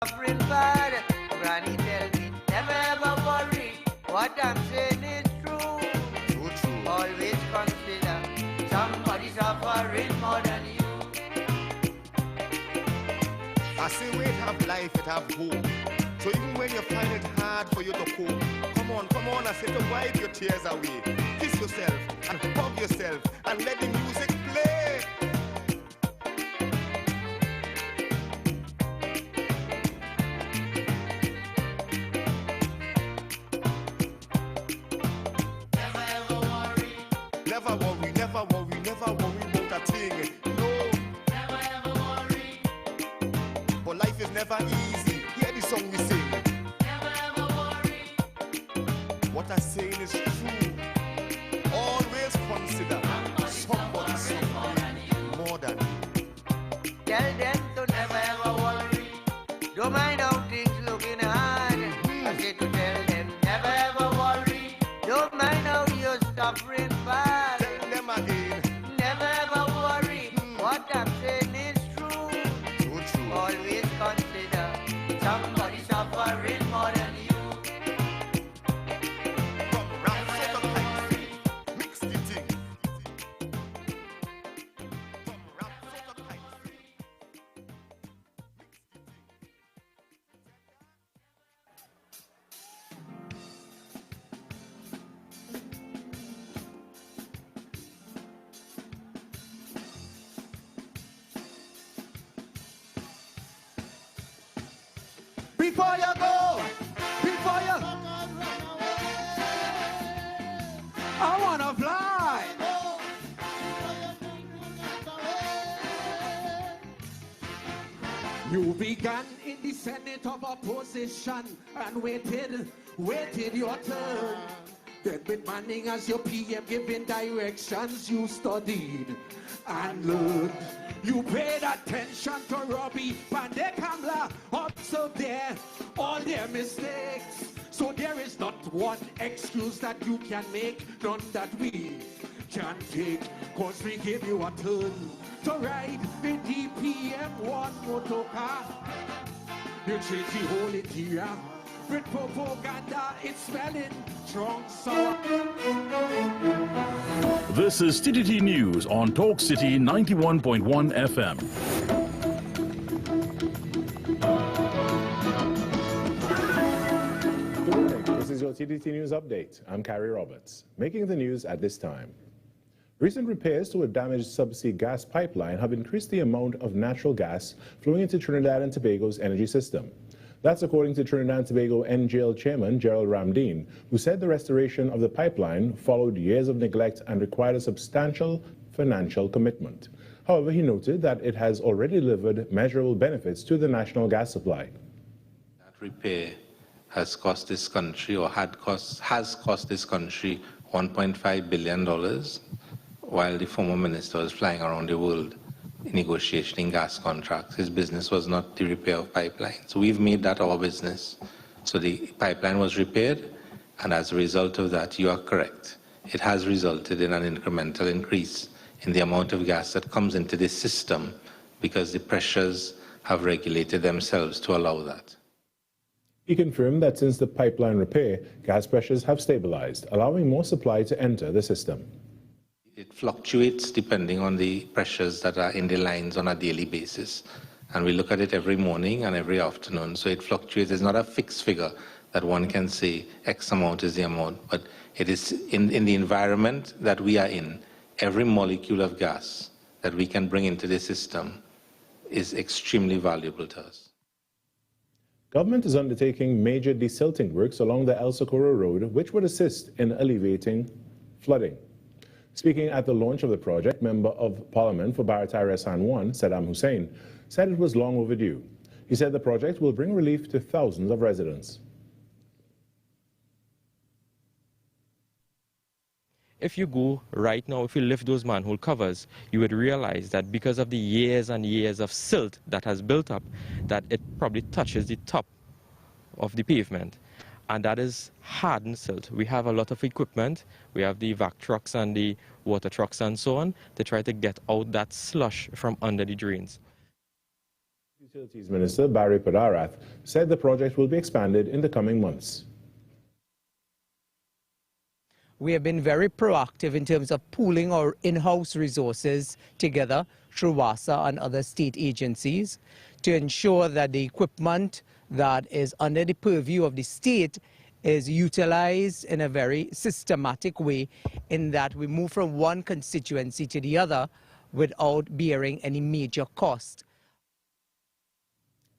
suffering bad. Granny tell me, never ever worry. What I'm saying is true. So true. Always consider somebody suffering more than you. I say wait, have life, it have hope. So even when you find it hard for you to cope, come on, I say to wipe your tears away. Kiss yourself and hug yourself and let the music play. Never ever worry. Never worry, never worry, never worry about a thing. No, Never ever worry. but life is never easy. Hear the song we sing. Never ever worry. What I'm saying is true. Always consider somebody suffering more than you. Tell them to never ever worry. Don't mind how things looking hard. I say to tell them never ever worry. Don't mind how you're suffering bad. Tell them again. Never ever worry. What I'm saying is true. So true. Always consider somebody suffering more than you. From rap set up like mix the thing. From rap set up like Before you go, before you, I wanna fly. You began in the Senate of opposition and waited your turn. Then with Manning as your PM giving directions, you studied and learned. You paid attention to Robbie Pandekamla, observed all their mistakes. So there is not one excuse that you can make, none that we can take. Cause we give you a turn to ride in the PM1 motor car. You change the whole interior with propaganda, it's smelling strong sour. This is TTT News on Talk City 91.1 FM. Good morning. This is your TTT News Update. I'm Carrie Roberts. Making the news at this time. Recent repairs to a damaged subsea gas pipeline have increased the amount of natural gas flowing into Trinidad and Tobago's energy system. That's according to Trinidad and Tobago NGL Chairman Gerald Ramdeen, who said the restoration of the pipeline followed years of neglect and required a substantial financial commitment. However, he noted that it has already delivered measurable benefits to the national gas supply. That repair has cost this country, or has cost this country $1.5 billion, while the former minister was flying around the world negotiating gas contracts. His business was not the repair of pipelines. We've made that our business. So the pipeline was repaired, and as a result of that, you are correct. It has resulted in an incremental increase in the amount of gas that comes into this system because the pressures have regulated themselves to allow that. He confirmed that since the pipeline repair, gas pressures have stabilized, allowing more supply to enter the system. It fluctuates depending on the pressures that are in the lines on a daily basis. And we look at it every morning and every afternoon. So it fluctuates. It's not a fixed figure that one can say X amount is the amount. But it is in the environment that we are in, every molecule of gas that we can bring into the system is extremely valuable to us. Government is undertaking major desilting works along the El Socorro Road, which would assist in alleviating flooding. Speaking at the launch of the project, Member of Parliament for Barataria San Juan, Saddam Hussein, said it was long overdue. He said the project will bring relief to thousands of residents. If you go right now, if you lift those manhole covers, you would realize that because of the years and years of silt that has built up, that it probably touches the top of the pavement. And that is hardened silt. We have a lot of equipment. We have the vac trucks and the water trucks and so on to try to get out that slush from under the drains. Utilities Minister Barry Padarath said the project will be expanded in the coming months. We have been very proactive in terms of pooling our in-house resources together through WASA and other state agencies to ensure that the equipment that is under the purview of the state is utilized in a very systematic way, in that we move from one constituency to the other without bearing any major cost.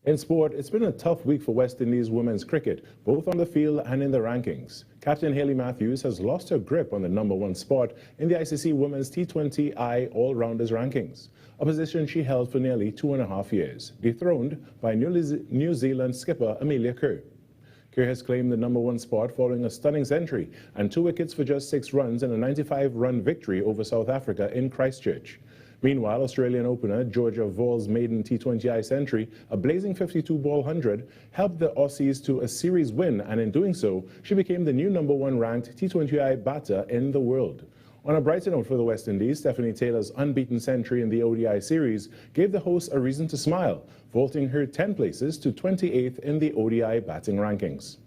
In sport, it's been a tough week for West Indies women's cricket, both on the field and in the rankings. Captain Hayley Matthews has lost her grip on the #1 spot in the ICC Women's T20I All-Rounders rankings, a position she held for nearly 2.5 years, dethroned by New Zealand skipper Amelia Kerr. Kerr has claimed the #1 spot following a stunning century and 2 wickets for just 6 runs in a 95-run victory over South Africa in Christchurch. Meanwhile, Australian opener Georgia Voll's maiden T20I century, a blazing 52-ball 100, helped the Aussies to a series win, and in doing so, she became the new #1 ranked T20I batter in the world. On a brighter note for the West Indies, Stephanie Taylor's unbeaten century in the ODI series gave the hosts a reason to smile, vaulting her 10 places to 28th in the ODI batting rankings.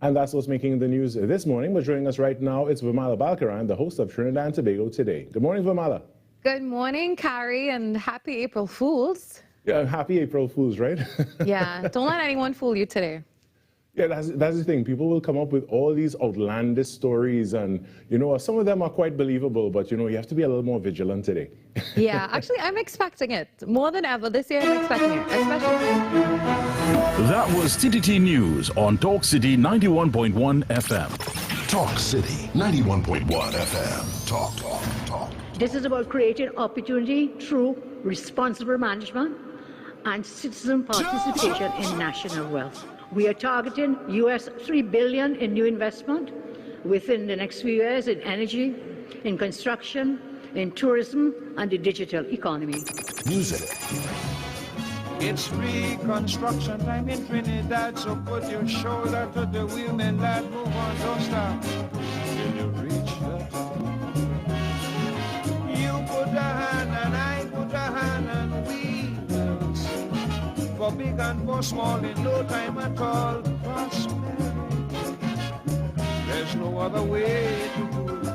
And that's what's making the news this morning. But joining us right now, it's Vamala Balkaran, the host of Trinidad and Tobago Today. Good morning, Vamala. Good morning, Carrie, and happy April Fools. Yeah, happy April Fools, right? Yeah, don't let anyone fool you today. Yeah, that's the thing. People will come up with all these outlandish stories, and, some of them are quite believable, but, you have to be a little more vigilant today. Yeah, actually, I'm expecting it. More than ever this year, I'm expecting it. Especially. That was TTT News on Talk City 91.1 FM. Talk City 91.1 FM. Talk. This is about creating opportunity through responsible management and citizen participation in national wealth. We are targeting US $3 billion in new investment within the next few years in energy, in construction, in tourism, and the digital economy. Music. It's reconstruction time in Trinidad, so put your shoulder to the wheel and lad, move on, don't stop till you reach the top. You put a hand and I put a hand and we will sing. For big and for small in no time at all, prosperity. There's no other way to do it.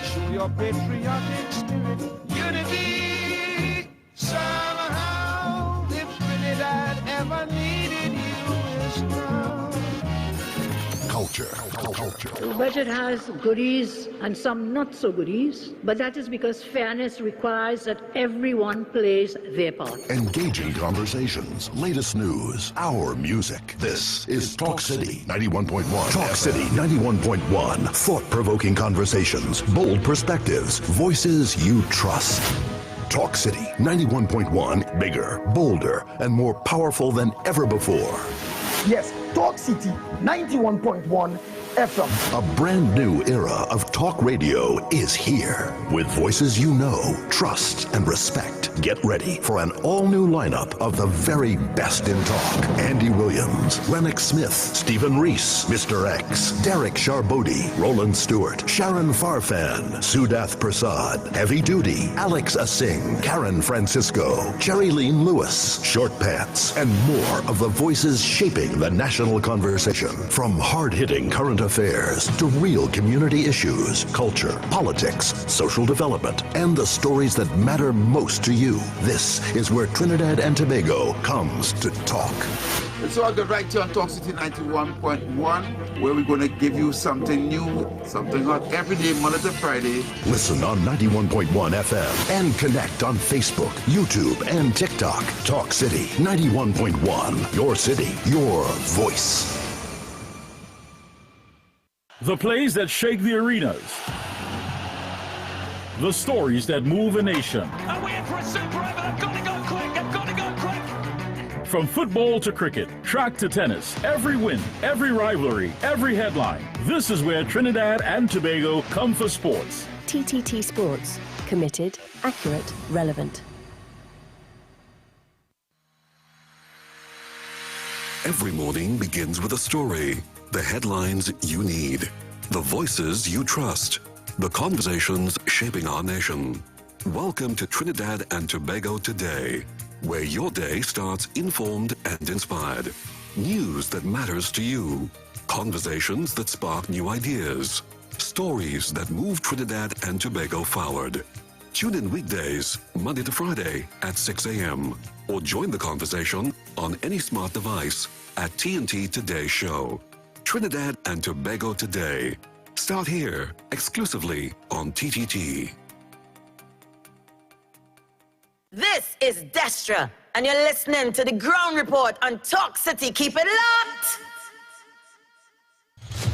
Show your patriotic spirit, unity, somehow. If Trinidad ever needed you, is now. Culture. The budget has goodies and some not so goodies, but that is because fairness requires that everyone plays their part. Engaging conversations, latest news, our music. This is Talk City 91.1. Talk City 91.1. Thought-provoking conversations, bold perspectives, voices you trust. Talk City 91.1. Bigger, bolder, and more powerful than ever before. Yes, Talk City 91.1 FM. A brand new era of talk radio is here. With voices you know, trust, and respect. Get ready for an all-new lineup of the very best in talk. Andy Williams, Lennox Smith, Stephen Reese, Mr. X, Derek Charbodi, Roland Stewart, Sharon Farfan, Sudath Prasad, Heavy Duty, Alex Asing, Karen Francisco, Cherry Lean Lewis, Short Pants, and more of the voices shaping the national conversation. From hard-hitting current affairs to real community issues, culture, politics, social development, and the stories that matter most to you. This is where Trinidad and Tobago comes to talk. So I'll get right here on Talk City 91.1, where we're going to give you something new, something hot every day, Monday to Friday. Listen on 91.1 FM and connect on Facebook, YouTube, and TikTok. Talk City 91.1. Your city, your voice. The plays that shake the arenas. The stories that move a nation. And we're in for a super over. They've got to go quick. They've got to go quick. From football to cricket, track to tennis, every win, every rivalry, every headline. This is where Trinidad and Tobago come for sports. TTT Sports. Committed, accurate, relevant. Every morning begins with a story. The headlines you need. The voices you trust. The conversations shaping our nation. Welcome to Trinidad and Tobago Today, where your day starts informed and inspired. News that matters to you. Conversations that spark new ideas. Stories that move Trinidad and Tobago forward. Tune in weekdays, Monday to Friday at 6 a.m. or join the conversation on any smart device at TNT Today Show. Trinidad and Tobago Today. Start here, exclusively on TTT. This is Destra, and you're listening to the Ground Report on Talk City. Keep it locked!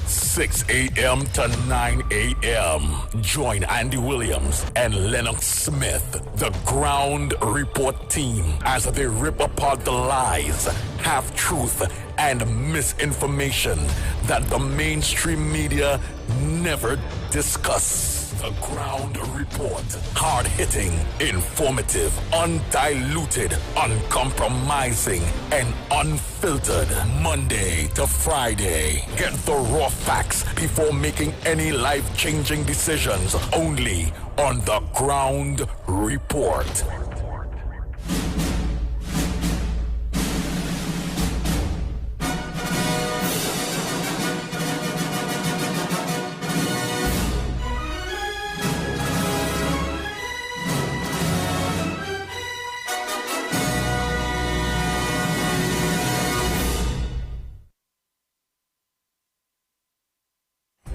6 a.m. to 9 a.m. Join Andy Williams and Lennox Smith, the Ground Report team, as they rip apart the lies, half-truth, and misinformation that the mainstream media never discuss. The Ground Report. Hard-hitting, informative, undiluted, uncompromising, and unfiltered. Monday to Friday. Get the raw facts before making any life-changing decisions. Only on The Ground Report.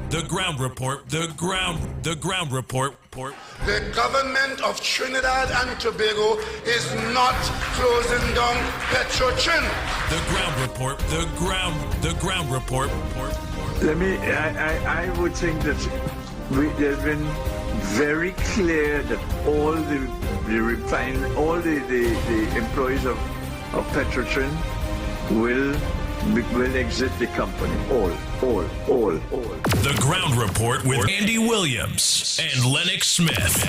The Ground Report, the Ground Report. The government of Trinidad and Tobago is not closing down Petrotrin. The Ground Report, the Ground Report. I would think that there's been very clear that all the employees of Petrotrin will exit the company. All. The Ground Report with Andy Williams and Lennox Smith.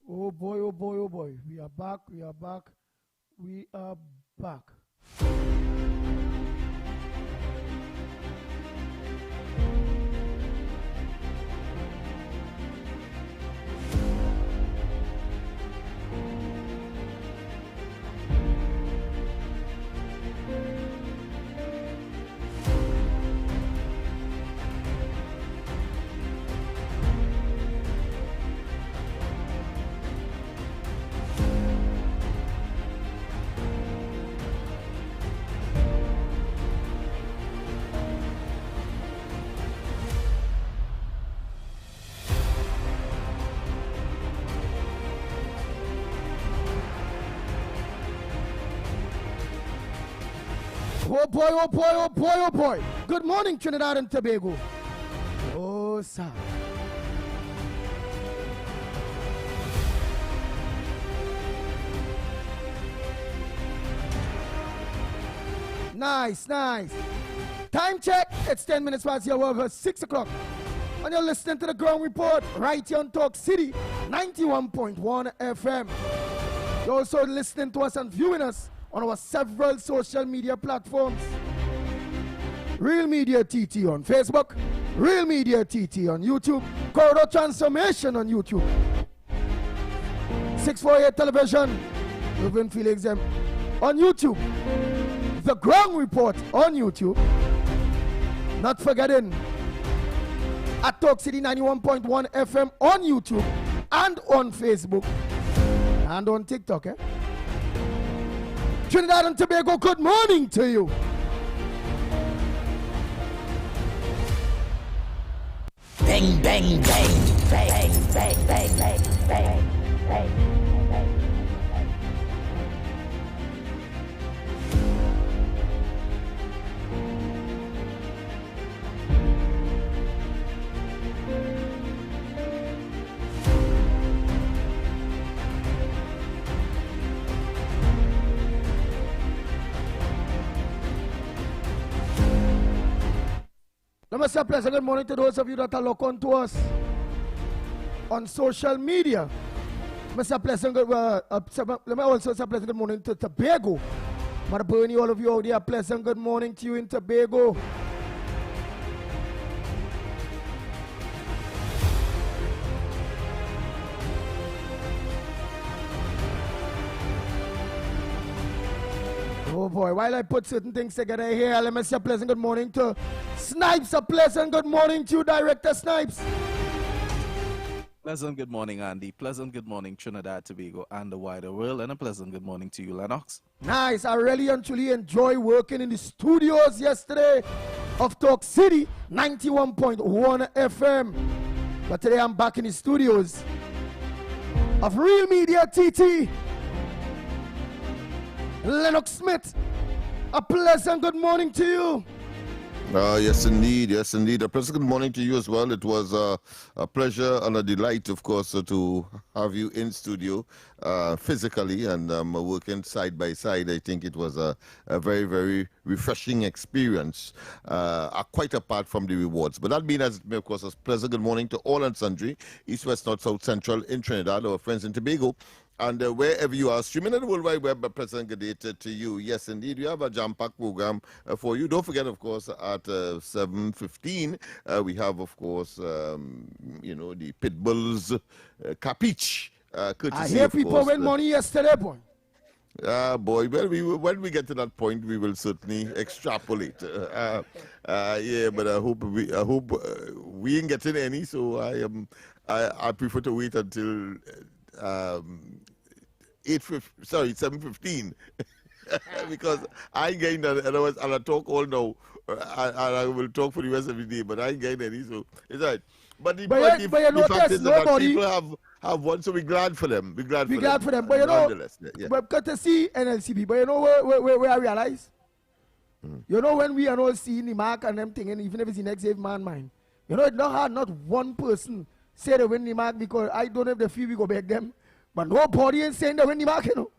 Oh boy, oh boy, oh boy. We are back. Oh boy, oh boy, oh boy, oh boy. Good morning, Trinidad and Tobago. Oh, sir. Nice. Time check. It's 10 minutes past your hour, 6 o'clock. And you're listening to the Ground Report right here on Talk City, 91.1 FM. You're also listening to us and viewing us on our several social media platforms. Real Media TT on Facebook, Real Media TT on YouTube, Corridor Transformation on YouTube, 648 Television, Ruben Felix on YouTube, The Ground Report on YouTube, not forgetting at Talk City 91.1 FM on YouTube and on Facebook and on TikTok. Trinidad and Tobago, good morning to you. Bang, bang, bang, bang, bang, bang, bang, bang, bang. Let me say a pleasant good morning to those of you that are locked on to us on social media. Mr. Pleasant, let me also say pleasant good morning to Tobago. Mother Bernie, all of you out there, pleasant good morning to you in Tobago. Oh boy, while I put certain things together here, let me say a pleasant good morning to Snipes. A pleasant good morning to you, Director Snipes. Pleasant good morning, Andy. Pleasant good morning, Trinidad, Tobago, and the wider world. And a pleasant good morning to you, Lennox. Nice. I really and truly enjoy working in the studios yesterday of Talk City 91.1 FM. But today I'm back in the studios of Real Media TT. Lennox Smith, a pleasant good morning to you. Yes, indeed. Yes, indeed. A pleasant good morning to you as well. It was a pleasure and a delight, of course, to have you in studio physically and working side by side. I think it was a very, very refreshing experience, quite apart from the rewards. But that being as it may, of course, a pleasant good morning to all and sundry, East, West, North, South, Central in Trinidad, our friends in Tobago. And wherever you are streaming on the World Wide Web, President good day to you. Yes, indeed, we have a jam-packed program for you. Don't forget, of course, at 7:15, we have, of course, you know, the Pitbulls Capiche. I hear people win money yesterday, boy. Boy, when we get to that point, we will certainly extrapolate. Yeah, but I hope we ain't getting any. So I prefer to wait until 7:15 because I ain't getting that. Otherwise, I'll talk all now, and I will talk for the rest of the day. But I ain't getting any, so it's all right. But the fact is that people have won, so we're glad for them. We're glad for them. But you know, but got to see NLCB. But you know where I realize, you know, when we are all seeing the mark and them thing, and even if it's the next save man mind, you know, it's not hard. Not one person say they win the mark because I don't have the fee, we go back them. But nobody is saying they win the mark, you know.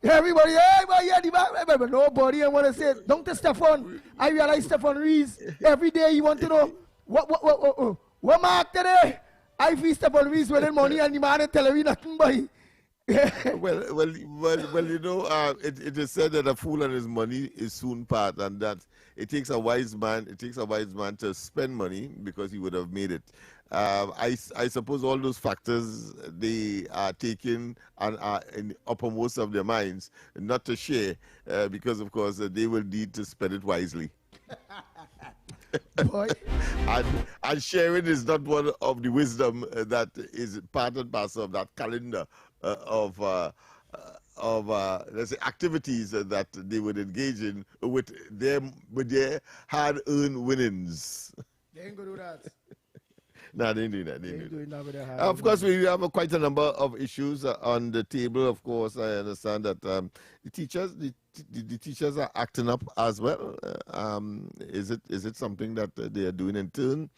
Everybody, yeah, the mark, but nobody want to say, don't tell Stefan. I realize Stefan Rees, every day you want to know, what mark today? I feel Stefan Rees winning money and the man tell me nothing, boy. well, you know, it is said that a fool and his money is soon part, and that it takes a wise man to spend money because he would have made it. I suppose all those factors they are taken and are in uppermost of their minds, not to share, because of course they will need to spend it wisely. and sharing is not one of the wisdom that is part and parcel of that calendar of let's say activities that they would engage in with their hard-earned winnings. They ain't gonna do that. No, they didn't do that. Of course, we have quite a number of issues on the table. Of course, I understand that the teachers are acting up as well. Is it something that they are doing in turn?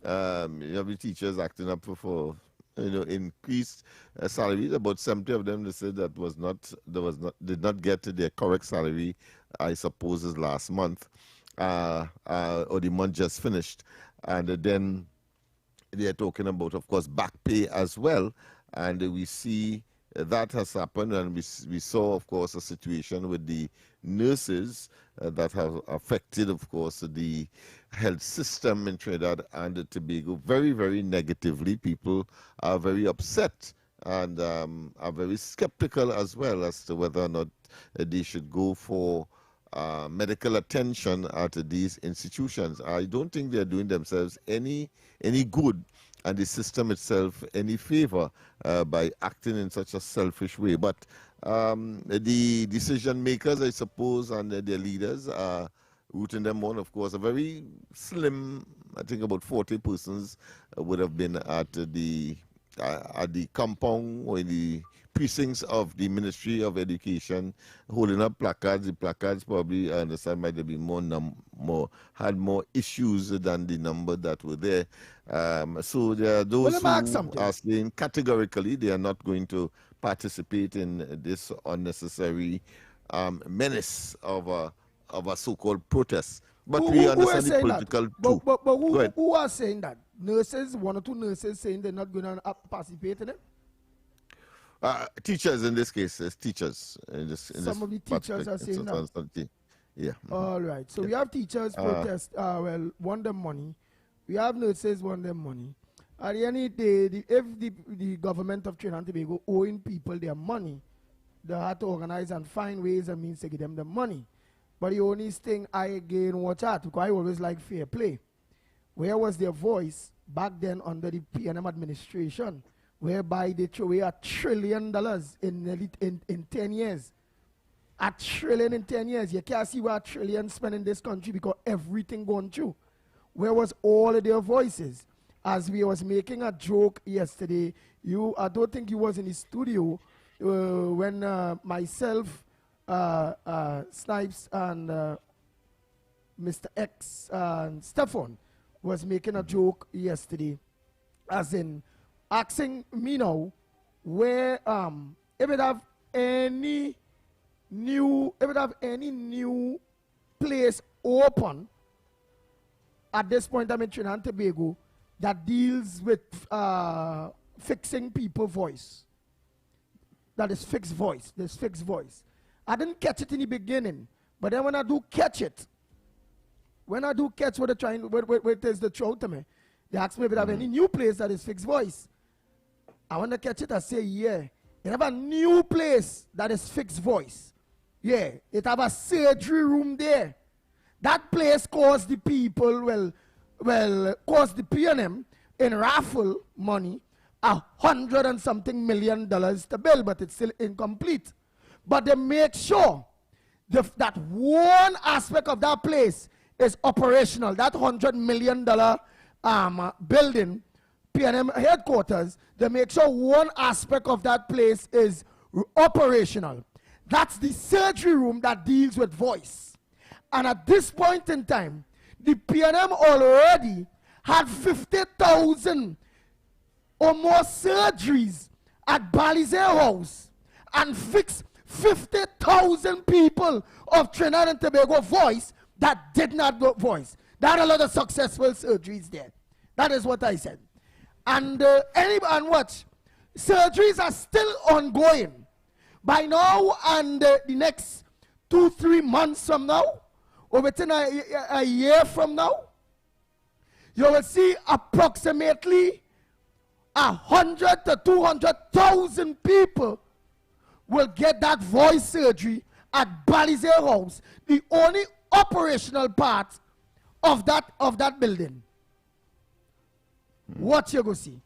You have the teachers acting up for increased salaries. About 70 of them, they said did not get their correct salary. I suppose is last month, or the month just finished, and then they are talking about, of course, back pay as well, and we see that has happened, and we saw, of course, a situation with the nurses that have affected, of course, the health system in Trinidad and Tobago very, very negatively. People are very upset and are very skeptical as well as to whether or not they should go for medical attention at these institutions. I don't think they're doing themselves any good and the system itself any favor by acting in such a selfish way. But the decision makers, I suppose, and their leaders are rooting them on. Of course, a very slim, I think about 40 persons would have been at the compound or in the precincts of the Ministry of Education, holding up placards. The placards probably, I understand, might have been had more issues than the number that were there. So there are those who are saying categorically they are not going to participate in this unnecessary menace of a so-called protest. But we understand the political too. But who are saying that? Nurses, one or two nurses saying they're not going to participate in it? Teachers in this case, teachers in this. Some of the teachers are saying that. Yeah. All right. So we have teachers protest. Want them money. We have nurses want them money. At the end of the day, if the government of Trinidad and Tobago owing people their money, they have to organize and find ways and means to give them the money. But the only thing I again watch out, because I always like fair play. Where was their voice back then under the PNM administration, whereby they threw away $1 trillion in 10 years? $1 trillion in 10 years. You can't see what $1 trillion spent in this country because everything going through. Where was all of their voices? As we was making a joke yesterday, I don't think you was in the studio when myself, Snipes, and Mr. X and Stefan was making a joke yesterday, as in asking me now where if it have any new place open at this point I'm in Trinidad and Tobago that deals with fixing people voice. That is fixed voice. There's fixed voice. I didn't catch it in the beginning, but then when I do catch it, what they're trying, what is the throw to me, they ask me if I have any new place that is fixed voice. I want to catch it, I say, yeah. It have a new place that is fixed voice. Yeah, it have a surgery room there. That place cost the people, cost the PNM in raffle money $100 and something million to build, but it's still incomplete. But they make sure that one aspect of that place is operational. That $100 million building, PNM headquarters, they make sure one aspect of that place is operational. That's the surgery room that deals with voice. And at this point in time, the PNM already had 50,000 or more surgeries at Balize House and fixed 50,000 people of Trinidad and Tobago voice that did not go voice. There are a lot of successful surgeries there. That is what I said. And watch, surgeries are still ongoing. By now and the next 2-3 months from now, or within a year from now, you will see approximately 100 to 200,000 people will get that voice surgery at Balize House, the only operational part of that building. What you go see?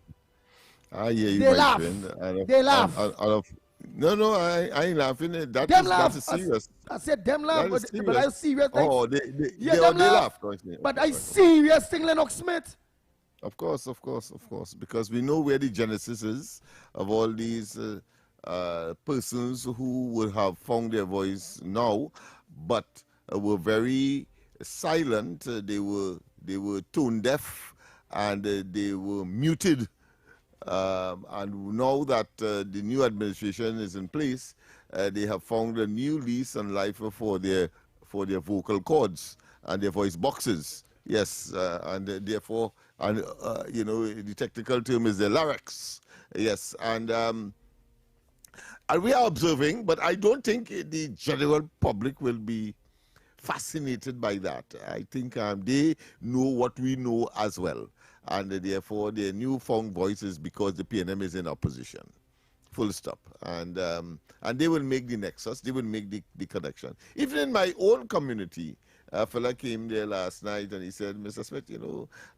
I hear you, they my laugh. friend. They laugh. No, I ain't laughing. That is serious. I said them laugh, but I serious. Oh, they laugh. But I serious thing, Lennox Smith. Of course. Because we know where the genesis is of all these persons who would have found their voice now, but were very silent. They were tone deaf, and they were muted. And now that the new administration is in place, they have found a new lease on life for their vocal cords and their voice boxes. Yes, and therefore, the technical term is the larynx. Yes, and we are observing, but I don't think the general public will be fascinated by that. I think they know what we know as well. And therefore, their newfound voice is because the PNM is in opposition. Full stop. And they will make the nexus. They will make the connection. Even in my own community, a fella came there last night and he said, Mr. Smith,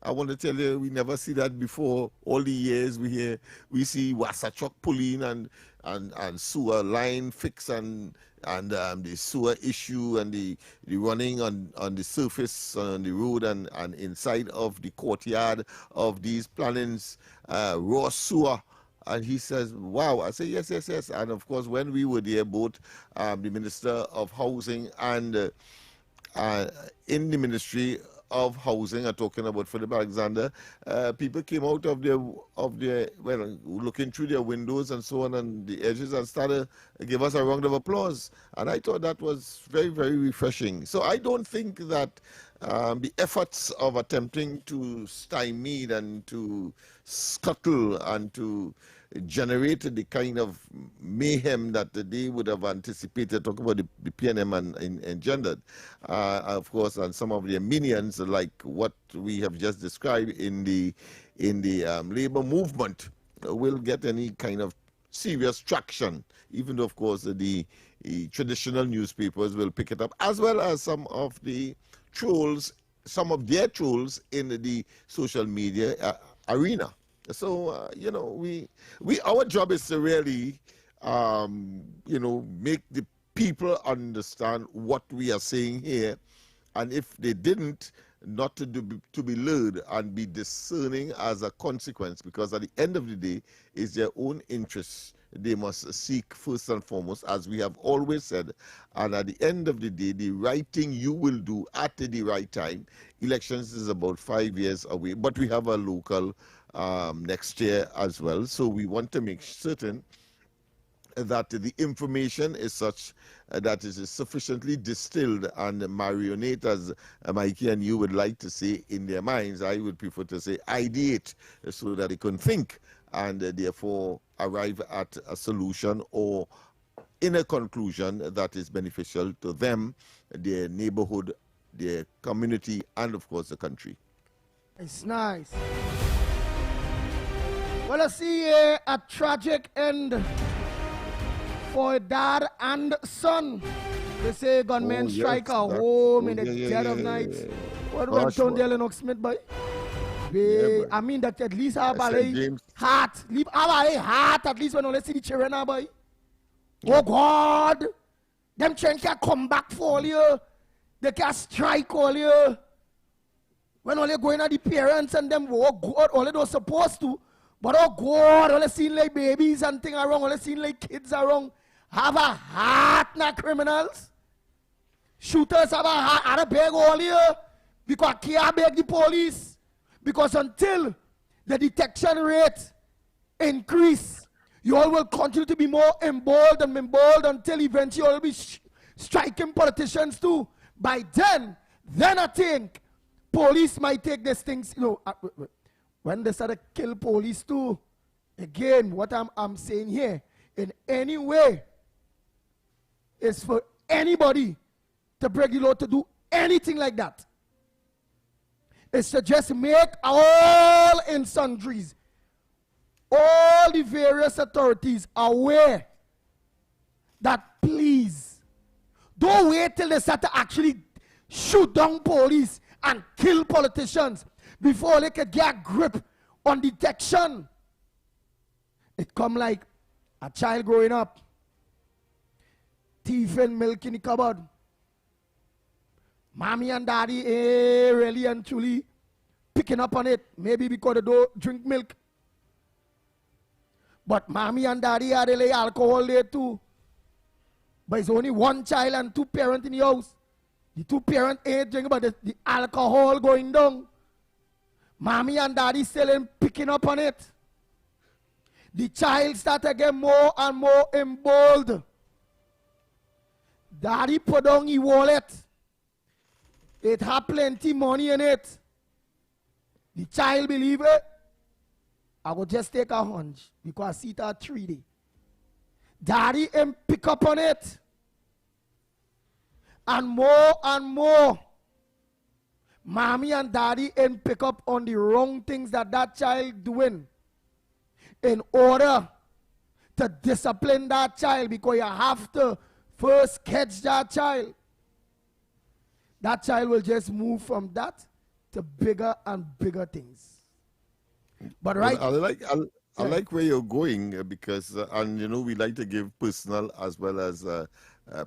I want to tell you, we never see that before. All the years we see Wasatch pulling and sewer line fix and the sewer issue and the running on the surface on the road and inside of the courtyard of these plannings, raw sewer. And he says, wow. I say, yes. And of course, when we were there, both the Minister of Housing and in the Ministry of Housing, I'm talking about Philip Alexander, people came out of their looking through their windows and so on and the edges and started to give us a round of applause. And I thought that was very, very refreshing. So I don't think that the efforts of attempting to stymie and to scuttle and to generate the kind of mayhem that they would have anticipated, talking about the PNM engendered, of course, and some of their minions, like what we have just described in the labor movement, will get any kind of serious traction, even though, of course, the traditional newspapers will pick it up, as well as some of the trolls, some of their trolls in the social media arena. So, you know, our job is to really, you know, make the people understand what we are saying here. And if they didn't, not to be lured and be discerning as a consequence, because at the end of the day, it's their own interests they must seek first and foremost, as we have always said. And at the end of the day, the right thing you will do at the right time. Elections is about 5 years away, but we have a local next year as well. So we want to make certain that the information is such that it is sufficiently distilled and marionate, as Mikey and you would like to say in their minds. I would prefer to say ideate, so that they can think and therefore arrive at a solution or in a conclusion that is beneficial to them, their neighborhood, their community, and of course the country. It's nice. Well, I see a tragic end for a dad and son. They say gunmen strike a home in the dead of night. What went on there, Lennox Smith, boy? I mean that at least have a heart. Leave our heart at least when only see the children, boy. Oh God, them children can come back for all you. They can strike all you. When only going at the parents and them, oh God, all they was supposed to. But oh God, only seeing like babies and things around, only seeing like kids around. Have a heart, not criminals. Shooters have a heart, I don't beg all you. Because I can't beg the police. Because until the detection rate increase, you all will continue to be more emboldened and emboldened until eventually you will be striking politicians too. By then I think police might take these things, you know, when they start to kill police too. Again, what I'm saying here, in any way, is for anybody to break the law to do anything like that. It's to just make all in sundries, all the various authorities aware that please, don't wait till they start to actually shoot down police and kill politicians before they can get a grip on detection. It come like a child growing up, thieving milk in the cupboard. Mommy and daddy really and truly picking up on it, maybe because they don't drink milk. But mommy and daddy are lay alcohol there too. But it's only one child and two parents in the house. The two parents ain't drinking, but the alcohol going down. Mommy and daddy still ain't picking up on it. The child start to get more and more emboldened. Daddy put down his wallet. It had plenty money in it. The child believe it. I will just take a hunch because I see it at 3D. Daddy ain't pick up on it. And more. Mommy and daddy ain't pick up on the wrong things that child doing. In order to discipline that child, because you have to first catch that child. That child will just move from that to bigger and bigger things. But right, well, I like where you're going because, and you know, we like to give personal as well as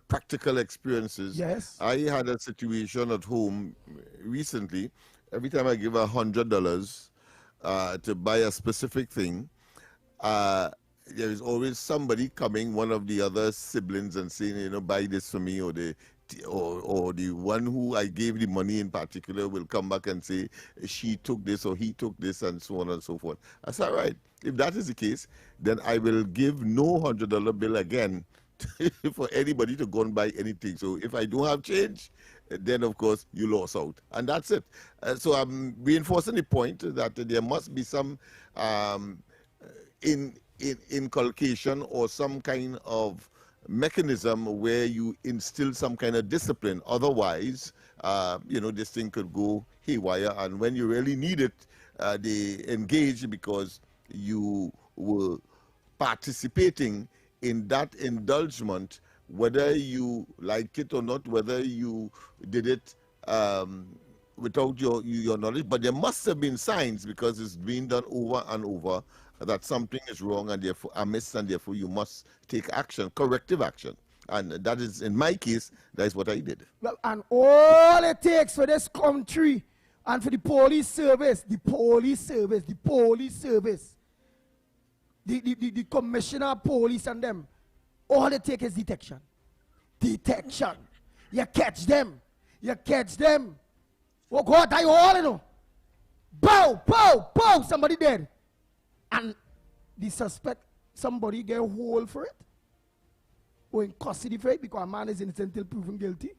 practical experiences. Yes. I had a situation at home recently. Every time I give $100 to buy a specific thing, there is always somebody coming, one of the other siblings, and saying, you know, buy this for me, or the one who I gave the money in particular will come back and say she took this or he took this, and so on and so forth. I said, all right, if that is the case, then I will give no $100 bill again for anybody to go and buy anything. So if I don't have change, then of course you lost out, and that's it. So I'm reinforcing the point that there must be some in inculcation or some kind of mechanism where you instill some kind of discipline. Otherwise, this thing could go haywire, and when you really need it, they engage because you were participating in that indulgement, whether you like it or not, whether you did it without your knowledge. But there must have been signs, because it's been done over and over, that something is wrong and therefore amiss, and therefore you must take action, corrective action. And that is, in my case, that is what I did. Well, and all it takes for this country and for the police service, the commissioner of police and them, all it takes is detection. Detection. You catch them. Oh God, I all know. Bow, somebody dead. And the suspect, somebody get a hold for it, or in custody for it, because a man is innocent until proven guilty.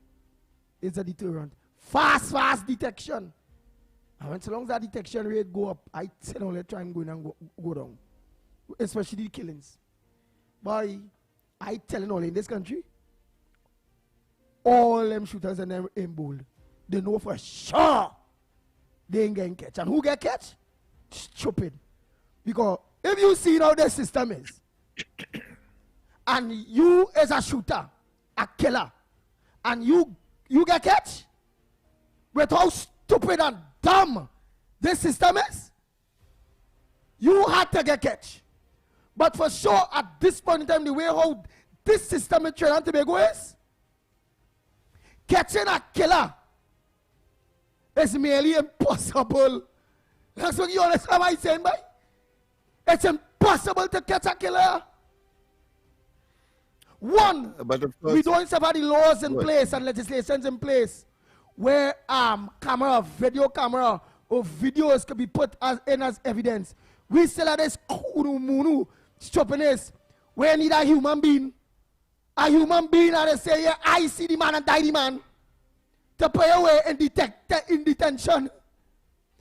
It's a deterrent. Fast detection. And when so long as that detection rate go up, I tell you, let crime go down. Especially the killings. Boy, I tell you, in this country, all them shooters and them aim bold. They know for sure they ain't getting catch. And who get catch? Stupid. Because if you see how the system is, and you as a shooter, a killer, and you get catch, with how stupid and dumb this system is, you had to get catch. But for sure, at this point in time, the way how this system in Trinidad and Tobago is, catching a killer is merely impossible. That's what you understand what I'm saying, boy? It's impossible to catch a killer. One, we don't have the laws in place and legislations in place where video camera or videos can be put as evidence. We still have this kunu stupidness where you need a human being. A human being, and they say, yeah, I see the man and die the man. To pay away and in detention.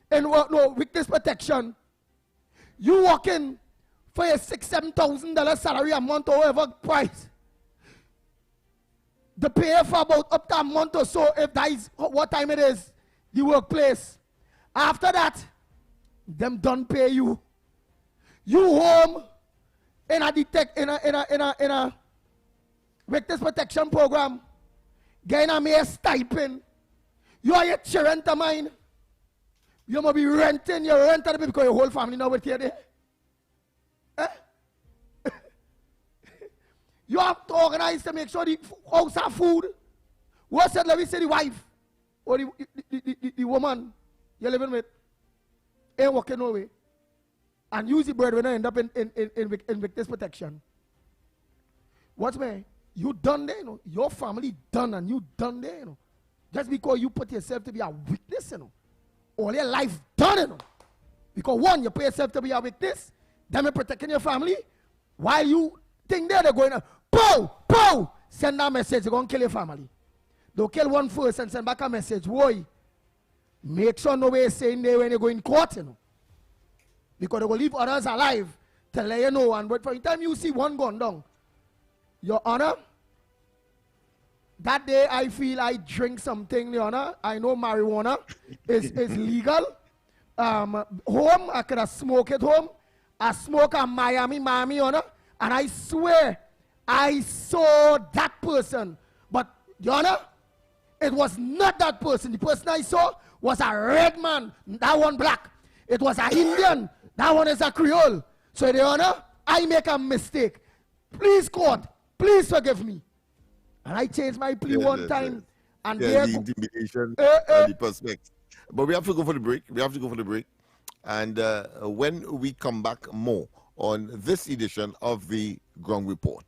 And witness protection. You walk in for a $6,000-7,000 salary a month or whatever price. The pay for about up to a month or so, if that is what time it is, the workplace. After that, them don't pay you. You home in a witness protection program, getting a mere stipend. You are your children to mine. You must be renting, you're renting because your whole family now with you there. You have to organize to make sure the house have food. What said, let me say the wife or the woman you're living with ain't working no way. And use the breadwinner end up in witness protection. What's me? You done there, your family done and you done there, just because you put yourself to be a witness, all your life done, because one, you put yourself to be a witness, then you're protecting your family, while you think they're going to pow, send a message, you're going to kill your family. They'll kill one first and send back a message, boy, make sure nobody is saying there when you go in court, because they will leave others alive to let you know, and but for the time you see one gone down, Your Honor, that day I feel I drink something, Your Honor. I know marijuana is legal. Home, I could have smoked at home. I smoke at Miami, Your Honor. And I swear, I saw that person. But, Your Honor, it was not that person. The person I saw was a red man, that one black. It was an Indian, that one is a Creole. So, Your Honor, I make a mistake. Please, court, please forgive me. And I changed my plea one time. And the intimidation and the perspective. But we have to go for the break. And when we come back, more on this edition of the Ground Report.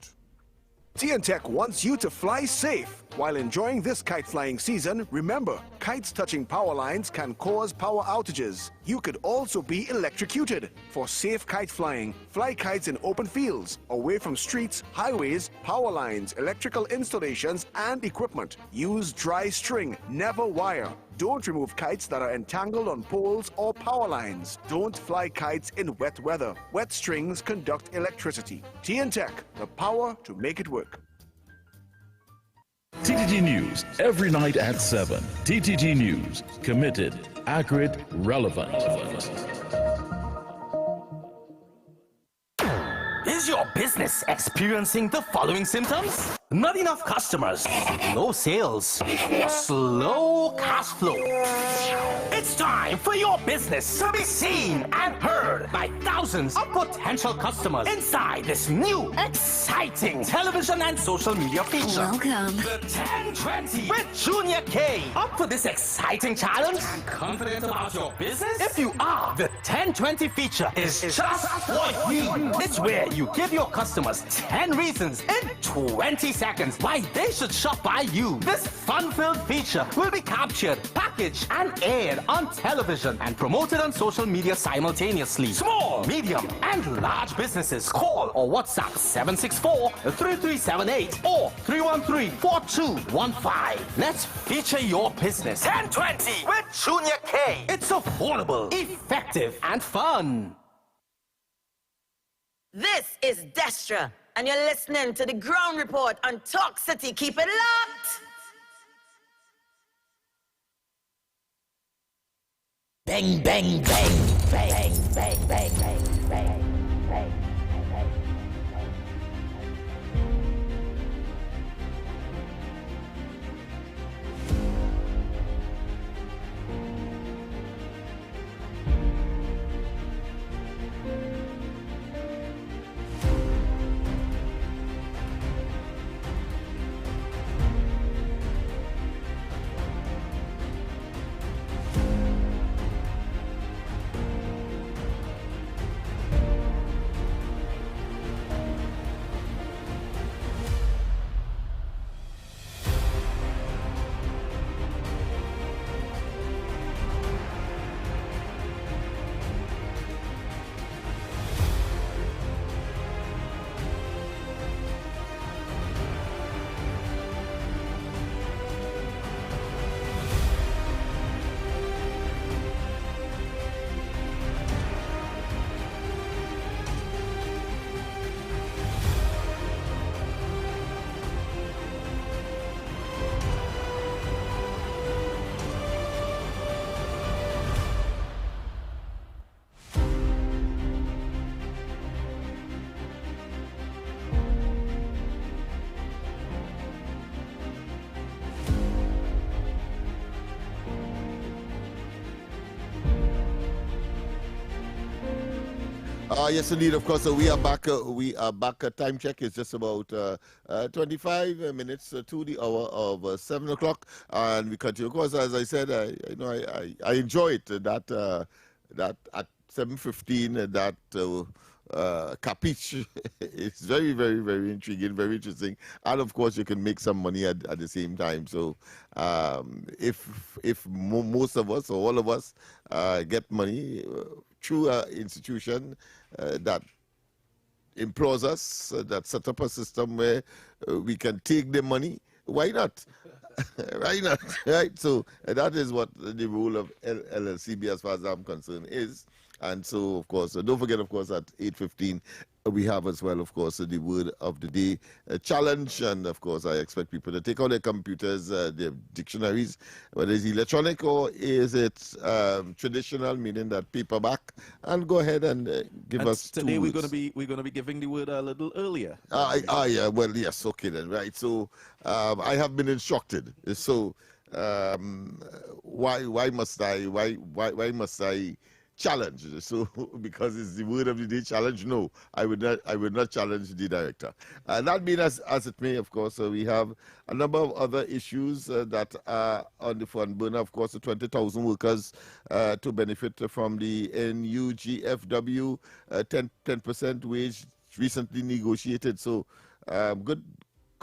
TNTech wants you to fly safe. While enjoying this kite flying season, remember, kites touching power lines can cause power outages. You could also be electrocuted. For safe kite flying, fly kites in open fields, away from streets, highways, power lines, electrical installations, and equipment. Use dry string, never wire. Don't remove kites that are entangled on poles or power lines. Don't fly kites in wet weather. Wet strings conduct electricity. TNTech, the power to make it work. TTT News, every night at 7. TTT News, committed, accurate, relevant. Is your business experiencing the following symptoms? Not enough customers, no sales, slow cash flow. It's time for your business to be seen and heard by thousands of potential customers inside this new, exciting television and social media feature. Welcome. The 1020 with Junior K. Up for this exciting challenge and confident about your business? If you are, the 1020 feature is just for you. It's where you give your customers 10 reasons in 20 seconds why they should shop by you. This fun-filled feature will be captured, packaged, and aired on television and promoted on social media simultaneously. Small, medium, and large businesses call or WhatsApp 764-3378 or 313-4215. Let's feature your business. 1020 with Junior K. It's affordable, effective, and fun. This is Destra, and you're listening to the Ground Report on Talk City. Keep it locked. Bang, bang, bang, bang, bang, bang, bang, bang, bang. Yes, indeed. Of course, we are back. Time check is just about 25 minutes to the hour of 7 o'clock, and we continue. Of course, as I said, I enjoy it that at 7:15 that capiche it's very, very, very intriguing, very interesting, and of course, you can make some money at the same time. So, if most of us or all of us get money through an institution that employs us, that set up a system where we can take the money, why not? Why not? Right? So that is what the role of LLCB, as far as I'm concerned, is. And so, of course, don't forget, of course, at 8:15, we have as well, of course, the word of the day challenge. And, of course, I expect people to take out their computers, their dictionaries, whether it's electronic or is it traditional, meaning that paperback, and go ahead and give us today. We're Going to be giving the word a little earlier. Yeah. Well, yes. Okay then. Right. So I have been instructed. So why must I challenge? So because it's the word of the day challenge, no, I would not challenge the director. That being as it may, of course, we have a number of other issues that are on the front burner. Of course, the 20,000 workers to benefit from the NUGFW 10% wage recently negotiated. So good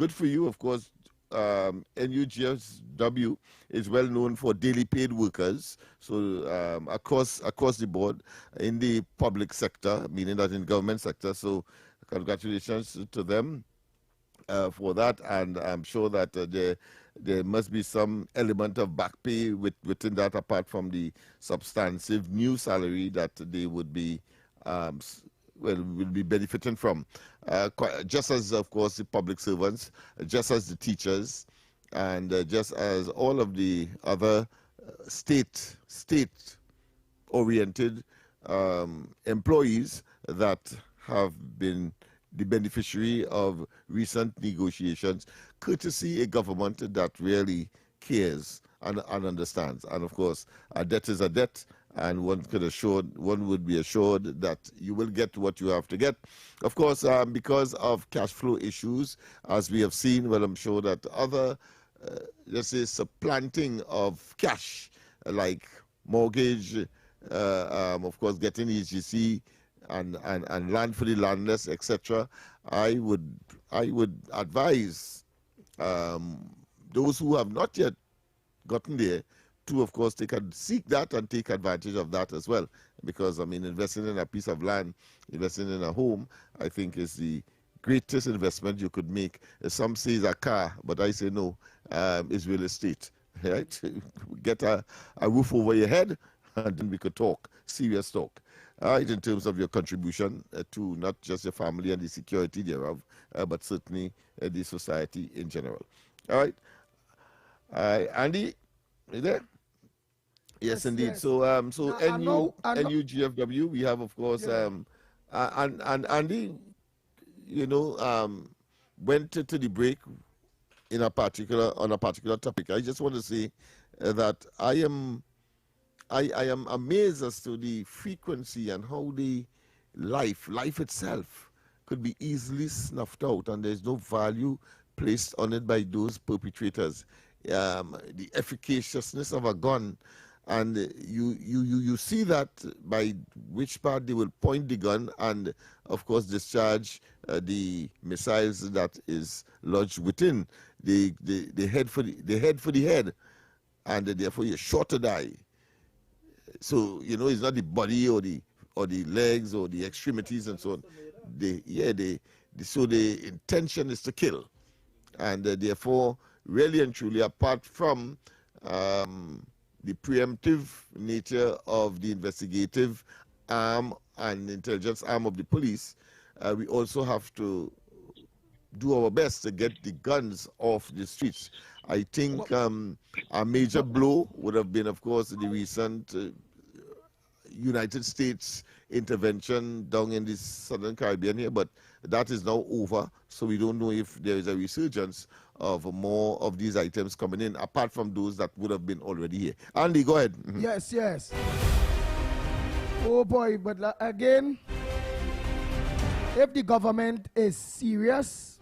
for you, of course. NUGSW is well known for daily paid workers. So across the board in the public sector, meaning that in government sector. So congratulations to them for that, and I'm sure that there must be some element of back pay within that, apart from the substantive new salary that they would be will be benefiting from, just as, of course, the public servants, just as the teachers, and just as all of the other state-oriented employees that have been the beneficiary of recent negotiations, courtesy a government that really cares and understands. And of course, a debt is a debt, and one would be assured that you will get what you have to get. Of course, because of cash flow issues, as we have seen, well, I'm sure that other, let's say, supplanting of cash, like mortgage, of course, getting EGC, and land for the landless, etc. I would advise those who have not yet gotten there to, of course, seek that and take advantage of that as well. Because, I mean, investing in a piece of land, investing in a home, I think is the greatest investment you could make. Some say it's a car, but I say no, it's real estate, right? Get a roof over your head, and then we could talk, serious talk. In terms of your contribution to not just your family and the security thereof, but certainly the society in general. All right. Andy, are you there? Yes, indeed. Yes. So, NUGFW, we have, of course, and Andy, went to the break on a particular topic. I just want to say that I am amazed as to the frequency and how the life itself could be easily snuffed out, and there's no value placed on it by those perpetrators. The efficaciousness of a gun, and you see that by which part they will point the gun and, of course, discharge the missiles that is lodged within the head for the head, and therefore you're sure to die. So, it's not the body or the legs or the extremities and so on. So the intention is to kill. And therefore, really and truly, apart from the preemptive nature of the investigative arm and intelligence arm of the police, we also have to do our best to get the guns off the streets. I think a major blow would have been, of course, the recent United States intervention down in the Southern Caribbean here, but that is now over, so we don't know if there is a resurgence of more of these items coming in, apart from those that would have been already here. Andy, go ahead. Yes. Oh boy, but again, if the government is serious,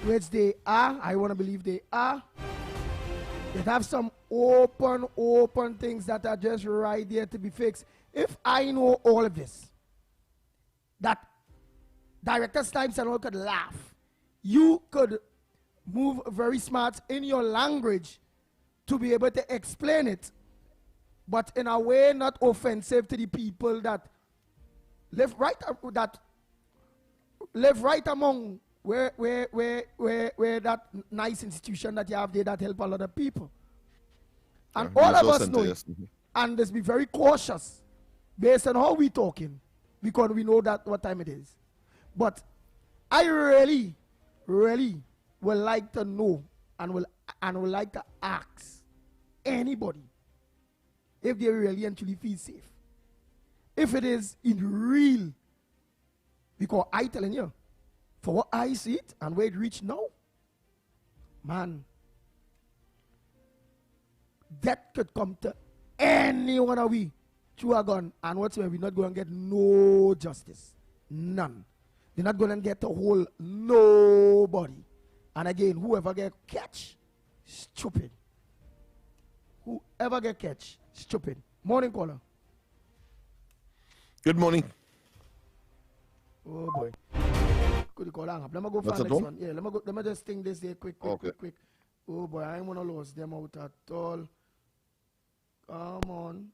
which they are, I want to believe they are, they have some open things that are just right there to be fixed. If I know all of this, that Director Snipes and all could laugh, you could move very smart in your language to be able to explain it, but in a way not offensive to the people that live right among where that nice institution that you have there that help a lot of people. And all of us know it. And let's be very cautious based on how we talking, because we know that what time it is. But I really would like to know and would like to ask anybody if they really and truly feel safe. If it is in real, because I telling you, for what I see it and where it reached now, man, that could come to any one of we through a gun, and whatsoever, we're not going to get no justice. None. They're not going to get to hold nobody. And again, whoever get catch, stupid. Whoever get catch, stupid. Morning, caller. Good morning. Oh boy. Could you call hang up? Let me go for What's the that next one? one. Yeah, let me just think this here quick. Okay. Oh boy, I ain't wanna lose them out at all. Come on.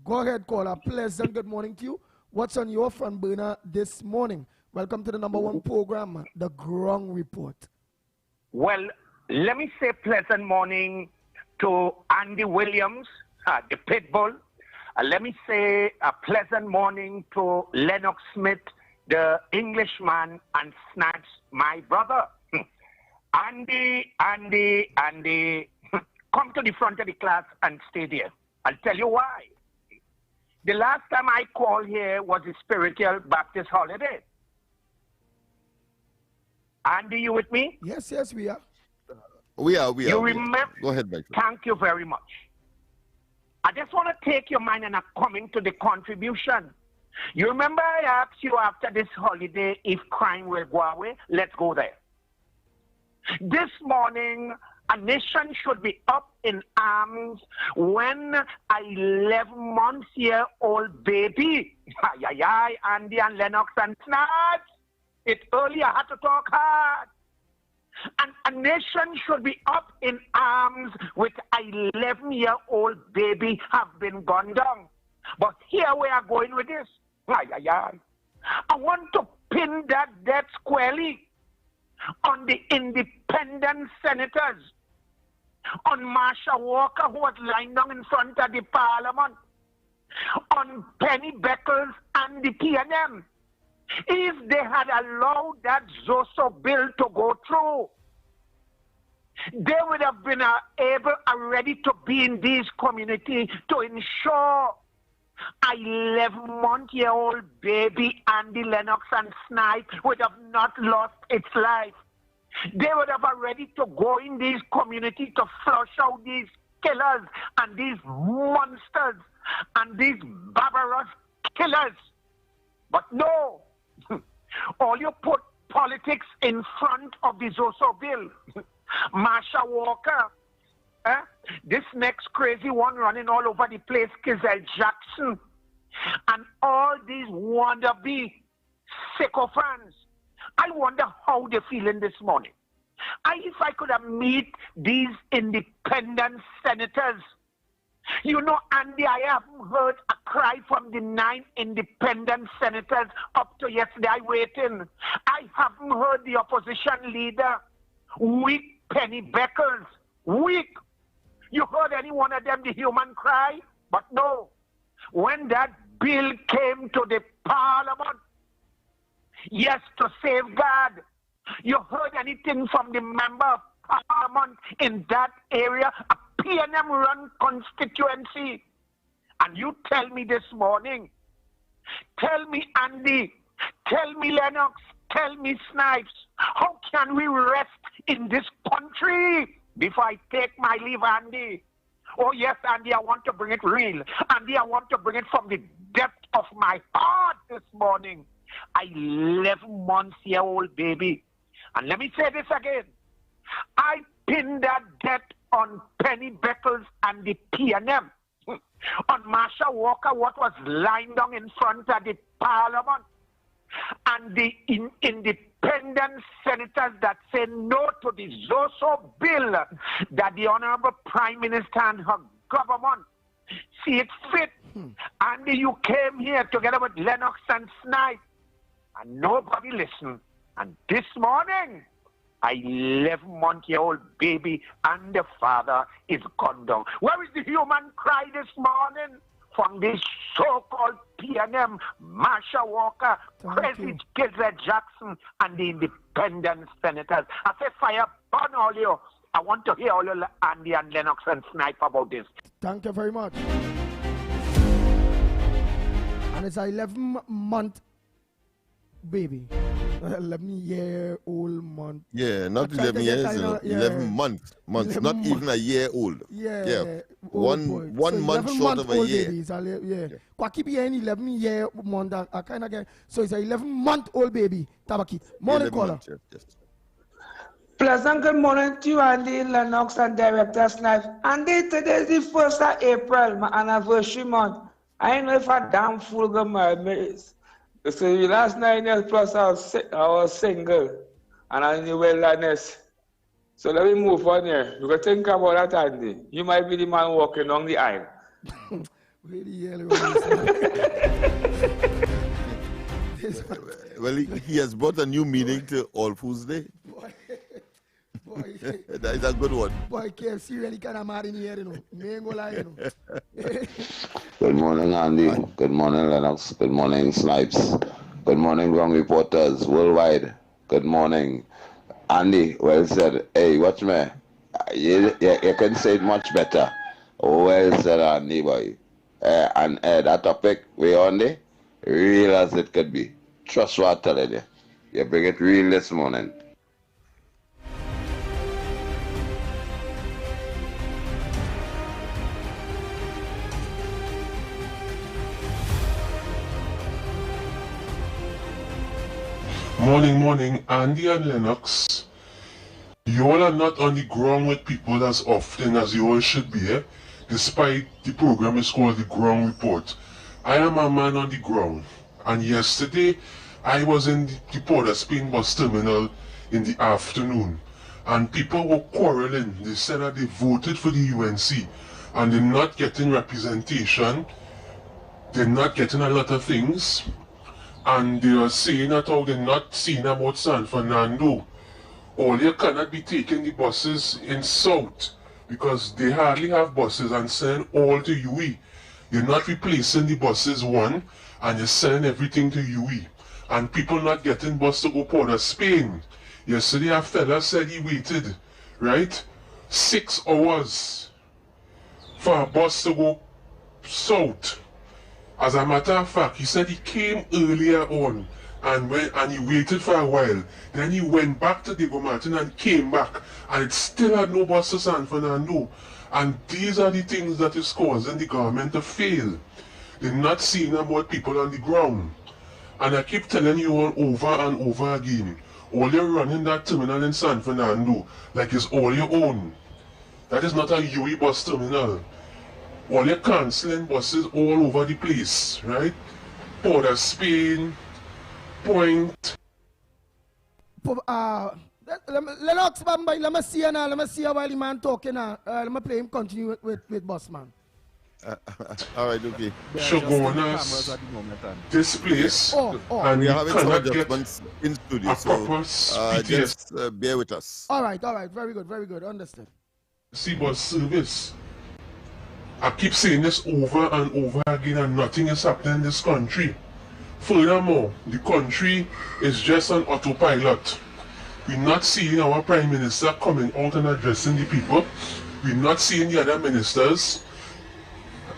Go ahead, caller. Pleasant good morning to you. What's on your front burner this morning? Welcome to the #1 program, The Ground Report. Well, let me say pleasant morning to Andy Williams, the Pitbull. Let me say a pleasant morning to Lennox Smith, the Englishman, and Snatch, my brother. Andy, come to the front of the class and stay there. I'll tell you why. The last time I called here was a spiritual Baptist holiday. Andy, you with me? Yes, we are. We are. You remember? Go ahead, Mike. Thank you very much. I just want to take your mind and I'm coming to the contribution. You remember I asked you after this holiday if crime will go away? Let's go there. This morning, a nation should be up in arms when a 11-month-old baby, Andy and Lennox and Snatch, it earlier had to talk hard. And a nation should be up in arms with an 11-year-old baby have been gunned down. But here we are going with this. I want to pin that death squarely on the independent senators, on Marsha Walker, who was lying down in front of the parliament, on Penny Beckles and the PNM. If they had allowed that Zoso bill to go through, they would have been able already to be in these communities to ensure a 11-month-old baby, Andy Lennox and Snipe, would have not lost its life. They would have already to go in these communities to flush out these killers and these monsters and these barbarous killers. But no, all you put politics in front of the Zoso bill. Marsha Walker, this next crazy one running all over the place, Kizelle Jackson, and all these wannabe sycophants. I wonder how they're feeling this morning. If I could have met these independent senators, you know, Andy, I haven't heard a cry from the 9 independent senators up to yesterday. I waiting. I haven't heard the opposition leader, weak Penny Beckles, weak. You heard any one of them, the human cry? But no. When that bill came to the parliament, yes, to safeguard, you heard anything from the member of parliament in that area, a PNM-run constituency? And you tell me this morning, tell me Andy, tell me Lennox, tell me Snipes, how can we rest in this country before I take my leave, Andy? Oh yes, Andy, I want to bring it real. Andy, I want to bring it from the depth of my heart this morning. A 11-month-old baby. And let me say this again. I pinned that death on Penny Beckles and the PNM. On Marsha Walker, what was lying down in front of the parliament. And the independent senators that say no to the Zoso bill that the Honorable Prime Minister and her government see it fit. And you came here together with Lennox and Snipe, and nobody listened. And this morning, a 11-month-old baby and the father is gone down. Where is the human cry this morning? From this so-called PNM, Marsha Walker, Crazy Kizelle Jackson, and the independent senators. I say fire burn all you. I want to hear all you, Andy and Lennox and Snipe about this. Thank you very much. And it's an 11-month baby. 11-year-old month. Yeah, not 11 years, 11 months. 11 not months. Even a year old. Yeah. One month short of a year. Babies, Kwaki be an 11-year month. I kind of get. So it's an 11-month-old baby. Tabaki. Morning caller. Yes. Pleasant good morning to you, Andy, Lennox, and Director Snipes. Andy, today is the 1st of April, my anniversary month. I know if I damn fool go marry You see, last 9 years plus I was single and I'm in the wilderness. So let me move on here. You can think about that, Andy. You might be the man walking along the aisle. Well, he has brought a new meaning to All Fools Day. Boy. That is a good one. Boy, KFC really kind of mad in here, you know. Me ain't gonna lie, you know. Good morning, Andy. Good morning, Lennox. Good morning, Snipes. Good morning, ground reporters worldwide. Good morning. Andy, well said. Hey, watch me. You can say it much better. Well said, Andy, boy. And that topic we on there, real as it could be. Trust what I'm telling you. You bring it real this morning. Morning, Andy and Lennox. You all are not on the ground with people as often as you all should be, despite the program is called The Ground Report. I am a man on the ground, and yesterday I was in the Port of Spain bus terminal in the afternoon, and people were quarreling. They said that they voted for the UNC, and they're not getting representation, they're not getting a lot of things, and they are saying that how they're not seeing about San Fernando. All you cannot be taking the buses in South because they hardly have buses and send all to UE. You're not replacing the buses one and you're sending everything to UE. And people not getting bus to go Port of Spain. Yesterday a fella said he waited, right, 6 hours for a bus to go South. As a matter of fact, he said he came earlier on and he waited for a while. Then he went back to Diego Martin and came back, and it still had no bus to San Fernando. And these are the things that is causing the government to fail. They're not seeing about people on the ground. And I keep telling you all over and over again, all you're running that terminal in San Fernando like it's all your own. That is not a UE bus terminal. All you're cancelling buses all over the place, right? Port of Spain, Point. Lennox, let me see while the man talking now. Let me play him continue with boss man. All right, okay. Shogunas, this place, and we are having some adjustments in studio, so just bear with us. All right, very good, understand. See bus service. I keep saying this over and over again, and nothing is happening in this country. Furthermore, the country is just on autopilot. We're not seeing our Prime Minister coming out and addressing the people. We're not seeing the other ministers.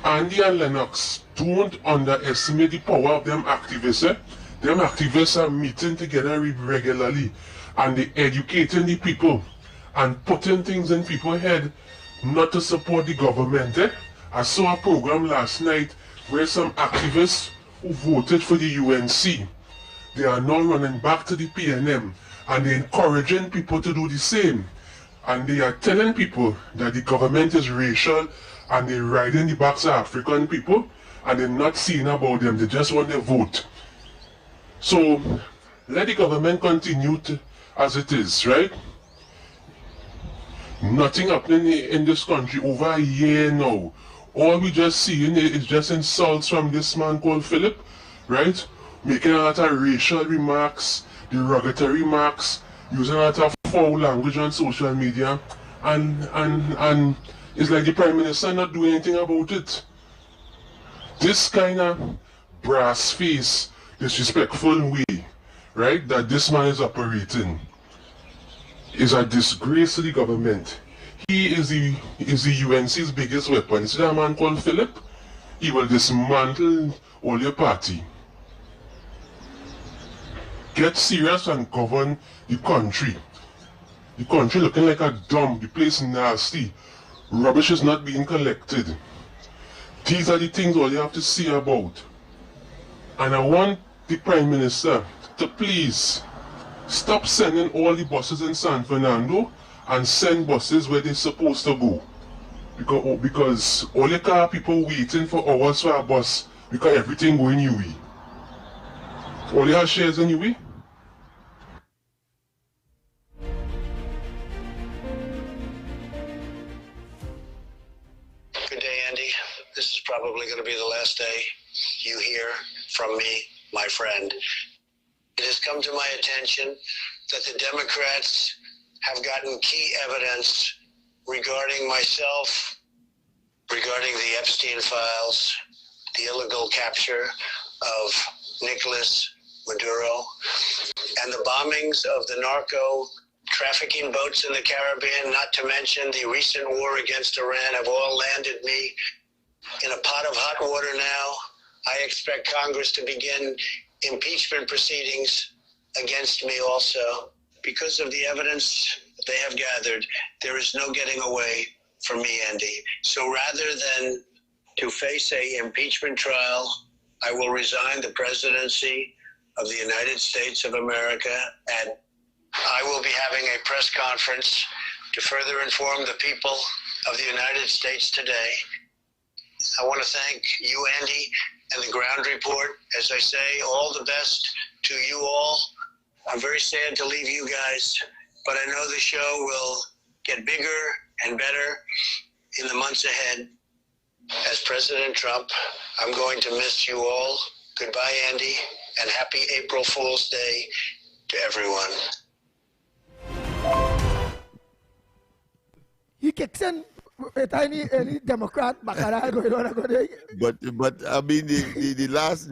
Andy and Lennox, don't underestimate the power of them activists. Them activists are meeting together regularly, and they educating the people and putting things in people's head not to support the government. I saw a program last night where some activists who voted for the UNC, they are now running back to the PNM, and they're encouraging people to do the same. And they are telling people that the government is racial and they're riding the backs of African people, and they're not seeing about them, they just want their vote. So let the government continue as it is, right? Nothing happening in this country over a year now. All we just seeing is just insults from this man called Philip, right? Making a lot of racial remarks, derogatory remarks, using a lot of foul language on social media, and it's like the Prime Minister not doing anything about it. This kind of brass face, disrespectful way, right, that this man is operating is a disgrace to the government. He is the UNC's biggest weapon. See that man called Philip? He will dismantle all your party. Get serious and govern the country. The country looking like a dump. The place nasty. Rubbish is not being collected. These are the things all you have to see about. And I want the Prime Minister to please stop sending all the buses in San Fernando and send buses where they're supposed to go. Because all you can have people waiting for hours for a bus because everything going UE. All you have shares anyway? Good day, Andy. This is probably going to be the last day you hear from me, my friend. It has come to my attention that the Democrats have gotten key evidence regarding myself, regarding the Epstein files, the illegal capture of Nicolas Maduro, and the bombings of the narco trafficking boats in the Caribbean, not to mention the recent war against Iran, have all landed me in a pot of hot water now. I expect Congress to begin impeachment proceedings against me also. Because of the evidence they have gathered, there is no getting away from me, Andy. So rather than to face a impeachment trial, I will resign the presidency of the United States of America, and I will be having a press conference to further inform the people of the United States today. I want to thank you, Andy, and the Ground Report. As I say, all the best to you all. I'm very sad to leave you guys, but I know the show will get bigger and better in the months ahead. As President Trump, I'm going to miss you all. Goodbye, Andy, and happy April Fool's Day to everyone. He kicks in with any Democrat bacchanal going on. But I mean the last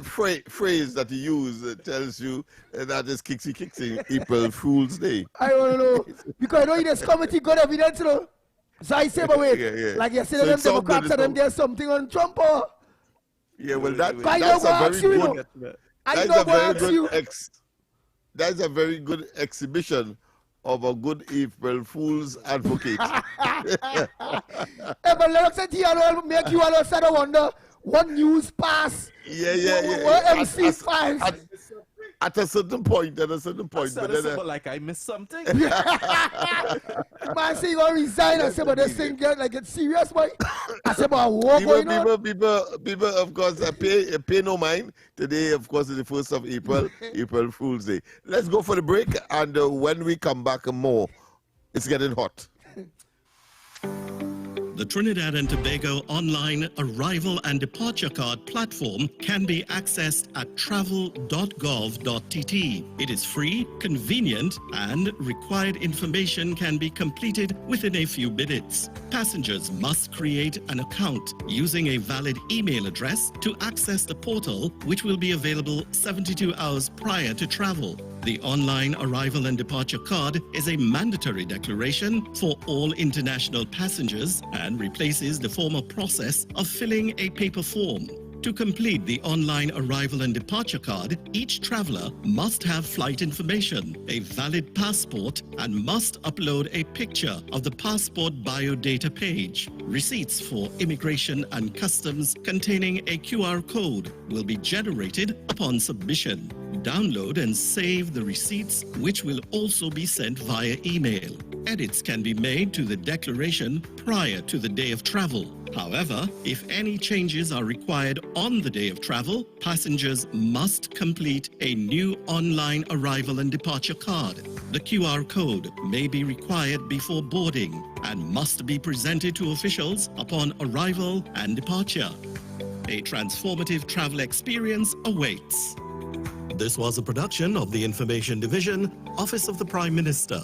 phrase that he used tells you that is kicking April Fool's Day. I don't know because I know in this committee got evidence, you know. So I say, but wait, like you said, so them Democrats and them there's something on Trump or. Yeah, well that's a very good exhibition of a good April Fool's advocate. Hey, but Lennox said he will make you all start to wonder what news pass. What MC files. At a certain point. But then, like I missed something. Man, say you gonna resign. I said, but this thing it's serious, boy. I said, but war going on. People, of course, pay no mind. Today, of course, is the 1st of April, April Fool's Day. Let's go for the break, and when we come back more, it's getting hot. The Trinidad and Tobago online arrival and departure card platform can be accessed at travel.gov.tt. It is free, convenient, and required information can be completed within a few minutes. Passengers must create an account using a valid email address to access the portal, which will be available 72 hours prior to travel. The online arrival and departure card is a mandatory declaration for all international passengers and replaces the former process of filling a paper form. To complete the online arrival and departure card, each traveler must have flight information, a valid passport, and must upload a picture of the passport biodata page. Receipts for immigration and customs containing a QR code will be generated upon submission. Download and save the receipts, which will also be sent via email. Edits can be made to the declaration prior to the day of travel. However, if any changes are required on the day of travel, passengers must complete a new online arrival and departure card. The QR code may be required before boarding and must be presented to officials upon arrival and departure. A transformative travel experience awaits. This was a production of the Information Division, Office of the Prime Minister.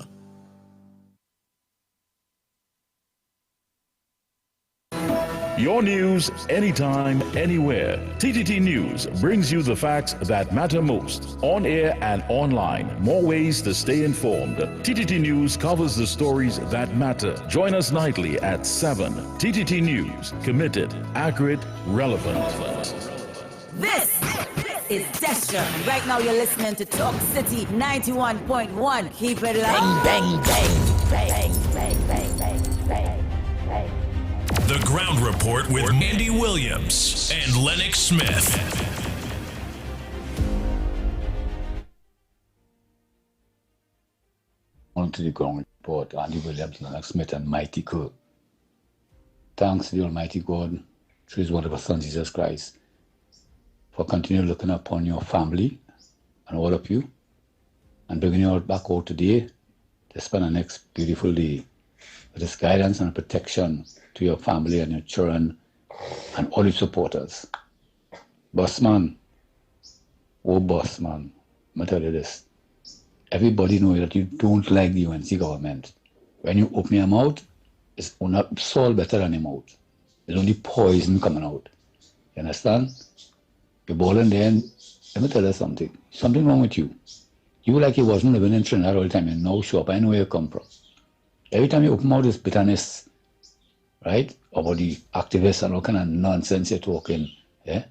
Your news, anytime, anywhere. TTT News brings you the facts that matter most. On air and online. More ways to stay informed. TTT News covers the stories that matter. Join us nightly at 7. TTT News. Committed, accurate, relevant. This is Destra. And right now you're listening to Talk City 91.1. Keep it loud. Bang, bang, bang, bang, bang, bang, bang, bang. The Ground Report with Andy Williams and Lennox Smith. On to the Ground Report, Andy Williams, Lennox Smith, and Mighty Cook. Thanks to the Almighty God, through His wonderful Son Jesus Christ, for continuing looking upon your family and all of you, and bringing you all back out today to spend the next beautiful day with this guidance and protection to your family and your children and all your supporters. Bossman, oh bossman, I'm tell you this. Everybody knows that you don't like the UNC government. When you open your mouth, it's not salt better than your mouth. There's only poison coming out. You understand? You're balling there, and let me tell you something. Something wrong with you. You like you wasn't living in Trinidad all the time. You know show up. I know where you come from. Every time you open out this bitterness, right? About the activists and all kind of nonsense you're talking. Yeah?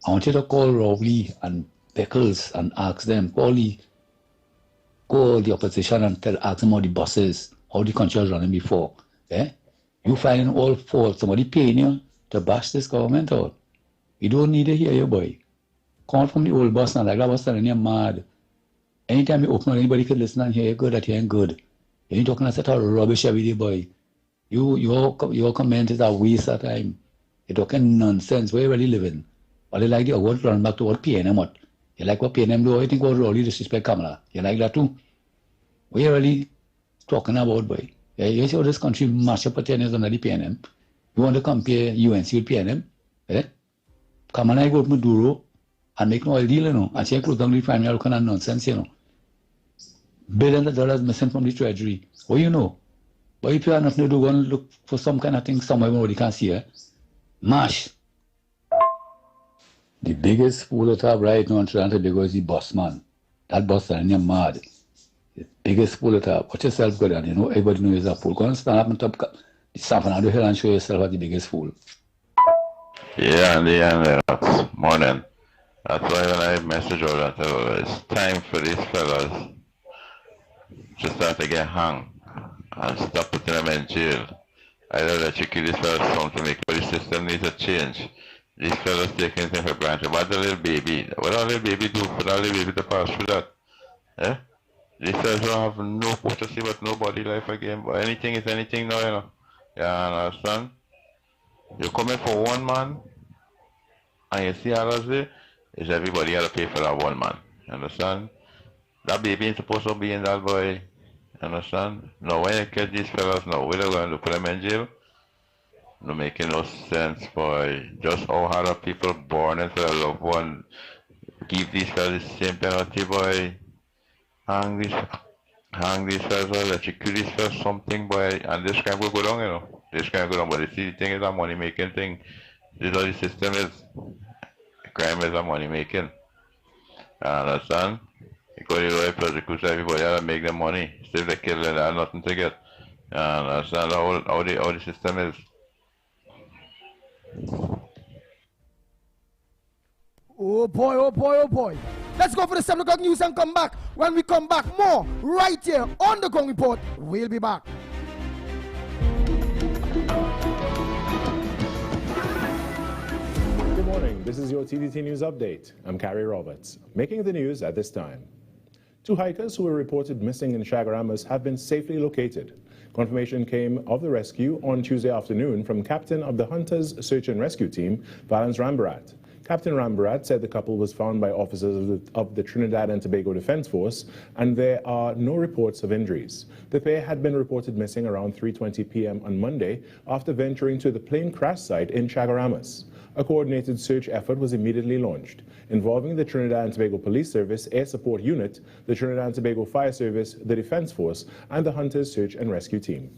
I want you to call Rowley and Pickles and ask them, call the opposition and ask them how the bosses, how the country was running before. Yeah? You finding all fault, somebody paying you to bash this government out. You don't need to hear you, boy. Come from the old boss and like that was telling you mad. Anytime you open, anybody could listen and hear you good at hearing good. You ain't talking about rubbish every day, boy. Your comment is a waste of time. You're talking nonsense. Where you really living? Or you like the award run back to what PNM what? You like what PNM do? You think what really disrespect Kamala? You like that too? What you really talking about, boy? Yeah, you see how this country march up for 10 years under the PNM? You want to compare UNC with PNM? Eh? Kamala go to Maduro and make no oil deal, you know, and she close down the refinery, all kind of nonsense, you know. Billions of dollars missing from the treasury. What you know? But if you are nothing to do, go and look for some kind of thing somewhere where you can see it. Mash. The biggest fool that I have right now in Trinidad and Tobago is the boss man. That boss man, you're mad. The biggest fool that I have. Watch yourself good, and you know everybody knows you're a fool. Go and stand up on top of the Sanford Hill and show yourself as the biggest fool. Yeah, and Lennox, morning. That's why when I message all that, it's time for these fellas to start to get hung and stop putting them in jail. I don't let you kill these fellas something to make, but the system needs to change. These fellas taking things for granted. What the little baby, what the little baby do for that little baby to pass through that? Eh? These fellas don't have no courtesy but nobody life again, but anything is anything now, you know. You understand? You're coming for one man, and you see how there is everybody got to pay for that one man. You understand? That baby ain't supposed to be in that boy. You understand? No, when you catch these fellas now, we're going to put them in jail. No making no sense, boy. Just how hard are people born into a loved one? Give these fellas the same penalty, boy. Hang these fellas, electrocute these fellas, something, boy. And this crime will go down, you know. This crime will go down, but the thing is a money making thing. This is how the system is. Crime is a money making. You understand? Because you know, prosecute everybody else and make them money. Still they kill and they have nothing to get. You understand how the system is. Oh boy, oh boy, oh boy. Let's go for the 7 o'clock news and come back. When we come back, more right here on the Ground Report. We'll be back. Good morning. This is your TTT News Update. I'm Carrie Roberts. Making the news at this time. 2 hikers who were reported missing in Chaguaramas have been safely located. Confirmation came of the rescue on Tuesday afternoon from Captain of the Hunters Search and Rescue Team, Valence Rambarat. Captain Rambarat said the couple was found by officers of the Trinidad and Tobago Defense Force, and there are no reports of injuries. The pair had been reported missing around 3:20 p.m. on Monday after venturing to the plane crash site in Chaguaramas. A coordinated search effort was immediately launched, involving the Trinidad and Tobago Police Service Air Support Unit, the Trinidad and Tobago Fire Service, the Defense Force, and the Hunters Search and Rescue Team.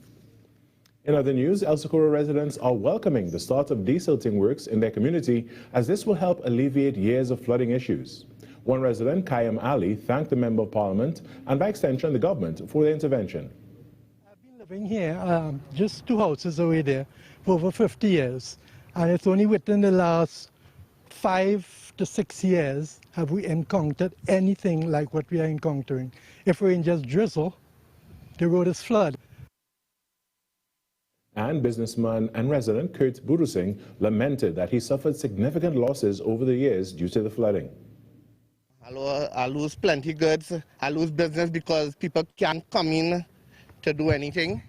In other news, El Socorro residents are welcoming the start of desilting works in their community, as this will help alleviate years of flooding issues. One resident, Kayam Ali, thanked the Member of Parliament and by extension the government for their intervention. I've been living here, just 2 houses away there, for over 50 years. And it's only within the last 5 to 6 years have we encountered anything like what we are encountering. If rain just drizzle, the road is flooded. And businessman and resident Kurt Budusing lamented that he suffered significant losses over the years due to the flooding. I lose plenty goods. I lose business because people can't come in to do anything.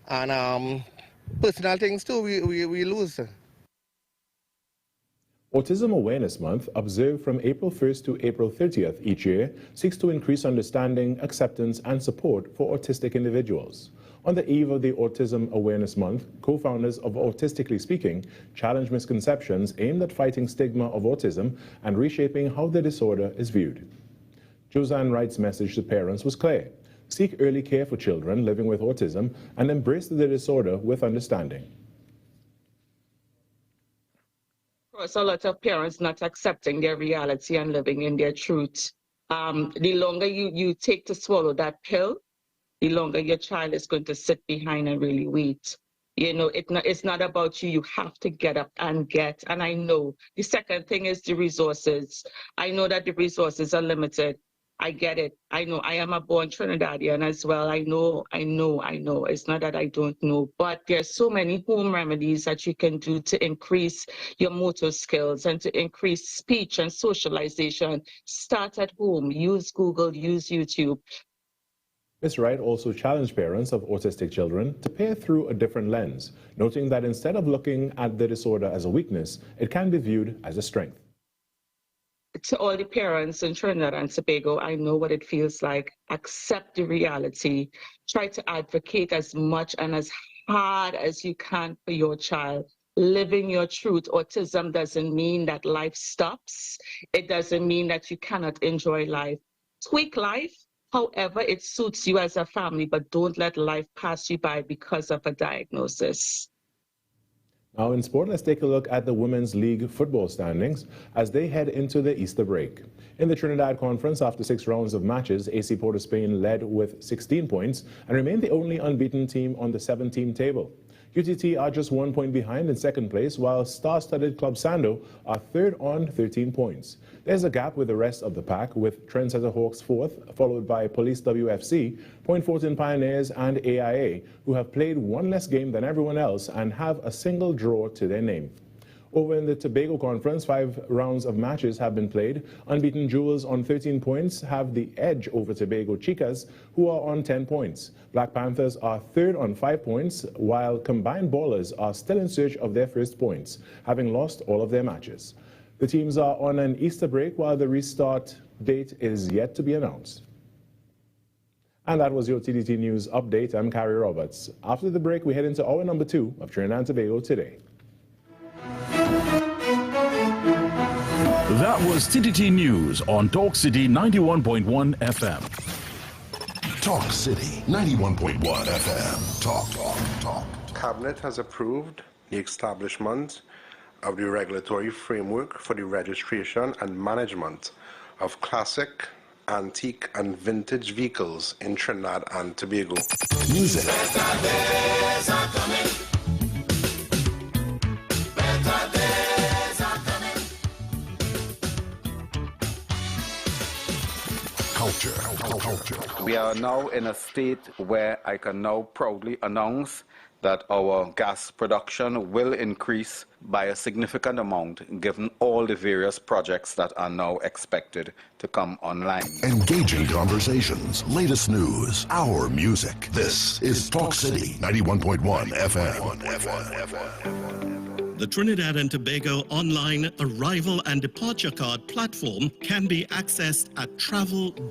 And personal things too, we lose. Autism Awareness Month, observed from April 1st to April 30th each year, seeks to increase understanding, acceptance, and support for autistic individuals. On the eve of the Autism Awareness Month, co-founders of Autistically Speaking challenge misconceptions aimed at fighting stigma of autism and reshaping how the disorder is viewed. Josanne Wright's message to parents was clear: seek early care for children living with autism and embrace the disorder with understanding. A lot of parents not accepting their reality and living in their truth. The longer you take to swallow that pill, the longer your child is going to sit behind and really wait. You know, it's not about you. You have to get up and get. And I know the second thing is the resources. I know that the resources are limited. I get it. I know I am a born Trinidadian as well. I know. It's not that I don't know, but there's so many home remedies that you can do to increase your motor skills and to increase speech and socialization. Start at home. Use Google, use YouTube. Ms. Wright also challenged parents of autistic children to peer through a different lens, noting that instead of looking at the disorder as a weakness, it can be viewed as a strength. To all the parents in Trinidad and Tobago, I know what it feels like. Accept the reality. Try to advocate as much and as hard as you can for your child. Living your truth. Autism doesn't mean that life stops. It doesn't mean that you cannot enjoy life. Tweak life however it suits you as a family, but don't let life pass you by because of a diagnosis. Now in sport, let's take a look at the Women's League football standings as they head into the Easter break. In the Trinidad Conference, after 6 rounds of matches, AC Port of Spain led with 16 points and remained the only unbeaten team on the 7-team table. UTT are just 1 point behind in second place, while star-studded Club Sando are third on 13 points. There's a gap with the rest of the pack, with Trendsetter Hawks fourth, followed by Police WFC, Point Fortin Pioneers, and AIA, who have played one less game than everyone else and have a single draw to their name. Over in the Tobago Conference, 5 rounds of matches have been played. Unbeaten Jewels on 13 points have the edge over Tobago Chicas, who are on 10 points. Black Panthers are third on 5 points, while Combined Ballers are still in search of their first points, having lost all of their matches. The teams are on an Easter break, while the restart date is yet to be announced. And that was your TDT News Update. I'm Carrie Roberts. After the break, we head into hour number 2 of Trinidad and Tobago Today. That was TTT News on Talk City 91.1 FM. Talk City 91.1 FM. Talk. Cabinet has approved the establishment of the regulatory framework for the registration and management of classic, antique, and vintage vehicles in Trinidad and Tobago. Music. Culture. We are now in a state where I can now proudly announce that our gas production will increase by a significant amount given all the various projects that are now expected to come online. Engaging conversations, latest news, our music. This is Talk City 91.1 FM. The Trinidad and Tobago online arrival and departure card platform can be accessed at travel.gov.tt.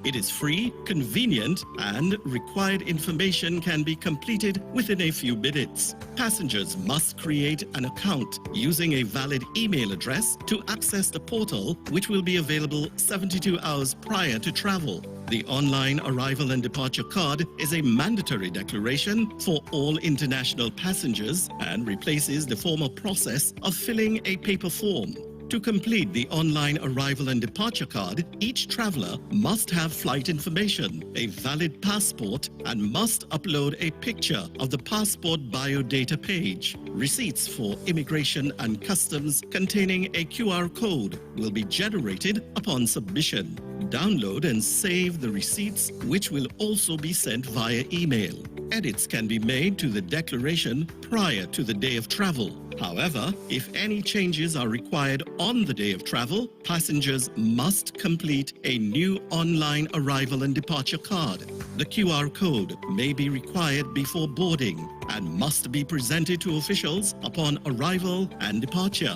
It is free, convenient, and required information can be completed within a few minutes. Passengers must create an account using a valid email address to access the portal, which will be available 72 hours prior to travel. The online arrival and departure card is a mandatory declaration for all international passengers and replaces the former process of filling a paper form. To complete the online arrival and departure card, each traveler must have flight information, a valid passport, and must upload a picture of the passport biodata page. Receipts for immigration and customs containing a QR code will be generated upon submission. Download and save the receipts, which will also be sent via email. edits can be made to the declaration prior to the day of travel. However, if any changes are required on the day of travel, passengers must complete a new online arrival and departure card. The QR code may be required before boarding and must be presented to officials upon arrival and departure.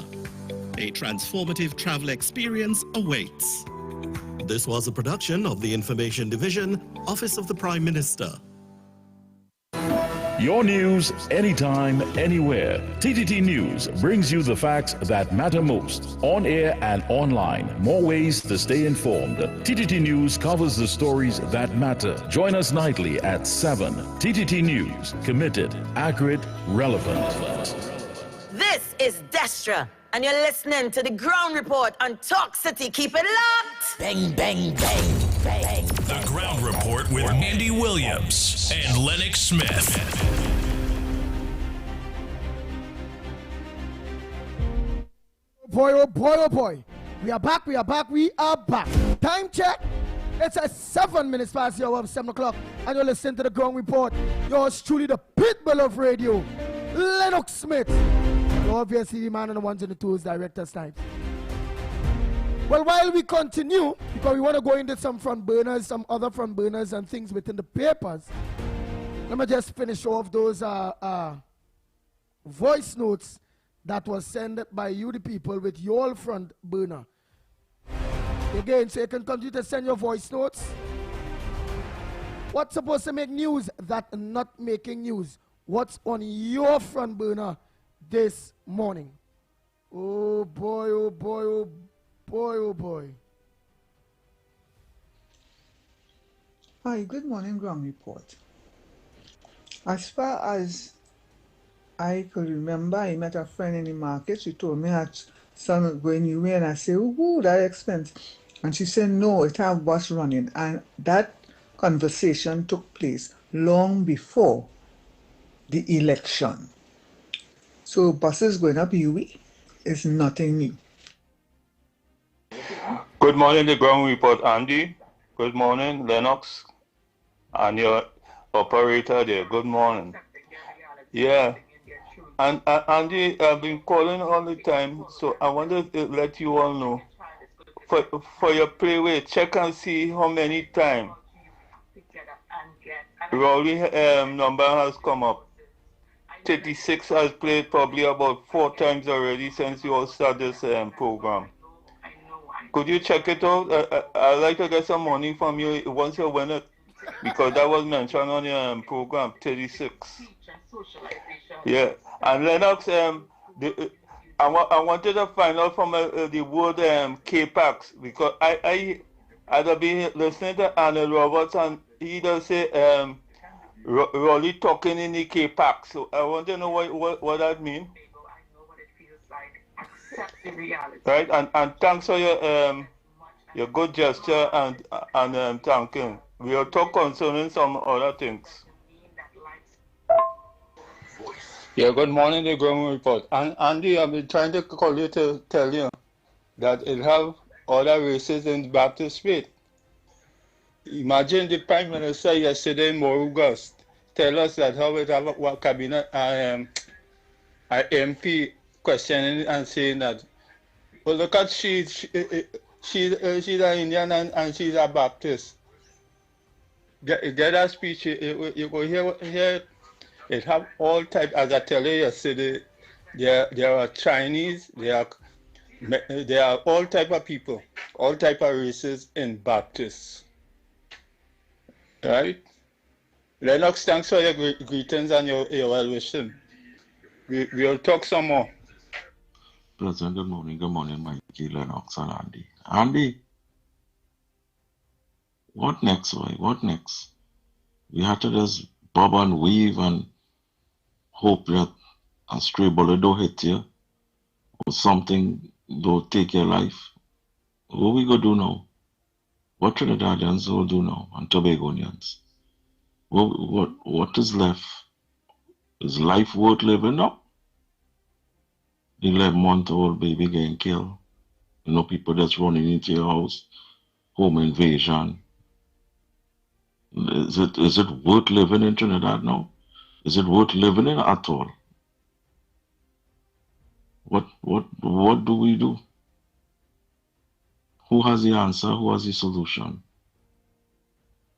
A transformative travel experience awaits. This was a production of the Information Division, Office of the Prime Minister. Your news, anytime, anywhere. TTT News brings you the facts that matter most, on air and online. More ways to stay informed. TTT News covers the stories that matter. Join us nightly at 7. TTT News, committed, accurate, relevant. This is Destra, and you're listening to the Ground Report on Talk City. Keep it locked. Bang, bang, bang, bang. The Ground Report with Andy Williams and Lennox Smith. Boy, oh boy, oh boy. We are back. Time check. It's at 7 minutes past the hour of 7 o'clock. And you're listening to the Ground Report. Yours truly, the pitbull of radio, Lennox Smith. Obviously, the man on the ones and the twos, Director Snipes. Well, while we continue, because we want to go into some front burners, some other front burners and things within the papers, let me just finish off those voice notes that was sent by you, the people, with your front burner. Again, so you can continue to send your voice notes. What's supposed to make news that not making news? What's on your front burner this morning? Oh boy, oh boy, oh boy, oh boy. Hi, good morning, Ground Report. As far as I could remember, I met a friend in the market. She told me that son going away, and I said, "Ooh, that expensive." And she said, "No, it have bus running." And that conversation took place long before the election. So buses going up UE is nothing new. Good morning, the Ground Report, Andy. Good morning, Lennox, and your operator there. Good morning. Yeah. And Andy, I've been calling all the time, so I wanted to let you all know. For your playway, check and see how many times Rowley number has come up. 36 has played probably about 4 times already since you all started this program. Could you check it out? I'd like to get some money from you once you win it, because that was mentioned on your program, 36. Yeah, and Lennox, I wanted to find out from the word K-Pax, because I'd be listening to Arnold Roberts, and he does say Rolly talking in the K-Pax. So I want to know what that means. Right, and thanks for your good gesture and thanking. We'll talk concerning some other things. Yeah, good morning, the Ground Report. And Andy, I've been trying to call you to tell you that it have other races in Baptist faith. Imagine the Prime Minister yesterday in Morugas tell us that how it have a cabinet MP questioning and saying that, well, look at she's an Indian and she's a Baptist. Get that speech, you go hear it have all type, as I tell you yesterday, there are Chinese, there are all type of people, all type of races in Baptists. Right? Lennox, thanks for your greetings and your well-wishing. We'll talk some more. President, good morning, Mikey, Lennox, and Andy. Andy, what next, boy? What next? We have to just bob and weave and hope that a stray bullet don't hit you or something don't take your life. What we gonna do now? What Trinidadians will do now and Tobagonians? What is left? Is life worth living now? The 11-month-old baby getting killed. You know, people that's running into your house, home invasion. Is it worth living in Trinidad now? Is it worth living in at all? What do we do? Who has the answer? Who has the solution?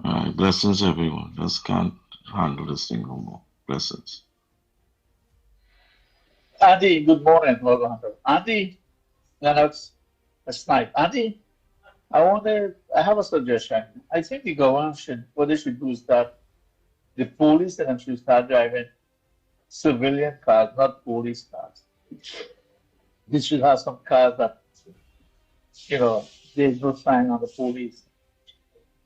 All right, blessings everyone. Just can't handle this thing no more. Blessings. Andy, good morning. Welcome. Andy, Lennox, a snipe. Andy, I have a suggestion. I think the government what they should do is that the police and should start driving civilian cars, not police cars. They should have some cars that, there's no sign on the police.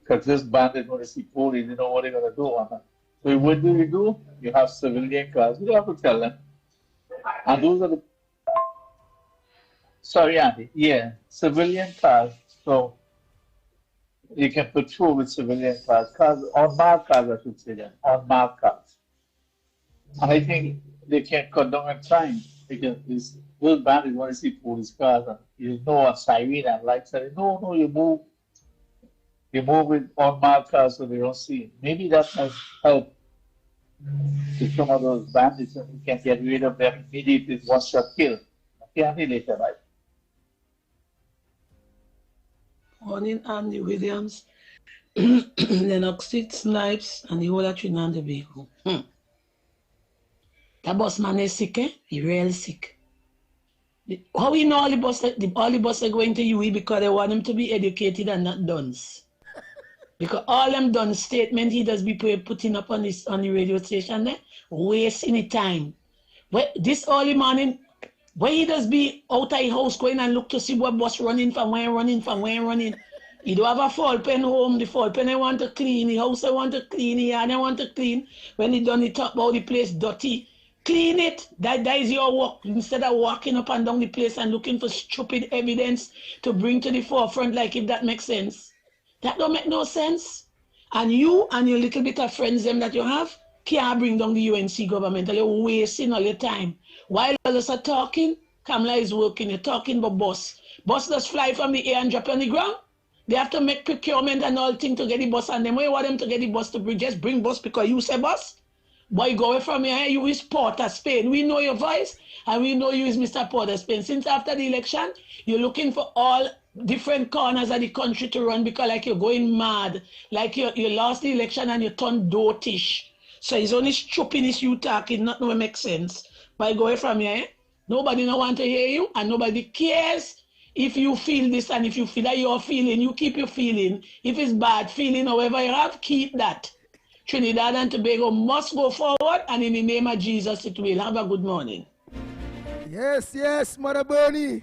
Because this bandit, when they see police, they know what they're going to do on them. So what do you do? You have civilian cars. You don't have to tell them. And those are the... Sorry, Andy. Yeah, civilian cars. So you can patrol with civilian cars. Unmarked cars, I should say that. Unmarked cars. And I think they can cut down on crime. Because those bandits want to see police cars and you know a siren and lights. No, you move with unmarked cars so they don't see it. Maybe that might help to some of those bandits and you can get rid of them immediately once you're killed. Can't relate to that. Morning, Andy Williams, Lennox, Snipes, and the whole of Trinidad and Tobago. That boss man is sick, eh? He really sick. How we know all the boss are going to UE because they want him to be educated and not duns. Because all them done statement he does be putting up on the radio station there, wasting the time. This early morning, when he does be out of the house going and look to see what bus running from where running. He don't have a fall pen home, the fall pen I want to clean, the house I want to clean, the yard I want to clean. When he done the talk about the place dirty, clean it. That is your work. Instead of walking up and down the place and looking for stupid evidence to bring to the forefront, like if that makes sense. That don't make no sense. And you and your little bit of friends them that you have can't bring down the UNC government. You're wasting all your time. While others are talking, Kamala is working. You're talking about bus. Bus just fly from the air and drop on the ground. They have to make procurement and all things to get the bus. And then where you want them to get the bus to bring? Just bring bus because you say bus. Boy, go away from here. You is Port of Spain. We know your voice and we know you is Mr. Port of Spain. Since after the election, you're looking for all different corners of the country to run because like you're going mad. Like you lost the election and you turned dotish. So it's only stupidness you talking, nothing will make sense. Boy, go away from here. Nobody no want to hear you and nobody cares if you feel this and if you feel that you're feeling, you keep your feeling. If it's bad feeling, however you have, keep that. Trinidad and Tobago must go forward, and in the name of Jesus it will. Have a good morning. Yes, Mother Bernie.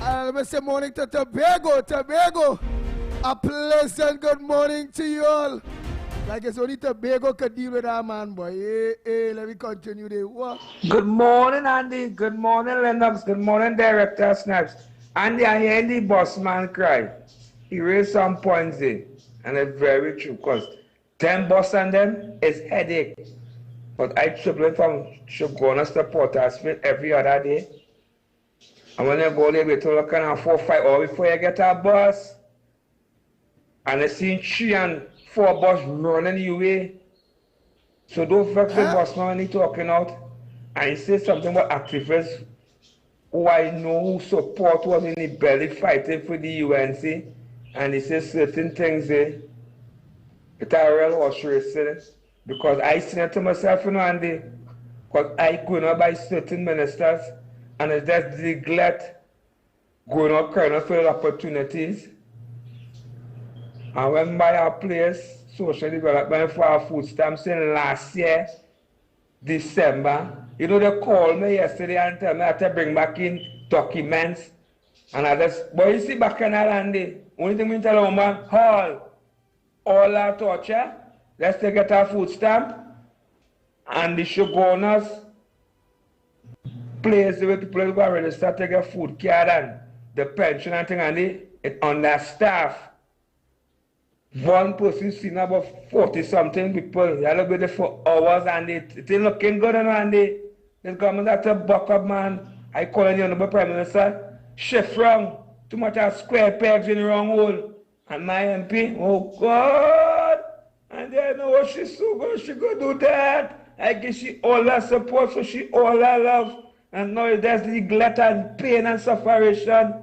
Let me say morning to Tobago. A pleasant good morning to you all. Like it's only Tobago could deal with that man, boy. Hey, let me continue there. What? Good morning, Andy. Good morning, Lennox. Good morning, Director Snipes. Andy, I hear the boss man cry. He raised some points there, and it's very true, because 10 bus and them is headache. But I travel from Shogunas to Port of Spain every other day. And when you go there, we told kind of 4 or 5 hours before you get a bus. And I see 3 and 4 bus running your way. So don't vex the bus man when he talking out. And he says something about activists who I know who support was in the belly fighting for the UNC. And he says certain things there. It's a real horse racing because I seen it to myself, Andy, because I going up by certain ministers and it's just neglect going up kind of for opportunities. And when by our place, social development for our food stamps in last year, December, they called me yesterday and tell me I have to bring back in documents. And I just, but you see back in Andy, only thing we tell a woman, all our torture, let's take get our food stamp, and the Shogunas place where people go register to get food card and the pension and thing, and it understaffed. One person seen about 40-something people. They look there for hours and it ain't looking good, and this government have to buck up, man. I call the Honorable Prime Minister, shift wrong, too much of square pegs in the wrong hole. And my MP, oh God, And I know what she's so good, she go do that. I give she all her support, so she all her love. And now there's neglect and pain and separation.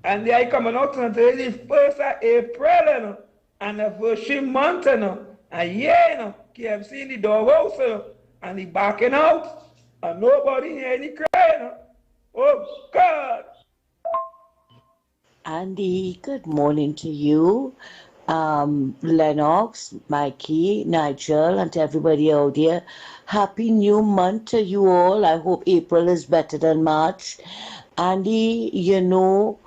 And they are coming out until the 1st of April, you know. And the first month, you know. And yeah, you know, KMC in the doghouse, you know. And he backing out. And nobody hear any cry, you know. Oh, God. Andy, good morning to you. Lennox, Mikey, Nigel, and to everybody out there. Happy new month to you all. I hope April is better than March. Andy, you know,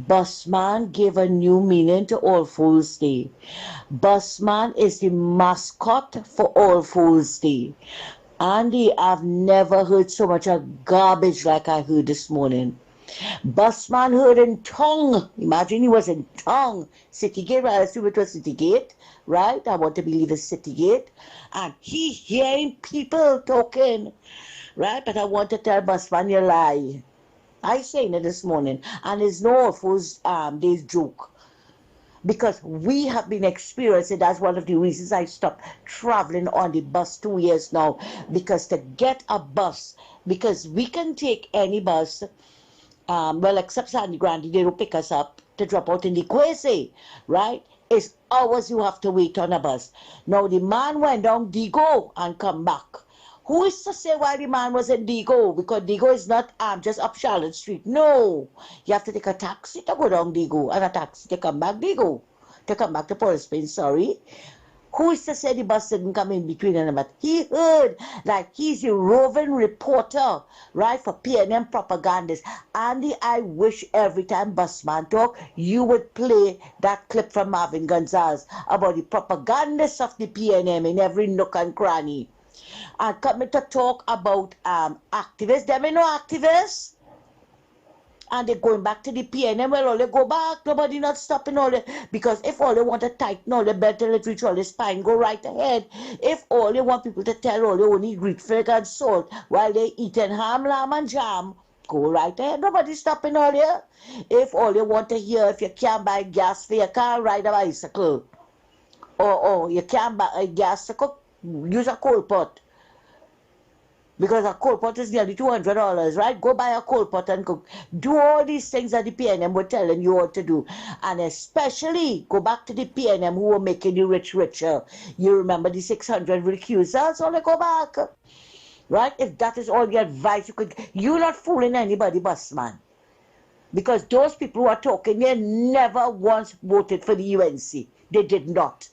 Busman gave a new meaning to All Fools Day. Busman is the mascot for All Fools Day. Andy, I've never heard so much of garbage like I heard this morning. Busman heard in tongue. Imagine he was in tongue. City Gate, I assume it was City Gate, right? I want to believe it's City Gate. And he hearing people talking, right? But I want to tell Busman you lie. I saying it this morning. And it's no Fool's Day's joke. Because we have been experiencing, that's one of the reasons I stopped traveling on the bus 2 years now. Because to get a bus, because we can take any bus, well, except Sandy Grande, they don't pick us up to drop out in the Kwesi, right? It's hours you have to wait on a bus. Now, the man went down Digo and come back. Who is to say why the man was in Digo? Because Digo is not just up Charlotte Street. No. You have to take a taxi to go down Digo and a taxi to come back Digo. To come back to Port Spain, sorry. Who is to say the bus didn't come in between them? But he heard like he's a roving reporter, right, for PNM propagandist. Andy, I wish every time Busman talk, you would play that clip from Marvin Gonzalez about the propagandists of the PNM in every nook and cranny. And coming to talk about activists. Them ain't no activists. And they're going back to the PNM. Well, all they go back. Nobody not stopping all that. Because if all they want to tighten all the belt till it reach all the spine, go right ahead. If all they want people to tell all they only greet fig and salt while they eating ham, lamb, and jam, go right ahead. Nobody stopping all there. If all they want to hear, if you can't buy gas for your car, ride a bicycle. Or you can't buy gas to cook, use a coal pot. Because a coal pot is nearly $200, right? Go buy a coal pot and cook. Do all these things that the PNM were telling you what to do. And especially go back to the PNM who were making you rich richer. You remember the 600 recusals? Only go back. Right? If that is all the advice you could... You're not fooling anybody, Busman. Because those people who are talking here never once voted for the UNC. They did not.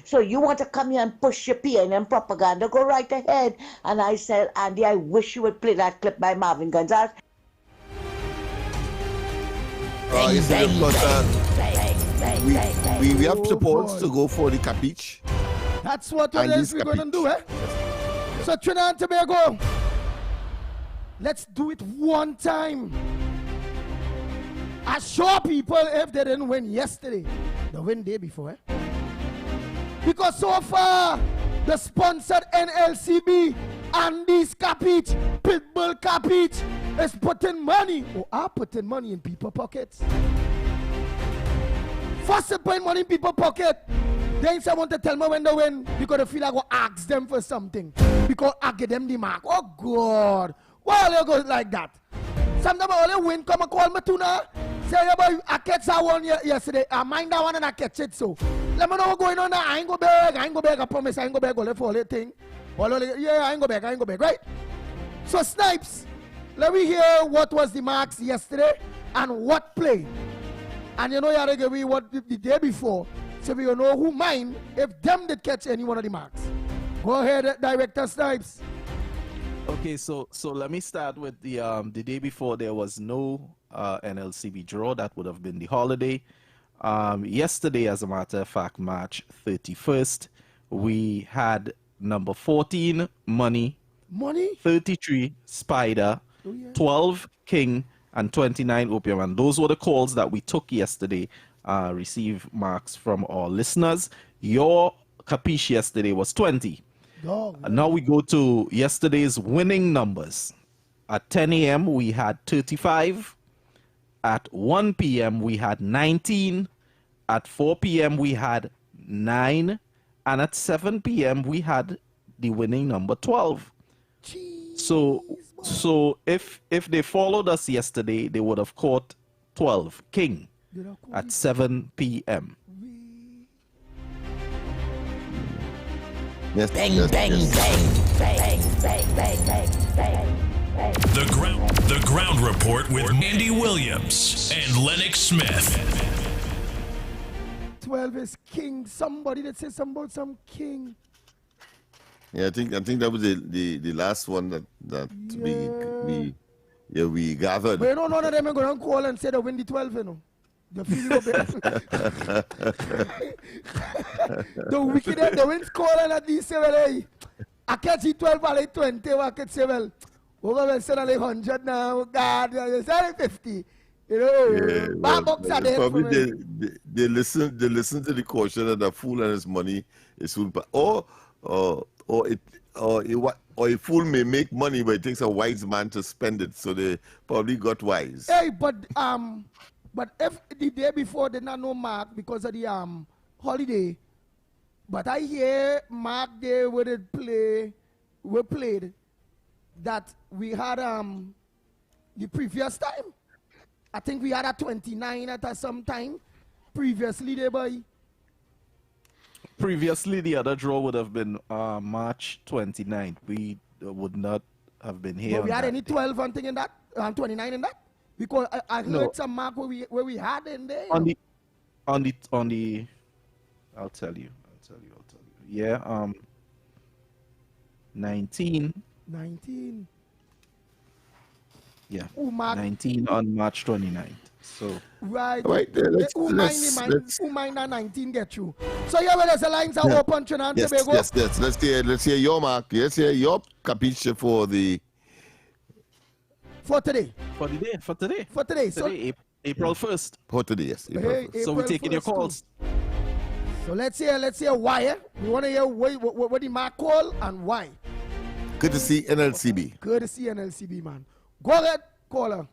So you want to come here and push your PNM propaganda, go right ahead. And I said, Andy, I wish you would play that clip by Marvin Gonzalez. We have supports to go for the capiche. That's what it is we're going to do, eh? So Trinidad and Tobago, let's do it one time. Assure people if they didn't win yesterday, they win day before, eh? Because so far, the sponsored NLCB, Andy's Capich, Pitbull Capich, is putting money, or are putting money in people's pockets. First they put money in people's pocket. Then someone want to tell me when they win, because they feel like I go ask them for something. Because I give them the mark. Oh God, why they go like that? Sometimes I only win, come and call me tuna. Say, yeah, boy, I catch that one yesterday. I mind that one and I catch it, so. Let me know what's going on now. I ain't go back. I promise I ain't go back. All for all that thing. Yeah, I ain't go back, right? So, Snipes, let me hear what was the marks yesterday and what played. And you know, you gotta give me what the day before, so we know who mine if them did catch any one of the marks. Go ahead, Director Snipes. Okay, so let me start with the day before. There was no NLCB draw. That would have been the holiday. Yesterday, as a matter of fact, March 31st, we had number 14 Money, 33 Spider, 12 King, and 29 Opium. And those were the calls that we took yesterday. Receive marks from our listeners. Your capiche yesterday was 20. Now we go to yesterday's winning numbers. At 10 a.m. we had 35. At 1 p.m. we had 19. At 4 p.m. we had 9. And at 7 p.m., we had the winning number 12. So if they followed us yesterday, they would have caught 12, King, at 7 p.m. Yes, Bang, yes, bang, yes. bang, bang, bang, bang, bang, bang, bang. The ground report with Andy Williams and Lennox Smith. 12 is king. Somebody that says something about some king. Yeah, I think that was the last one that we gathered. But you know, none of them are going to call and say they win the 12, you know. The feeling of the wicked, the win scoring at least say, well, hey, I can't see 12 or like 20, I can say, well, over there, say like 100 now, God, it's like 50. You know, bad bucks are there. Probably they listen to the caution that a fool and his money is soon or a fool may make money, but it takes a wise man to spend it. So they probably got wise. Hey, but if the day before they not know Mark because of the holiday, but I hear Mark Day where they played that we had the previous time. I think we had a 29 at some time previously there, boy. Previously, the other draw would have been March 29th. We would not have been here. But we had any 12 and thing in that, 29 in that? Because I heard some mark where we had in there. On the, I'll tell you. Yeah, 19. 19. Yeah, Ooh, 19 on March 29th. So right. Who mind that 19 get you? So yeah, well, there's a lines are open Trinidad and Tobago. Yes. Let's hear your mark. Let's hear your capiche for today. For today. So April 1st. For today, yes. April 1st. So we're taking your calls. So let's hear why. We want to hear what the mark call and why. Good to see NLCB. Good to see NLCB, man. Go ahead, caller.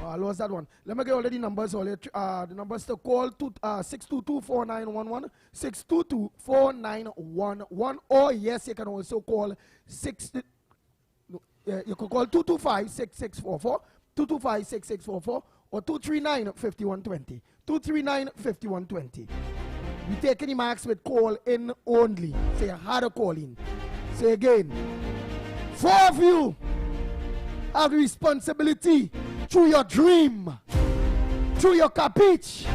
I lost that one. Let me get all the numbers. The numbers to call 622-4911, 622-4911. Or yes, you can also call you can call 225-6644, 225-6644, or 239-5120. 239-5120. We take any marks with call in only. Say how to call in. Say again. 4 of you have the responsibility through your dream, through your capiche,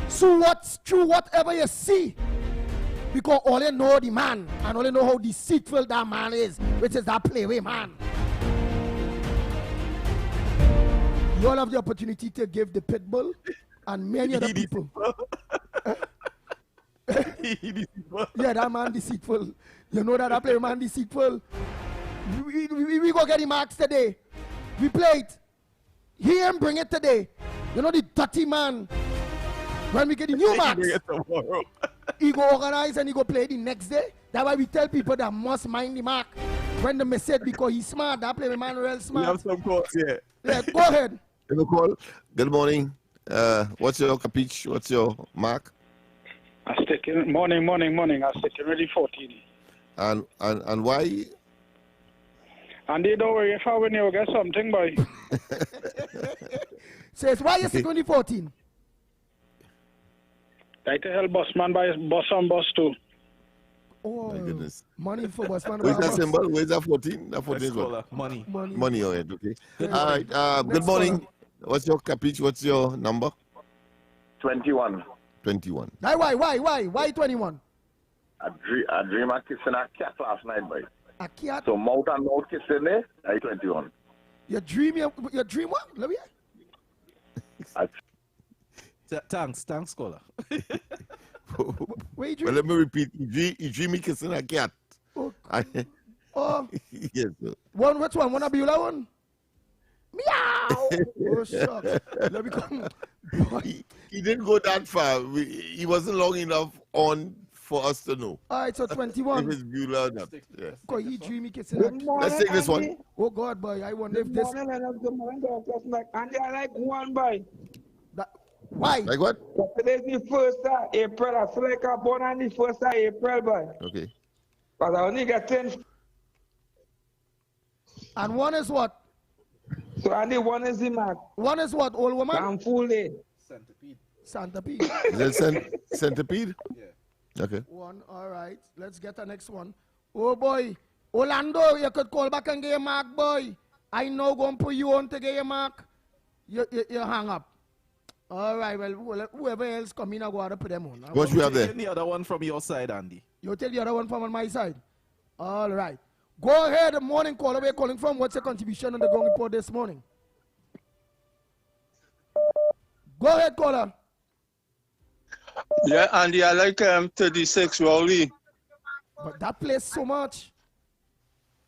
through whatever you see. Because all you know the man, and all you know how deceitful that man is, which is that playway man. You all have the opportunity to give the pit bull and many other people. Yeah, that man deceitful. You know that player man deceitful. We go get the marks today. We play it. Here and bring it today. You know the dirty man. When we get the new marks, he go organize and he go play the next day. That's why we tell people that must mind the mark. When the message because he's smart, that player man real smart. We have some calls here. Yeah, go ahead. Good morning. What's your capiche? What's your mark? I stick in morning. I stick in ready 14. And why? And they don't worry if I win, you'll get something, boy. Says why you stick in 14? Like to help boss man by boss on boss too. Oh my goodness. Money for boss man. Where's that symbol? Where's that 14? That 14 is what? Money. All right, okay. All right. Good morning. What's your capiche? What's your number? 21. 21. Why 21? I dream of kissing a cat last night, boy. A cat? So mouth and mouth kissing there, I 21. Your dream what? Let me hear. Thanks, caller. Wait, well, let me repeat. You dream me kissing a cat. Oh. Yes, sir. Which one? Wanna be that one? Meow! Oh, shucks. Let me come. He didn't go that far. He wasn't long enough on for us to know. All right, so 21. If it's Bueller or not. Yes. Because he dreamy kissing. Let's take this one. Oh, God, boy. I wonder if this. Good morning, Lennox. Good morning, Dr. Snack. And I like one, boy. Why? Like what? Today's the 1st of April. I feel like I'm born on the 1st of April, boy. Okay. But I only get 10. And one is what? So only one is the mark. One is what, old woman? I'm full day. Centipede. Centipede. Is it centipede? Yeah. Okay. One, all right. Let's get the next one. Oh boy, Orlando, you could call back and get your mark, boy. I know going to put you on to get your mark. You hang up. All right, well, whoever else come in, I go to put them on. What we have there? The other one from your side, Andy. You tell the other one from on my side. All right. Go ahead, the morning caller. Where you calling from? What's your contribution on the ground report this morning? Go ahead, caller. Yeah, Andy, I like 36 Rowley. But that plays so much.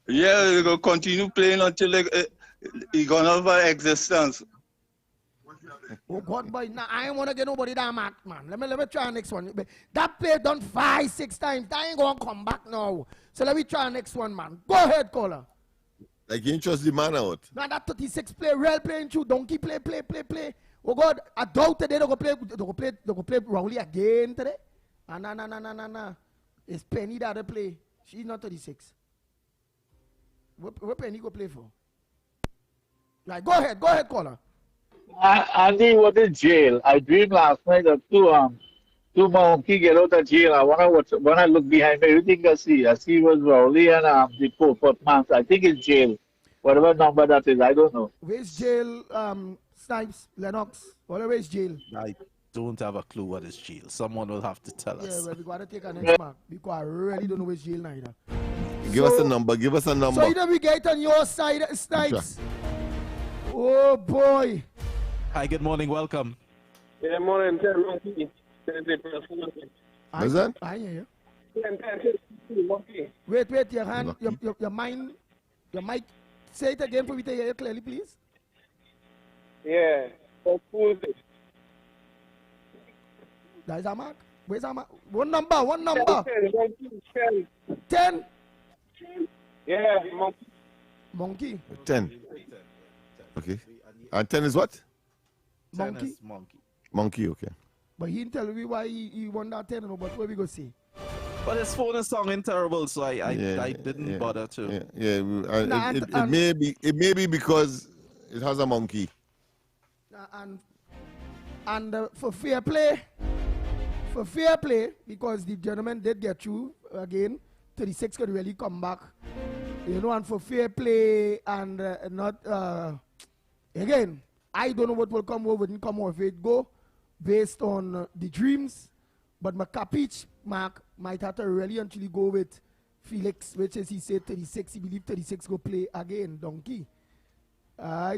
Yeah, you go continue playing until he gonna have an existence. Oh God, boy! Now I ain't wanna get nobody that mark, man. Let me try next one. That play done 5-6 times. That ain't gonna come back now. So let me try next one, man. Go ahead, caller. Like you trust the man out. Now that 36 play, real playing through, donkey play. Oh God, I doubt today they go play Rowley again today. Nah. It's Penny that they play. She's not 36. What Penny go play for? Like, go ahead, caller. Andy was in jail. I dreamed last night of two monkey get out of jail. I when I look behind me, everything I see was Rowley and the footman. I think it's jail. Whatever number that is, I don't know. Where's jail? Snipes, Lennox. Where's jail? I don't have a clue what is jail. Someone will have to tell us. Yeah, well, we gotta take a next mark because I really don't know where's jail neither. Give us a number. Give us a number. So either we get on your side, Snipes. Oh boy. Hi, good morning. Welcome. Yeah, morning. What's that? I hear you. Wait, your hand, your mind, your mic. Say it again for me to hear you clearly, please. Yeah. That is a mark. Where's a mark? One number. 10. Yeah, monkey. 10. Okay. And 10 is what? Monkey. Monkey, okay. But he didn't tell me why he won that 10, but what we go see? But his phone is sounding terrible, so I didn't bother to. It may be because it has a monkey. And for fair play, because the gentleman did get through again, 36 could really come back, you know, and for fair play and not again, I don't know what will come over, didn't come over it go based on the dreams, but my capiche mark might have to really actually go with Felix, which is he said 36, he believed 36 go play again, donkey.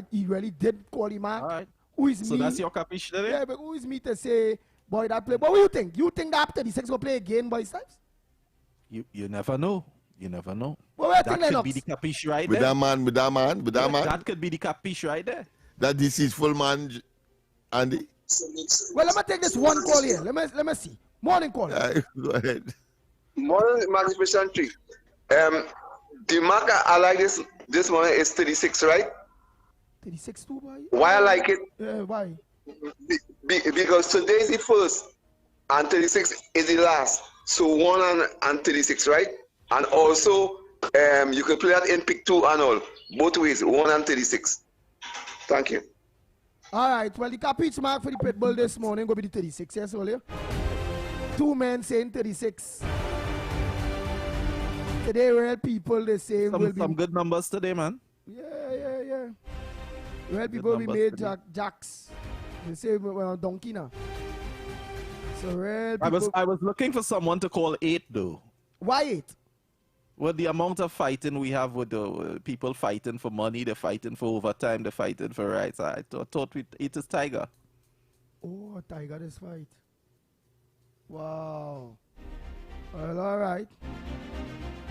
He really did call him mark. All right. Who is so me? That's your capiche today? Yeah, but who is me to say, boy, that play? But what do you think? You think that 36 will play again, boy, Snipes? You never know. You never know. Well, that could be the capiche right with there. That man. That could be the capiche right there. That deceitful man, Andy. Well, let me take this one call here. Let me see. Morning call. Go ahead. Morning, Magnificent 3. The marker I like this morning is 36, right? 36 too, boy? Why I like it? Why? Because today is the first and 36 is the last. So 1 and 36, right? And also, you can play that in pick 2 and all. Both ways, 1 and 36. Thank you. All right. Well, the capiche mark for the Pitbull this morning will be the 36. Yes, Olio? 2 men saying 36. Today, real people, they say will be... Some good numbers today, man. Yeah. Real people we made jacks. They say donkey now. So real people... I was looking for someone to call 8, though. Why 8? Well, the amount of fighting we have with the people fighting for money, they're fighting for overtime, they're fighting for rights. I thought it is Tiger. Oh, Tiger this fight. Wow. Well, all right.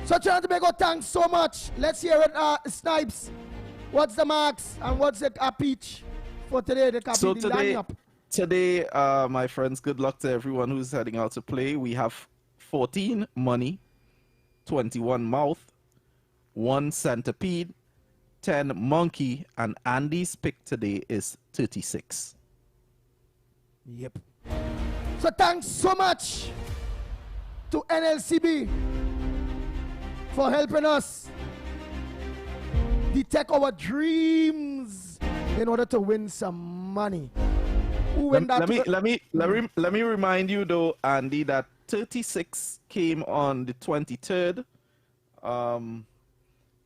So, Chantamego, thanks so much. Let's hear it, Snipes. What's the marks and what's the pitch for today? So today, my friends, good luck to everyone who's heading out to play. We have 14 money, 21 mouth, 1 centipede, 10 monkey, and Andy's pick today is 36. Yep. So thanks so much to NLCB for helping us detect our dreams in order to win some money. Let me remind you though, Andy, that 36 came on the 23rd.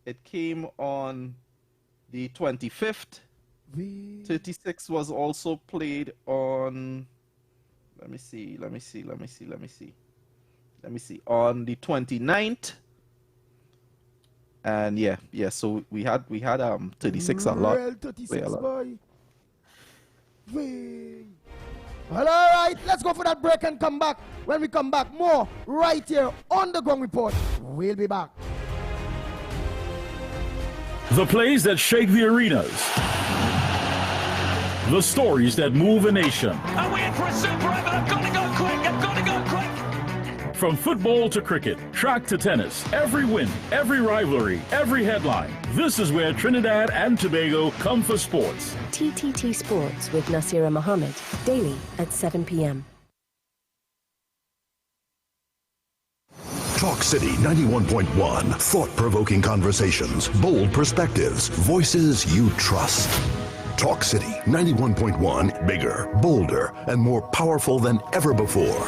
It came on the 25th. 36 was also played on, let me see, on the 29th. And yeah, so we had 36 a lot. Real 36 boy. Well, all right, let's go for that break and come back. When we come back, more right here on the Ground Report. We'll be back. The plays that shake the arenas. The stories that move a nation. Are we in for a super over? I've got to go quick. I've got to go quick. From football to cricket, track to tennis, every win, every rivalry, every headline. This is where Trinidad and Tobago come for sports. TTT Sports with Nasira Mohammed, daily at 7 p.m. Talk City 91.1. Thought-provoking conversations, bold perspectives, voices you trust. Talk City 91.1. Bigger, bolder, and more powerful than ever before.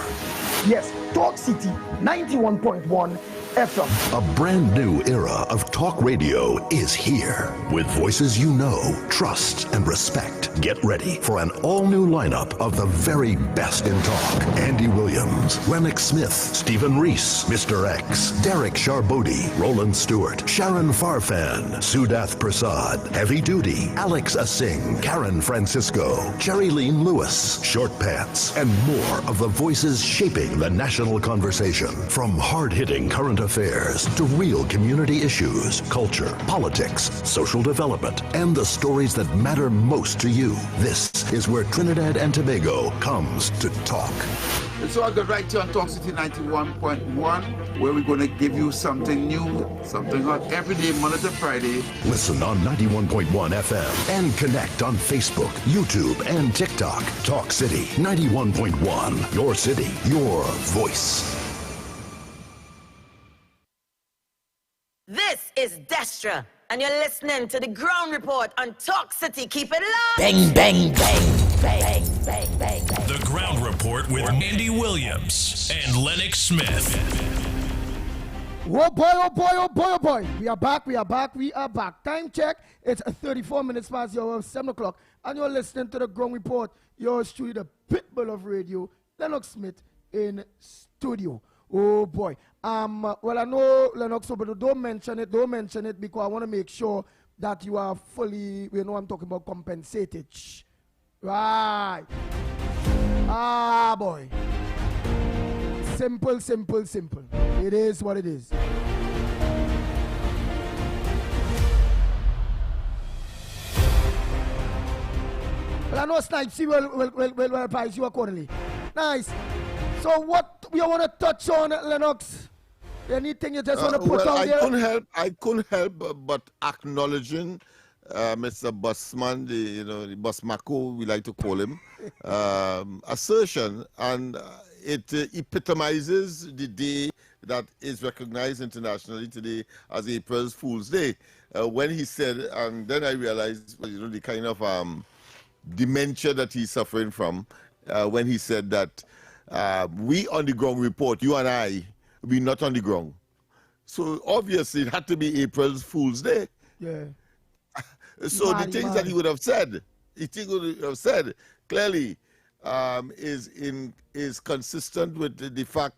Yes, Talk City 91.1 FM. A brand new era of talk radio is here. With voices you know, trust, and respect. Get ready for an all-new lineup of the very best in talk. Andy Williams, Lennox Smith, Stephen Reese, Mr. X, Derek Charbodi, Roland Stewart, Sharon Farfan, Sudath Prasad, Heavy Duty, Alex Asing, Karen Francisco, Cherry Lean Lewis, Short Pants, and more of the voices shaping the national conversation. From hard-hitting current affairs to real community issues, culture, politics, social development, and the stories that matter most to you. This is where Trinidad and Tobago comes to talk. So I got right here on Talk City 91.1, where we're going to give you something new, something hot every day, Monday to Friday. Listen on 91.1 FM and connect on Facebook, YouTube, and TikTok. Talk City 91.1. Your city, your voice. This is Destra, and you're listening to the Ground Report on Talk City. Keep it locked. Bang, bang, bang, bang, bang, bang, bang. The Ground Report with Andy Williams and Lennox Smith. Oh boy, oh boy, oh boy, oh boy. We are back. Time check. It's 34 minutes past the hour of 7 o'clock. And you're listening to the Ground Report. Yours truly, the pitbull of radio, Lennox Smith in studio. Oh boy. Well, I know, Lennox, but don't mention it because I want to make sure that you are fully, I'm talking about compensated. Right. Boy. Simple. It is what it is. Well, I know Snipes will advise you accordingly. Nice. So what we want to touch on, Lennox? Anything you just want to put out there? I couldn't help but acknowledging Mr. Busman, the Bus Mako, we like to call him, assertion, and it epitomizes the day that is recognized internationally today as April Fool's Day. When he said, and then I realized, the kind of dementia that he's suffering from, when he said that we on the Ground Report, you and I, we're not on the ground. So obviously it had to be April Fool's Day. Yeah. So the things that he would have said, clearly is consistent with the fact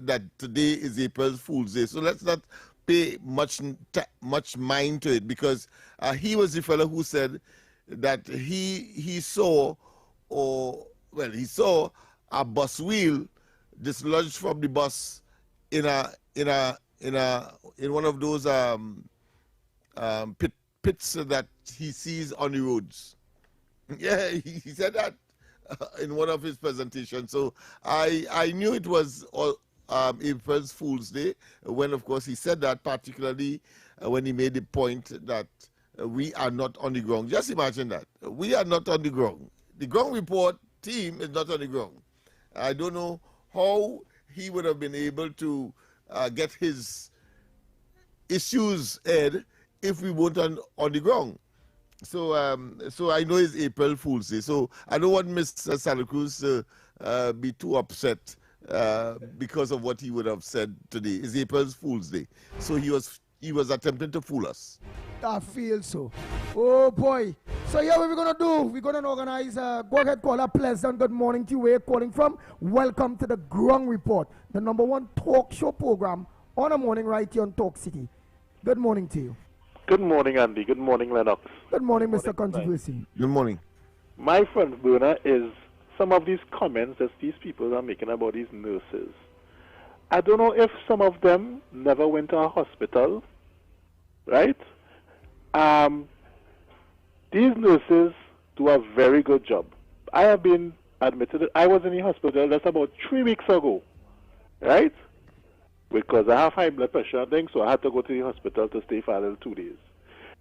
that today is April Fool's Day. So let's not pay much mind to it, because he was the fellow who said that he saw a bus wheel dislodged from the bus in one of those pits that he sees on the roads. Yeah, he said that in one of his presentations. So I knew it was April Fool's Day when, of course, he said that, particularly when he made the point that we are not on the ground. Just imagine that. We are not on the ground. The Ground Report team is not on the ground. I don't know how he would have been able to get his issues aired if we weren't on the ground. So so I know it's April Fool's Day. So I don't want Mr. Santa Cruz to be too upset because of what he would have said today. It's April Fool's Day. So he was attempting to fool us. I feel so. Oh boy. So yeah, what we're gonna do? We're gonna organize go ahead, caller Pleasant. Good morning to you. Where you calling from? Welcome to the Ground Report, the #1 talk show program on a morning right here on Talk City. Good morning to you. Good morning, Andy. Good morning, Lennox. Good morning, Mr. Controversy. Good morning. My front burner is some of these comments that these people are making about these nurses. I don't know if some of them never went to a hospital, right? These nurses do a very good job. I have been admitted. I was in the hospital that's about 3 weeks ago, right? Because I have high blood pressure and things, so I had to go to the hospital to stay for a little 2 days.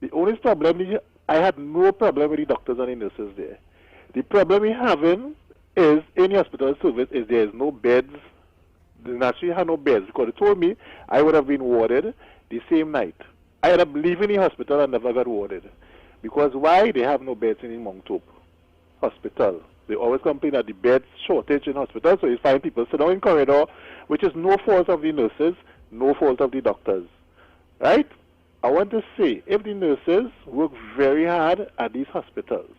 The only problem is I had no problem with the doctors and the nurses there. The problem we're having is in the hospital service is there is no beds. They naturally have no beds because they told me I would have been warded the same night. I ended up leaving the hospital and never got warded. Because why? They have no beds in the Monctop hospital. They always complain that the bed shortage in hospitals, so you find people sit down in corridor, which is no fault of the nurses, no fault of the doctors. Right? I want to say, if the nurses work very hard at these hospitals,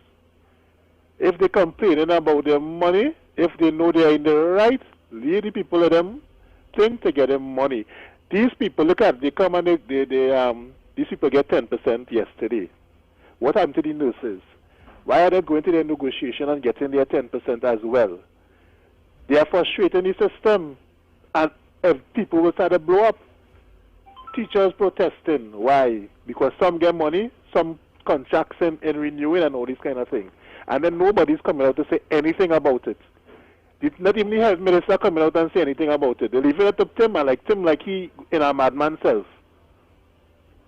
if they're complaining about their money, if they know they're in the right, leave the people let them think to get them money. These people, look at, they come and these people get 10% yesterday. What happened to the nurses? Why are they going to their negotiation and getting their 10% as well? They are frustrating the system. And if people will start to blow up, teachers protesting. Why? Because some get money, some contracts in renewing and all these kind of things. And then nobody's coming out to say anything about it. Not even the health minister coming out and say anything about it. They leave it up to Tim, and like he in a madman self.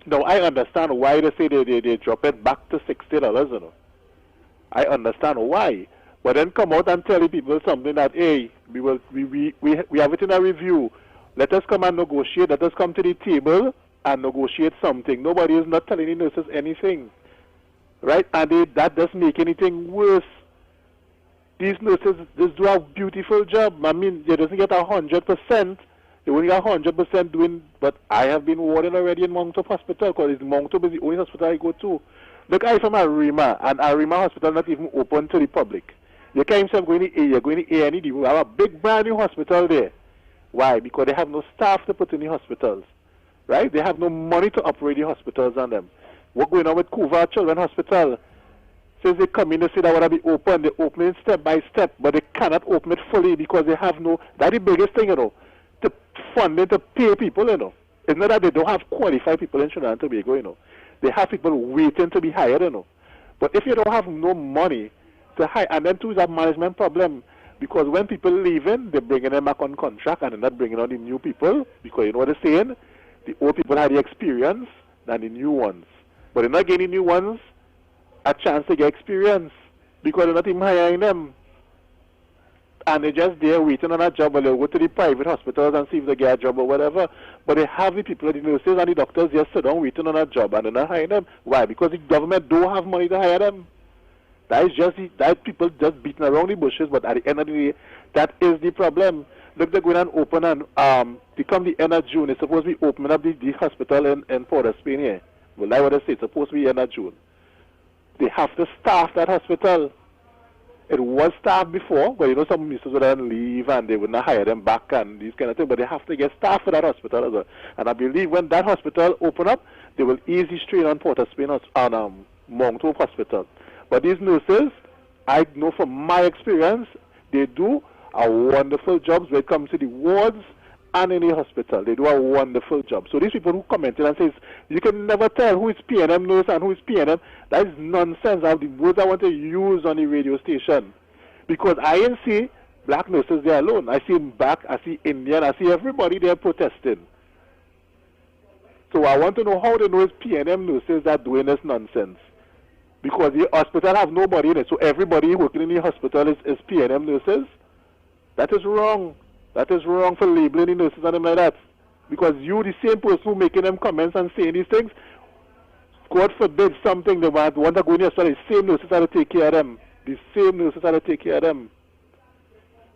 Now I understand why they say they drop it back to $60, you know. I understand why. But then come out and tell the people something that, hey, we have it in a review. Let us come and negotiate. Let us come to the table and negotiate something. Nobody is not telling the nurses anything. Right? And that doesn't make anything worse. These nurses just do a beautiful job. I mean, they doesn't get 100%. They only get 100% doing, but I have been warded already in Monctop Hospital because Monctop is the only hospital I go to. Look, I'm from Arima, and Arima Hospital not even open to the public. You can't say going to A, you're going to A&E. You have a big brand new hospital there. Why? Because they have no staff to put in the hospitals. Right? They have no money to operate the hospitals on them. What's going on with Kuva Children's Hospital? Since they come in, they say that want to be open. They open it step by step, but they cannot open it fully because they have no, that's the biggest thing, you know, to fund it, to pay people, you know. It's not that they don't have qualified people in Trinidad and Tobago, you know. They have people waiting to be hired, you know. But if you don't have no money to hire, and then too is a management problem, because when people leaving, they're bringing them back on contract and they're not bringing on the new people, because you know what they're saying? The old people had the experience than the new ones. But they're not getting new ones a chance to get experience because they're not even hiring them. And they're just there waiting on a job, or they'll go to the private hospitals and see if they get a job or whatever. But they have the people, the nurses and the doctors just sit down waiting on a job and they're not hiring them. Why? Because the government don't have money to hire them. That is just that people just beating around the bushes, but at the end of the day, that is the problem. Look, they're going and open and they come the end of June. It's supposed to be opening up the hospital in Port of Spain here. Well, I would say it's supposed to be end of June. They have to staff that hospital. It was staffed before, but you know some ministers would then leave and they would not hire them back and these kind of things. But they have to get staff for that hospital as well. And I believe when that hospital open up, they will ease the strain on Port of Spain on Monctop Hospital. But these nurses, I know from my experience, they do a wonderful job when it comes to the wards and in the hospital. They do a wonderful job. So these people who commented and says, you can never tell who is PNM nurse and who is PNM, that is nonsense. I have the words I want to use on the radio station. Because I didn't see black nurses there alone. I see black, I see Indian, I see everybody there protesting. So I want to know how they know it's PNM nurses that are doing this nonsense. because the hospital have nobody in it. So everybody working in the hospital is PNM nurses. That is wrong. That is wrong for labeling the nurses and them like that. Because you, the same person who making them comments and saying these things, God forbid something, they want to go in the hospital, the same nurses are to take care of them. The same nurses are to take care of them.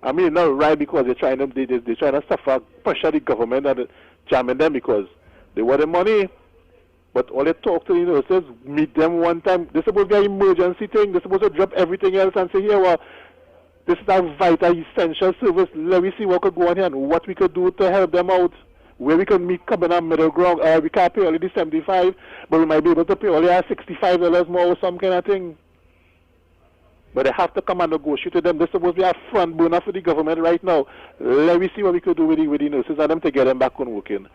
I mean, not right because they're trying to suffer, pressure the government and jamming them because they want the money. But all they talk to the nurses, meet them one time. They're supposed to be an emergency thing. They're supposed to drop everything else and say, here, well, this is a vital, essential service. Let me see what could go on here and what we could do to help them out. Where we can meet come in a middle ground. We can't pay only the 75, but we might be able to pay only $65 more or some kind of thing. But they have to come and negotiate with them. They're supposed to be a front burner for the government right now. Let me see what we could do with the nurses and them to get them back on working.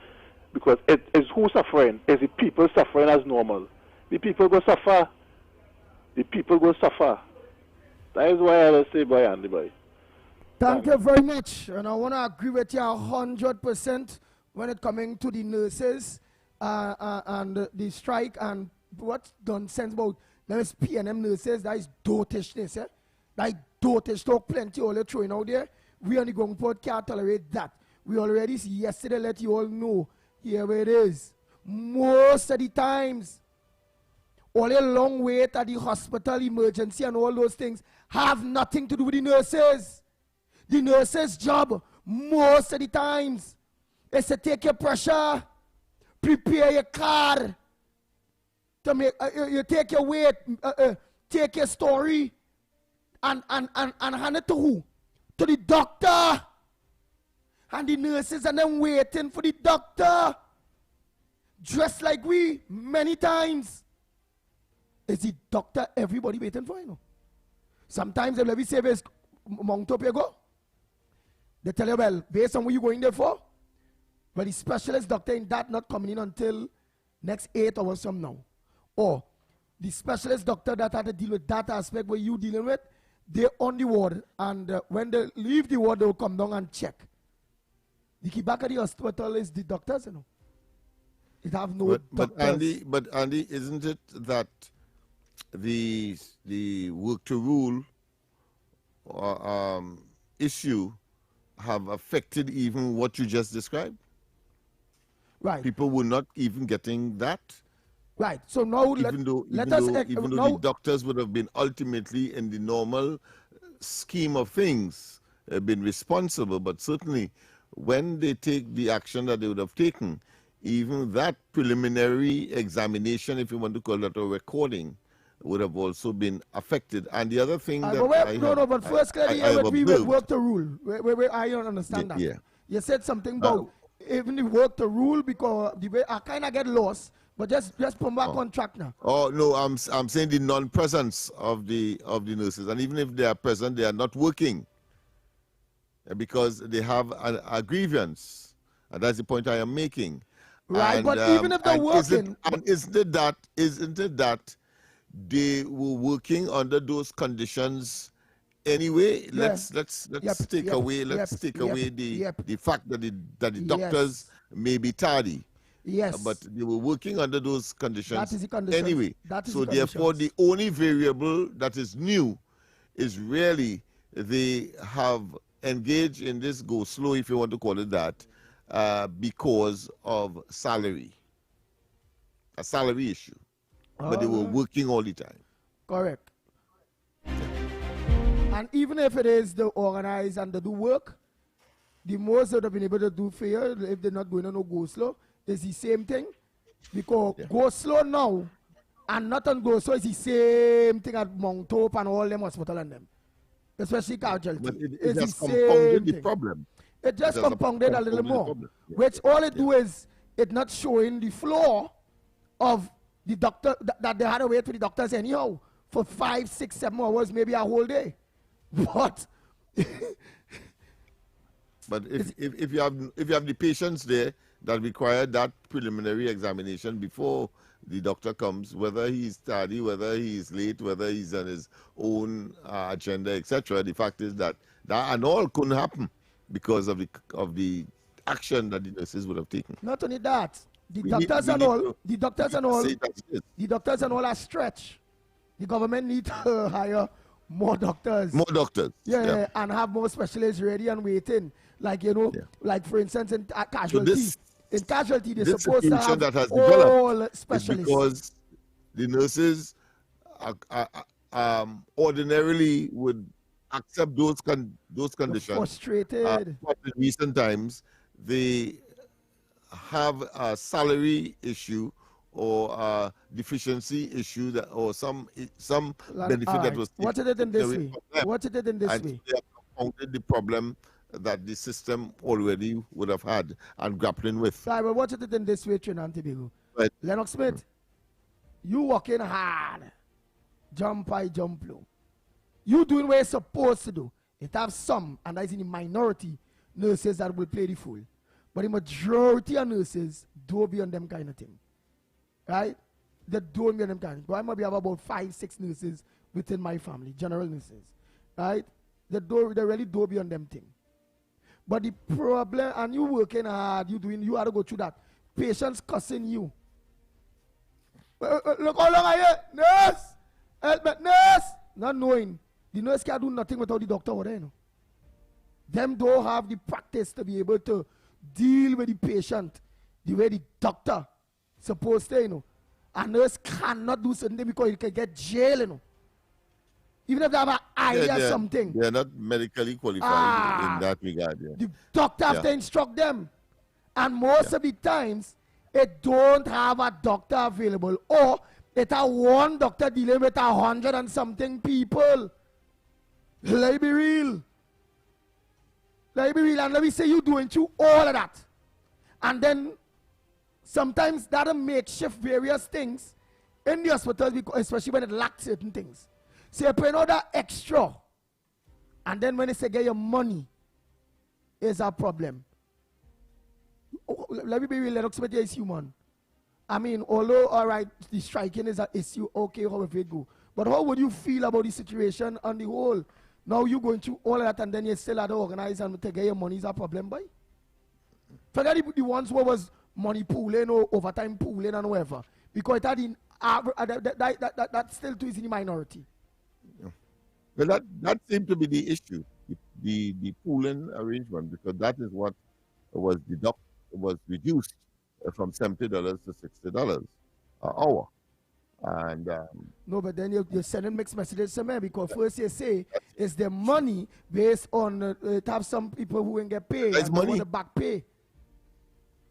Because it is who suffering? Is the people suffering as normal? The people go suffer. The people go suffer. That is why I say, boy, Andy, boy. Thank you very much. And I want to agree with you 100% when it coming to the nurses and the strike and what's done sense about them is PNM nurses. That is dotishness. Eh? That is dotish. Talk plenty all you're throwing out there. We on the Gong Port can't tolerate that. We already yesterday let you all know. Here it is. Most of the times, all a long wait at the hospital, emergency, and all those things have nothing to do with the nurses. The nurses' job, most of the times, is to take your pressure, prepare your car, to make you take your weight, take your story, and hand it to who? To the doctor. And the nurses and them waiting for the doctor. Dressed like we, many times. Is the doctor everybody waiting for, you know? Sometimes they let me say, Mount up you go. They tell you, well, based on what you're going there for, well, the specialist doctor in that not coming in until next 8 hours from now. Or the specialist doctor that had to deal with that aspect where you dealing with, they're on the ward. And when they leave the ward, they'll come down and check. The key back at the hospital is the doctors, you know. It have no doctors. But Andy, isn't it that the work to rule issue have affected even what you just described? Right. People were not even getting that. Right. So now even though the doctors would have been ultimately in the normal scheme of things been responsible, but certainly when they take the action that they would have taken, even that preliminary examination, if you want to call that a recording, would have also been affected. And the other thing but first, we will work the rule. I don't understand that. Yeah. You said something about even the work the rule because the way I kind of get lost, but just come back on track now. Oh no, I'm saying the non-presence of the nurses, and even if they are present, they are not working because they have a grievance, and that's the point I am making. Right, but even if they're working, isn't it that they were working under those conditions anyway? Yeah. Let's take away the fact that the doctors may be tardy. Yes, but they were working under those conditions that is the condition. Anyway. So therefore, the only variable that is new is really they have engaged in this go slow, if you want to call it that, because of salary, a salary issue. But they were working all the time. Correct. And even if it is the organize and the do work, the most they would have been able to do for you if they're not going on no go slow is the same thing. Because go slow now and not on go slow is the same thing at Mount Hope and all them hospital and them. Especially casualty. But it just compounded the problem. It just compounded a little more. Which all it do is it not showing the flaw of the doctor that they had to wait for the doctors anyhow for 5, 6, 7 hours, maybe a whole day. But if you have the patients there that require that preliminary examination before the doctor comes, whether he's tardy, whether he's late, whether he's on his own agenda, etc., the fact is that and all couldn't happen because of the action that the nurses would have taken. Not only that, the doctors and all are stretched. The government need to hire more doctors. More doctors. Yeah, and have more specialists ready and waiting. Like, like for instance in casualty. So in casualty, they're this supposed to have situation that has all developed specialists. is because the nurses ordinarily would accept those conditions. Frustrated. But in recent times, they have a salary issue or a deficiency issue that, or some benefit that was what it in this way? Them. What it in this And way? they have compounded the problem that the system already would have had and grappling with. Right, but watch it in this way, Trinidad and Tobago. Right. Lennox Smith, you working hard, jump high, jump low. You doing what you're supposed to do. It have some, and that's in the minority, nurses that will play the fool. But the majority of nurses don't be on them kind of thing. Right? They don't be on them kind of thing. I might have about 5-6 nurses within my family, general nurses. Right? They really don't be on them thing. But the problem, and you working hard, you have to go through that. Patients cussing you. Look how long I here, nurse! Help me, nurse! Not knowing. The nurse can't do nothing without the doctor over there, Them don't have the practice to be able to deal with the patient the way the doctor supposed to, A nurse cannot do certain things because you can get jail, Even if they have an eye or something. They are not medically qualified in that regard. Yeah. The doctor have to instruct them. And most of the times, it don't have a doctor available. Or it have one doctor dealing with 100 and something people. Let me be real. And let me say you doing through all of that. And then sometimes that'll makeshift various things in the hospitals, especially when it lacks certain things. So you pay another extra. And then when they say get your money, is a problem. Let me be real, Lennox Smith is human. I mean, although, all right, the striking is an issue, okay, however it go. But how would you feel about the situation on the whole? Now you going through all of that and then you still have to organize and to get your money is a problem, boy. Forget the ones who was money pooling or overtime pooling and whatever. Because it had in, that still too is in the minority. Well, that seemed to be the issue, the pooling arrangement, because that is what was reduced from $70 to $60 an hour. And no, but then you're sending mixed messages to me, because first you say it's the money based on to have some people who ain't get paid. That's money. The back pay.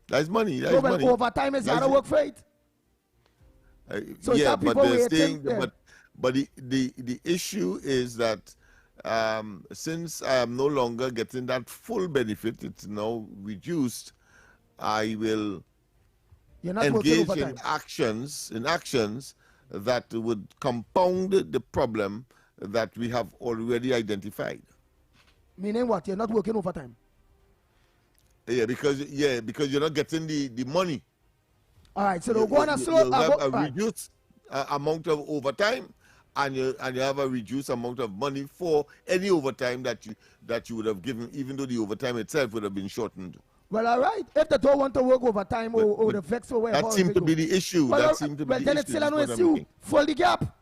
That's money. No, but overtime is gotta work for it. So yeah, but they're saying, but the issue is that since I am no longer getting that full benefit, it's now reduced. I will engage in actions that would compound the problem that we have already identified. Meaning what? You're not working overtime? Yeah, because you're not getting the money. All right, so they'll go on a slow. You'll have a reduced amount of overtime, and you have a reduced amount of money for any overtime that you would have given, even though the overtime itself would have been shortened. Well, all right. If they don't want to work overtime or the vex or whatever. That seemed to be the issue. Well, that seemed to be the then issue. It's still an issue. Fill the gap.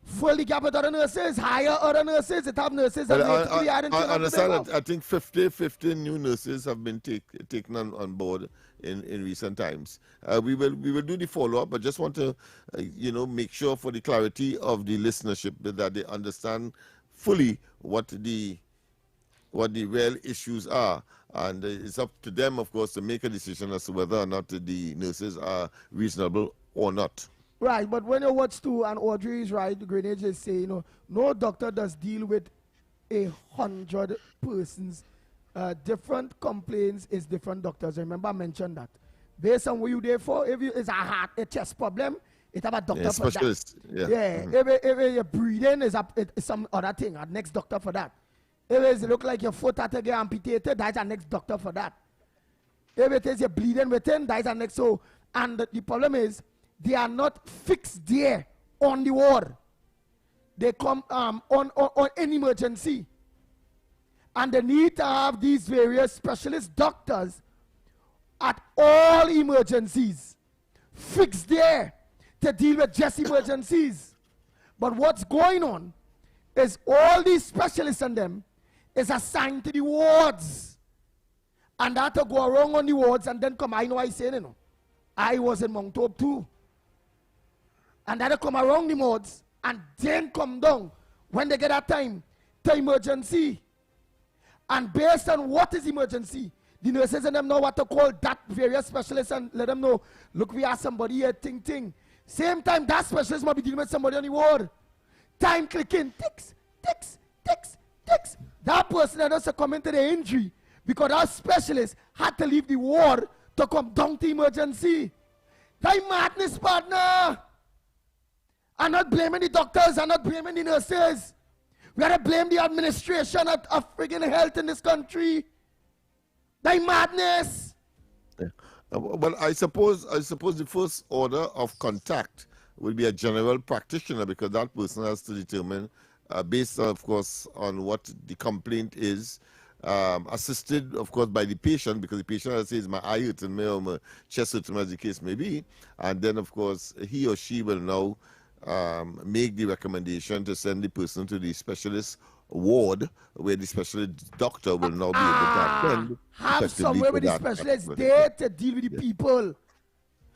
Fill the gap with other nurses. Hire other nurses. It have nurses. I understand that I think 50 new nurses have been taken on board in recent times. We will do the follow-up, but just want to make sure for the clarity of the listenership that they understand fully what the real issues are. And it's up to them, of course, to make a decision as to whether or not the nurses are reasonable or not. Right, but when you watch too, and Audrey is right, the Greenage is saying, no doctor does deal with 100 persons. Different complaints is different doctors. Remember I mentioned that. Based on what you there for, if it's a chest problem, it have a doctor for specialist. That. Yeah. If your breathing is some other thing, a next doctor for that. If it look like your foot had to get amputated, that's a next doctor for that. If it is you're bleeding within, that's a next. So, and the problem is, they are not fixed there on the ward. They come on an emergency. And they need to have these various specialist doctors at all emergencies fixed there to deal with just emergencies. But what's going on is all these specialists and them is assigned to the wards. And that to go around on the wards and then come, I know I say, you know, I was in Mount Hope too. And that come around the wards and then come down when they get that time to emergency. And based on what is emergency, the nurses and them know what to call that various specialists and let them know, look, we have somebody here, ting. Same time, that specialist might be dealing with somebody on the ward. Time clicking, ticks. That person that doesn't come into the injury because that specialist had to leave the ward to come down to emergency. That madness, partner. I'm not blaming the doctors, I'm not blaming the nurses. We gotta blame the administration of friggin' health in this country. That madness. Yeah. Well, I suppose the first order of contact will be a general practitioner because that person has to determine, based on, of course, on what the complaint is, assisted, of course, by the patient because the patient says my eye hurting me or my chest hurting me, as the case may be, and then, of course, he or she will now make the recommendation to send the person to the specialist ward where the specialist doctor will now be able to attend. Have somewhere with the specialists there to deal with the people.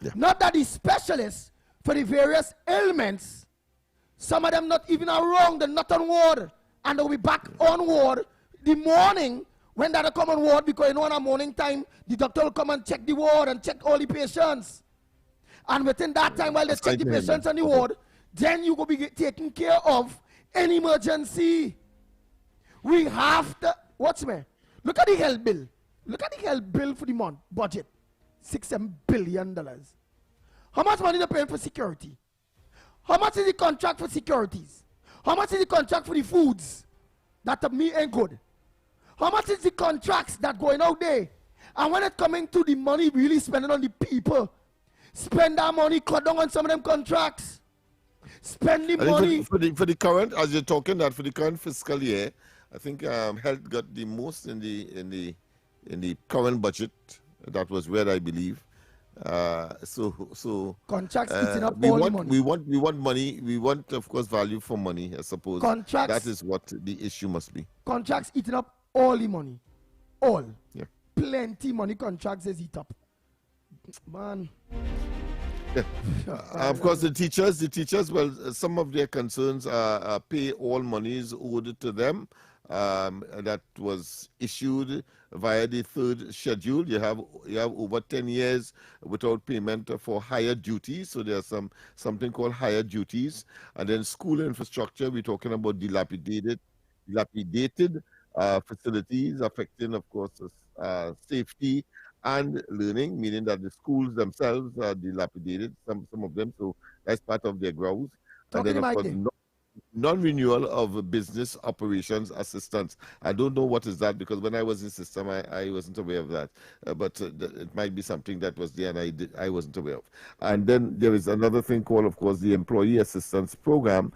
Yeah. Not that the specialists for the various ailments, some of them not even around, they're not on ward, and they'll be back on ward the morning when they'll come on ward because you know in the morning time the doctor will come and check the ward and check all the patients. And within that time while they check the patients on the ward, then you will be taking care of any emergency. We have to, what's me? Look at the health bill. Look at the health bill for the month, budget. $6-7 billion. How much money they paying for security? How much is the contract for securities? How much is the contract for the foods? That to me ain't good. How much is the contracts that going out there? And when it coming to the money really spending on the people, spend that money, cut down on some of them contracts. Spend the money. For the current, as you're talking that for the current fiscal year, I think health got the most in the current budget. That was where I believe. So contracts eating up all the money. We want money. We want, of course, value for money. I suppose contracts, that is what the issue must be. Contracts eating up all the money, all. Yeah. Plenty money. Contracts is eat up, man. Yeah. Of course, the teachers. Well, some of their concerns are pay all monies owed to them. That was issued via the third schedule. You have over 10 years without payment for higher duties. So there's something called higher duties. And then school infrastructure, we're talking about dilapidated facilities affecting, of course, safety and learning, meaning that the schools themselves are dilapidated, some of them. So that's part of their growth. And then, of course, non-renewal of business operations assistance. I don't know what is that because when I was in system, I wasn't aware of that. But it might be something that was there and I wasn't aware of. And then there is another thing called, of course, the Employee Assistance Program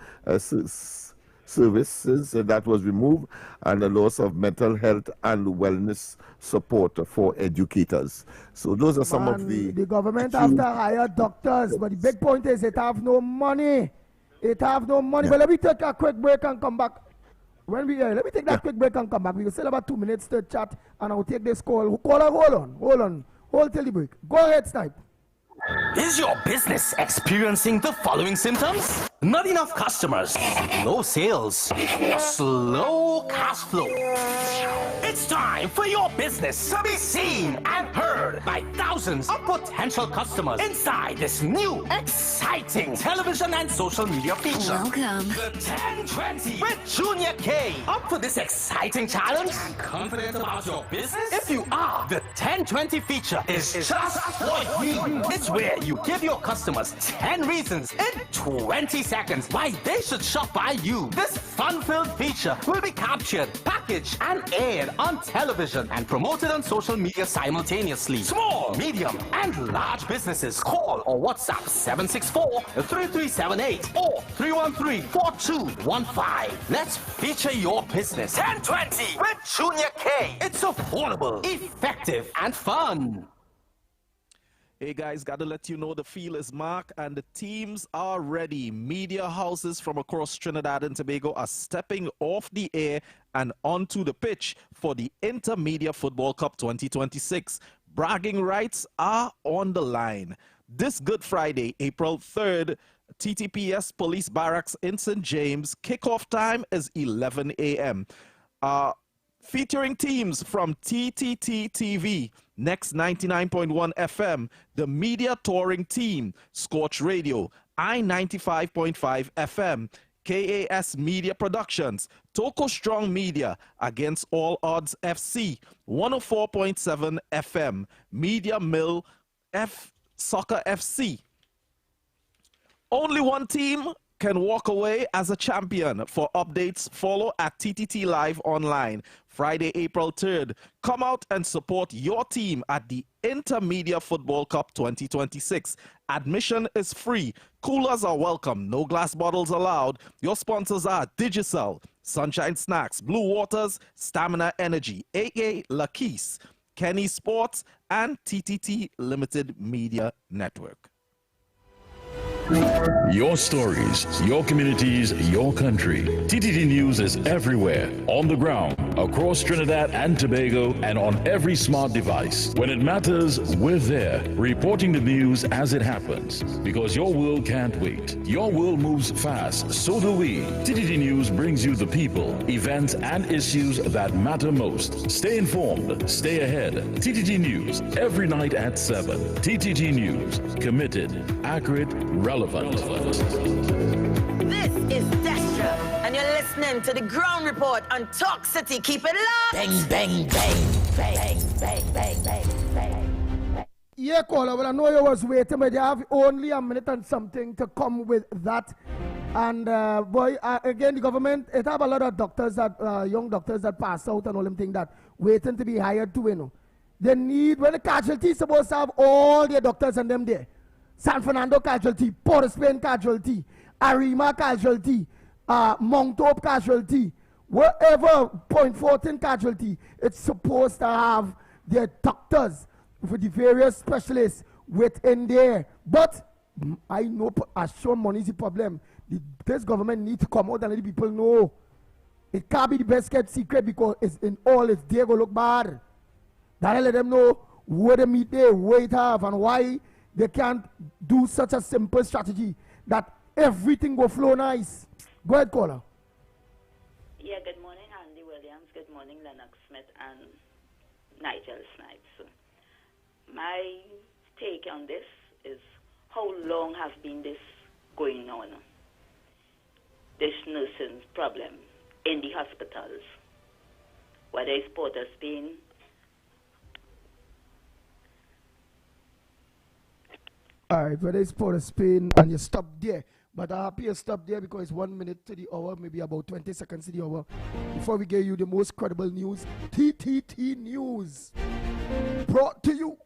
services that was removed, and the loss of mental health and wellness support for educators. So those are some of the government have to hire doctors, but the big point is it have no money. It have no money. Yeah. But let me take a quick break and come back. Let me take that quick break and come back. We will still about 2 minutes to chat, and I'll take this call. Hold till the break. Go ahead, Snipe. Is your business experiencing the following symptoms? Not enough customers, low sales, slow cash flow. It's time for your business to be seen and heard by thousands of potential customers inside this new, exciting television and social media feature. Welcome. The 1020 with Junior K. Up for this exciting challenge? Confident about your business? If you are, the 1020 feature is just for you. It's where you give your customers 10 reasons in 20 seconds why they should shop by you. This fun-filled feature will be captured, packaged, and aired on television and promoted on social media simultaneously. Small, medium, and large businesses call or WhatsApp 764-3378 or 313-4215. Let's feature your business. 1020 with Junior K. It's affordable, effective, and fun. Hey guys, gotta let you know the field is marked and the teams are ready. Media houses from across Trinidad and Tobago are stepping off the air and onto the pitch for the Intermedia Football Cup 2026. Bragging rights are on the line. This Good Friday, April 3rd, TTPS Police Barracks in St. James. Kickoff time is 11 a.m. Featuring teams from TTT TV, Next 99.1 FM, the Media Touring Team, Scorch Radio, I-95.5 FM, KAS Media Productions, Toko Strong Media, Against All Odds FC, 104.7 FM, Media Mill, Soccer FC. Only one team can walk away as a champion. For updates, follow at TTT Live Online. Friday, April 3rd. Come out and support your team at the Intermedia Football Cup 2026. Admission is free. Coolers are welcome. No glass bottles allowed. Your sponsors are Judicial, Sunshine Snacks, Blue Waters, Stamina Energy, AA Lakis, Kenny Sports, and TTT Limited Media Network. Your stories, your communities, your country. TTT News is everywhere, on the ground, across Trinidad and Tobago, and on every smart device. When it matters, we're there, reporting the news as it happens. Because your world can't wait. Your world moves fast, so do we. TTT News brings you the people, events, and issues that matter most. Stay informed, stay ahead. TTT News, every night at 7. TTT News, committed, accurate, relevant. This is Destra, and you're listening to the Ground Report on Talk City. Keep it locked. Bang, bang, bang, bang, bang, bang, bang, bang. Yeah, caller. Well, I know you was waiting, but you have only a minute and something to come with that. And again, the government, it have a lot of doctors that young doctors that pass out and all them things that waiting to be hired too. You know, they need when the casualty is supposed to have all their doctors and them there. San Fernando casualty, Port of Spain casualty, Arima casualty, Mount Hope casualty, wherever Point 14 casualty, it's supposed to have their doctors for the various specialists within there. But I know, as sure money is the problem. This government needs to come out and let the people know. It can't be the best kept secret because it's in all its day go look bad. That let them know where they meet there, where it have, and why they can't do such a simple strategy that everything will flow nice. Go ahead, caller. Yeah, good morning, Andy Williams. Good morning, Lennox Smith and Nigel Snipes. My take on this is how long has been this going on? This nursing problem in the hospitals, whether it's Port of Spain, all right, whether it's Port of Spain and you stop there. But I'm happy you stop there because it's 1 minute to the hour, maybe about 20 seconds to the hour. Before we give you the most credible news, TTT News brought to you.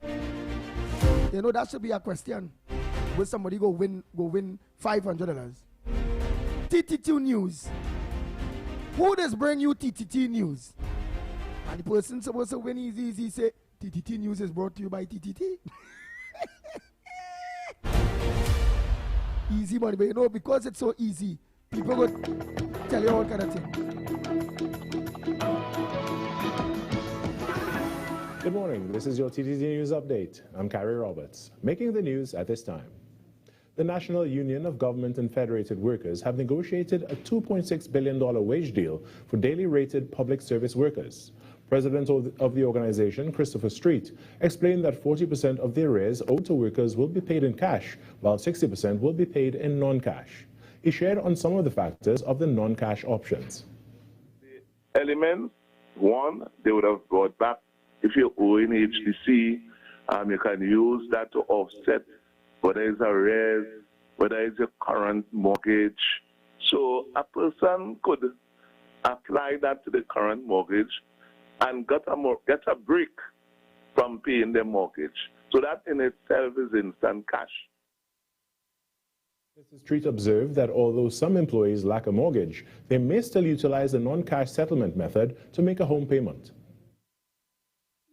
You know, that should be a question. Will somebody go win $500? TTT News. Who does bring you TTT News? And the person supposed to win easy say, TTT News is brought to you by TTT. Easy money, but you know, because it's so easy, people will tell you all kind of thing. Good morning, this is your TTT News Update. I'm Carrie Roberts. Making the news at this time. The National Union of Government and Federated Workers have negotiated a $2.6 billion wage deal for daily rated public service workers. President of the organization, Christopher Street, explained that 40% of the arrears owed to workers will be paid in cash, while 60% will be paid in non-cash. He shared on some of the factors of the non-cash options. The elements, one, they would have brought back, if you're owing HDC, you can use that to offset whether it's arrears, whether it's your current mortgage. So a person could apply that to the current mortgage and get a break from paying their mortgage. So that in itself is instant cash. Mr. Street observed that although some employees lack a mortgage, they may still utilize the non-cash settlement method to make a home payment.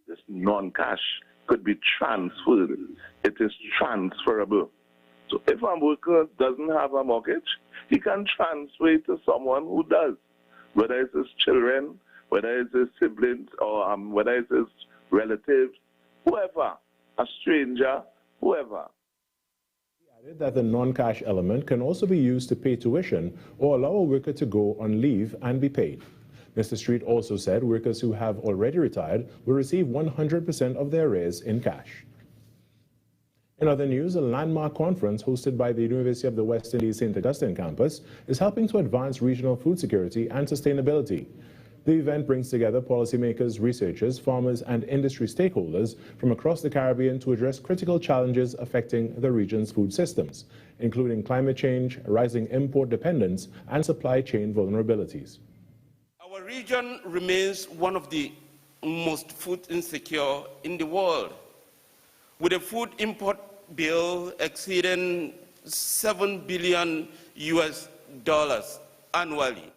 This non-cash could be transferred. It is transferable. So if a worker doesn't have a mortgage, he can transfer it to someone who does, whether it's his children, whether it's his siblings, or whether it's his relatives, whoever, a stranger, whoever. He added that the non-cash element can also be used to pay tuition or allow a worker to go on leave and be paid. Mr. Street also said workers who have already retired will receive 100% of their arrears in cash. In other news, a landmark conference hosted by the University of the West Indies St. Augustine campus is helping to advance regional food security and sustainability. The event brings together policymakers, researchers, farmers, and industry stakeholders from across the Caribbean to address critical challenges affecting the region's food systems, including climate change, rising import dependence, and supply chain vulnerabilities. Our region remains one of the most food insecure in the world, with a food import bill exceeding $7 billion annually.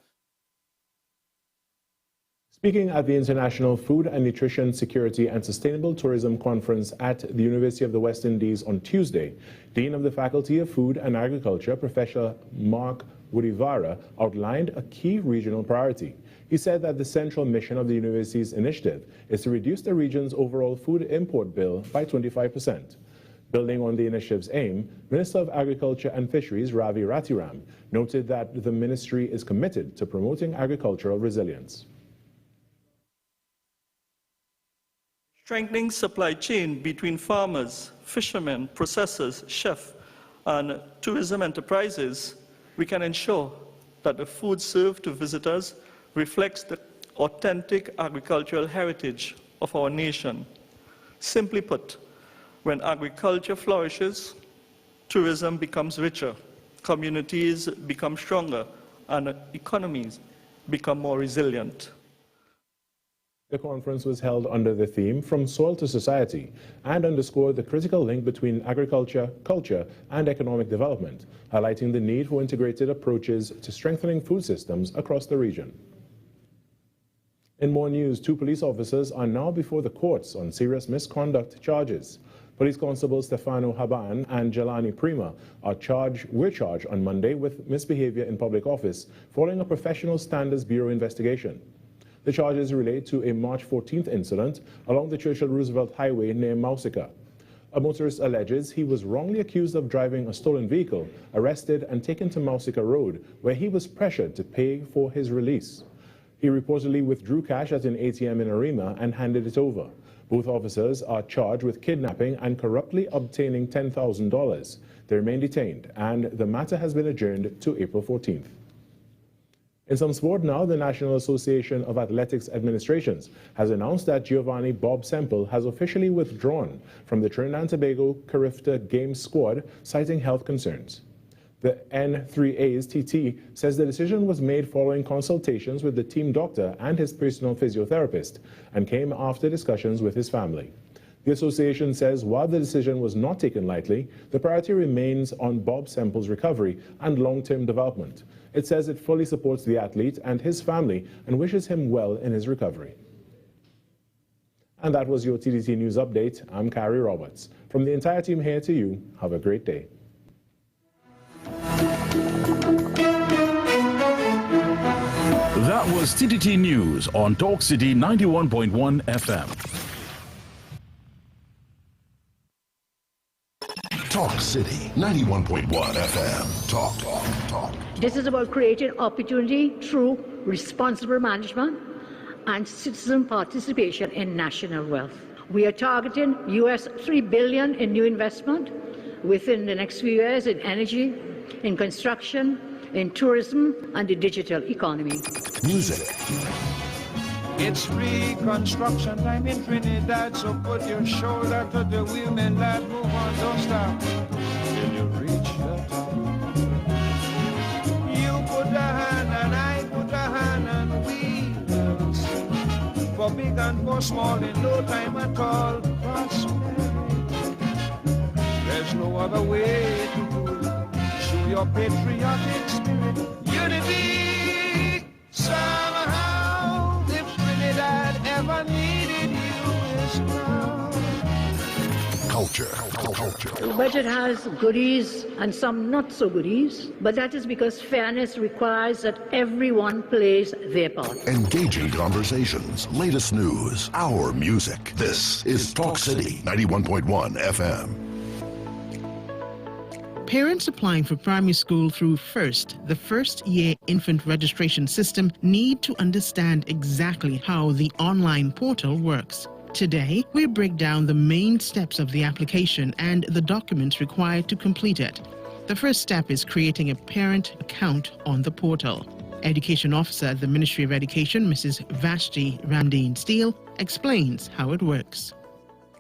Speaking at the International Food and Nutrition Security and Sustainable Tourism Conference at the University of the West Indies on Tuesday, Dean of the Faculty of Food and Agriculture, Professor Mark Woodivara, outlined a key regional priority. He said that the central mission of the university's initiative is to reduce the region's overall food import bill by 25%. Building on the initiative's aim, Minister of Agriculture and Fisheries Ravi Ratiram noted that the ministry is committed to promoting agricultural resilience. Strengthening supply chain between farmers, fishermen, processors, chefs, and tourism enterprises, we can ensure that the food served to visitors reflects the authentic agricultural heritage of our nation. Simply put, when agriculture flourishes, tourism becomes richer, communities become stronger, and economies become more resilient. The conference was held under the theme From Soil to Society and underscored the critical link between agriculture, culture, and economic development, highlighting the need for integrated approaches to strengthening food systems across the region. In more news, 2 police officers are now before the courts on serious misconduct charges. Police Constables Stefano Haban and Jelani Prima were charged on Monday with misbehavior in public office following a Professional Standards Bureau investigation. The charges relate to a March 14th incident along the Churchill-Roosevelt Highway near Mausica. A motorist alleges he was wrongly accused of driving a stolen vehicle, arrested and taken to Mausica Road, where he was pressured to pay for his release. He reportedly withdrew cash at an ATM in Arima and handed it over. Both officers are charged with kidnapping and corruptly obtaining $10,000. They remain detained, and the matter has been adjourned to April 14th. In some sport now, the National Association of Athletics Administrations has announced that Giovanni Bob Semple has officially withdrawn from the Trinidad and Tobago Carifta Games squad, citing health concerns. The N3A's TT says the decision was made following consultations with the team doctor and his personal physiotherapist and came after discussions with his family. The association says while the decision was not taken lightly, the priority remains on Bob Semple's recovery and long-term development. It says it fully supports the athlete and his family and wishes him well in his recovery. And that was your TDT News Update. I'm Carrie Roberts. From the entire team here to you, have a great day. That was TTT News on Talk City 91.1 FM. Talk City 91.1 FM. Talk. This is about creating opportunity through responsible management and citizen participation in national wealth. We are targeting US $3 billion in new investment within the next few years in energy, in construction, in tourism, and the digital economy. Music. It's reconstruction time in Trinidad, so put your shoulder to the wheel, man, lad, move on, don't stop till you reach the top. You put a hand and I put a hand and we will sing. For big and for small in no time at all, prosperity. There's no other way to do it. Show your patriotic spirit, unity, somehow. If Trinidad ever needed you, is now. culture. The budget has goodies and some not so goodies, but that is because fairness requires that everyone plays their part. Engaging conversations, latest news, our music. This is Talk City 91.1 FM. Parents applying for primary school through FIRST, the first-year infant registration system, need to understand exactly how the online portal works. Today, we break down the main steps of the application and the documents required to complete it. The first step is creating a parent account on the portal. Education Officer at the Ministry of Education, Mrs. Vashti Ramdeen Steele, explains how it works.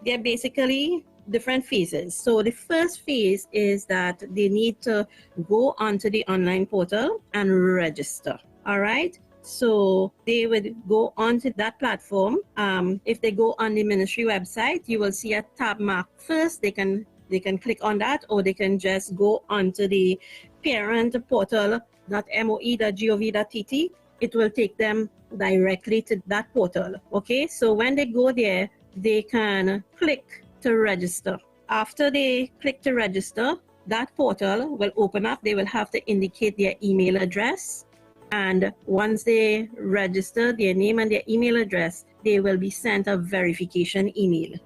They're basically different phases. So the first phase is that they need to go onto the online portal and register. All right. So they would go onto that platform. If they go on the ministry website, you will see a tab marked first. They can click on that, or they can just go onto the parent portal.moe.gov.tt. It will take them directly to that portal. Okay. So when they go there, they can click to register. After they click to register, that portal will open up. They will have to indicate their email address. And once they register their name and their email address, they will be sent a verification email.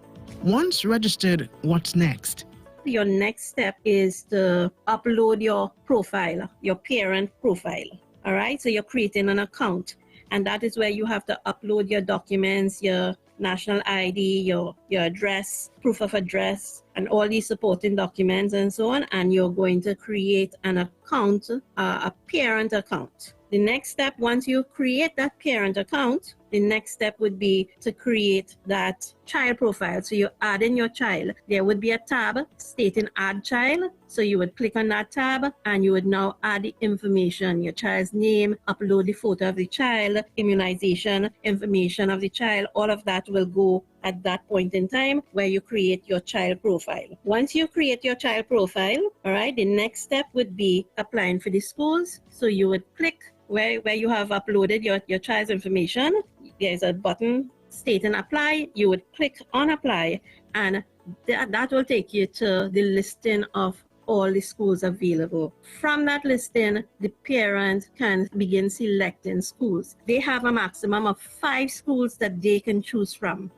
Once registered, what's next? Your next step is to upload your profile, your parent profile. All right, so you're creating an account. And that is where you have to upload your documents, your national ID, your address, proof of address, and all these supporting documents and so on. And you're going to create an account, a parent account. The next step, once you create that parent account, the next step would be to create that child profile. So you add in your child. There would be a tab stating add child. So you would click on that tab and you would now add the information, your child's name, upload the photo of the child, immunization information of the child. All of that will go at that point in time where you create your child profile. Once you create your child profile, all right, the next step would be applying for the schools. So you would click where you have uploaded your child's information. There's a button stating apply. You would click on apply, and that will take you to the listing of all the schools available. From that listing, the parent can begin selecting schools. They have a maximum of 5 schools that they can choose from.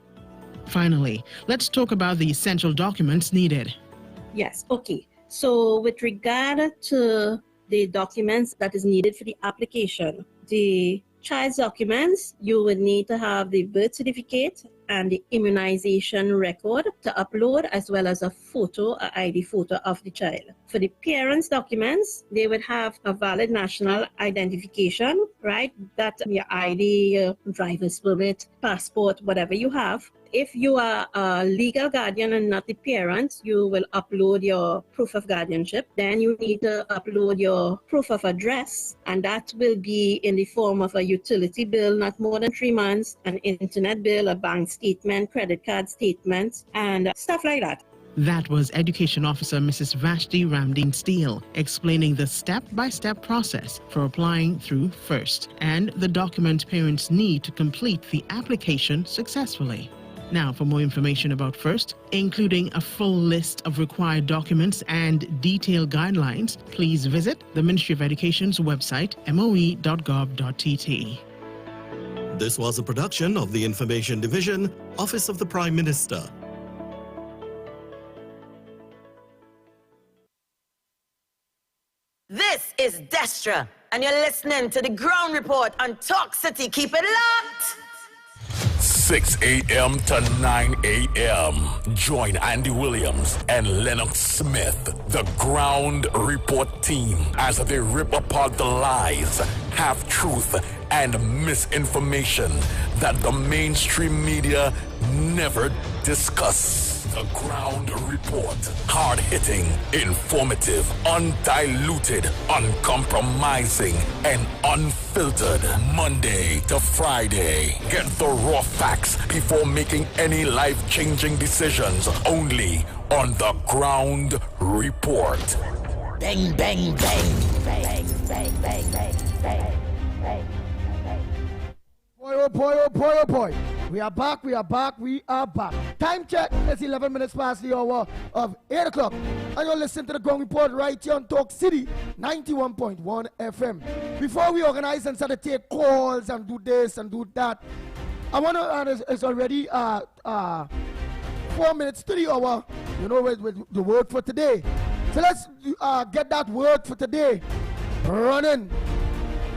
Finally, let's talk about the essential documents needed. Yes, okay. So with regard to the documents that is needed for the application, the child's documents, you would need to have the birth certificate and the immunization record to upload, as well as a photo, an ID photo of the child. For the parents' documents, they would have a valid national identification, right? That your ID, your driver's permit, passport, whatever you have. If you are a legal guardian and not the parent, you will upload your proof of guardianship. Then you need to upload your proof of address, and that will be in the form of a utility bill, not more than 3 months, an internet bill, a bank statement, credit card statement, and stuff like that. That was Education Officer Mrs. Vashti Ramdeen Steele explaining the step-by-step process for applying through FIRST and the document parents need to complete the application successfully. Now, for more information about FIRST, including a full list of required documents and detailed guidelines, please visit the Ministry of Education's website, moe.gov.tt. This was a production of the Information Division, Office of the Prime Minister. This is Destra, and you're listening to the Ground Report on Talk City. Keep it locked! 6 a.m. to 9 a.m. Join Andy Williams and Lennox Smith, the Ground Report team, as they rip apart the lies, half-truth, and misinformation that the mainstream media never discuss. The Ground Report. Hard-hitting, informative, undiluted, uncompromising, and unfiltered. Monday to Friday. Get the raw facts before making any life-changing decisions. Only on The Ground Report. Bang, bang, bang. Bang, bang, bang, bang, bang, bang. Boy, oh boy, oh boy, oh boy. We are back, we are back, we are back. Time check is 11 minutes past the hour of 8 o'clock. And you're listening to the Ground Report right here on Talk City 91.1 FM. Before we organize and start to take calls and do this and do that, I want to, it's already 4 minutes to the hour, you know, with the word for today. So let's get that word for today running.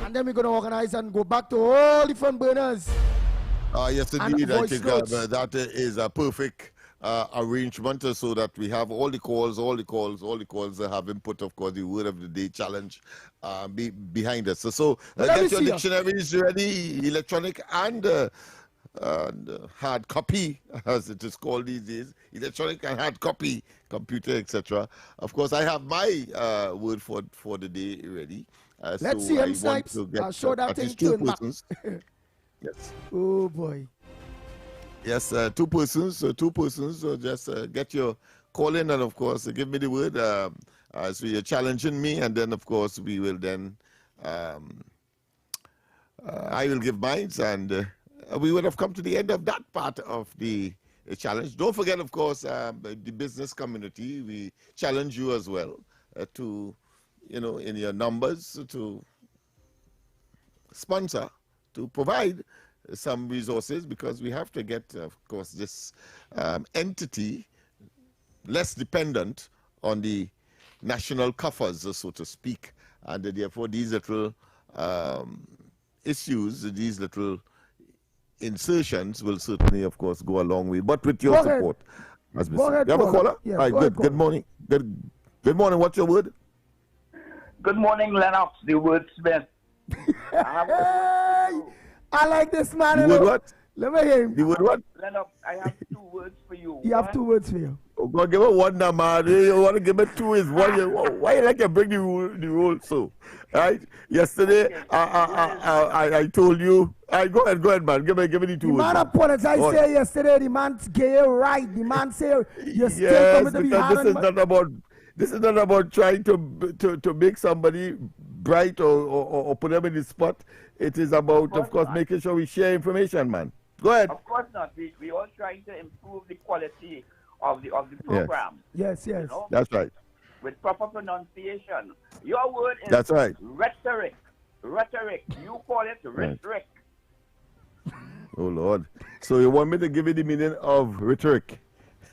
And then we're going to organize and go back to all the front burners. Yes, indeed. I think that is a perfect arrangement so that we have all the calls that have input, of course, the word of the day challenge behind us. So get your dictionaries ready, electronic and hard copy, as it is called these days, electronic and hard copy, computer, etc. Of course, I have my word for the day ready. Let's see him, Snipes. I'll show that thing to him. Yes. Oh boy. Yes, two persons. So just get your call in and of course give me the word as we are challenging me, and then of course we will then I will give mine, and we would have come to the end of that part of the challenge. Don't forget, of course, the business community. We challenge you as well to, you know, in your numbers to sponsor, to provide some resources, because we have to get, of course, this entity less dependent on the national coffers, so to speak. And therefore, these little issues, these little insertions will certainly, of course, go a long way. But with your support, as we say. You have a caller? Yes, all right, good morning. Good morning. What's your word? Good morning, Lennox, the wordsmith. I like this man. The word what? Let me hear him. The word what? Lennox, I have 2 words for you. You have 2 words for you. Oh, God, give me one now, man. You want to give me 2 is one. Why you like to bring the rule so? Right? Yesterday, I told you. Go ahead, man. Give me the 2 words. The man apologized say yesterday. The man gay right. The man say you're still coming to be hard. This is not about trying to make somebody bright or put them in the spot. It is about, of course, making sure we share information, man. Go ahead. Of course not. We all trying to improve the quality of the program. Yes. You know? That's right. With proper pronunciation. Your word is that's right. Rhetoric. You call it rhetoric. Oh, Lord. So you want me to give you the meaning of rhetoric?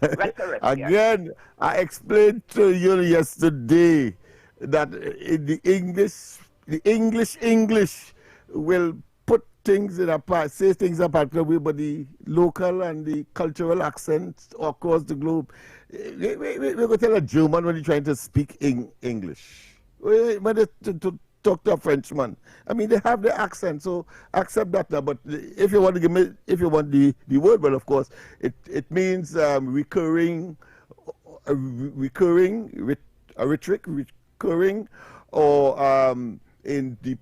Rhetoric. Again, yes. I explained to you yesterday that in the English will put things in a part, say things apart, but the local and the cultural accents across the globe. We're going to tell a German when he's trying to speak English. When they talk to a Frenchman, I mean, they have the accent, so accept that now. But if you want to give me, if you want the word, well, of course, it means recurring, or in the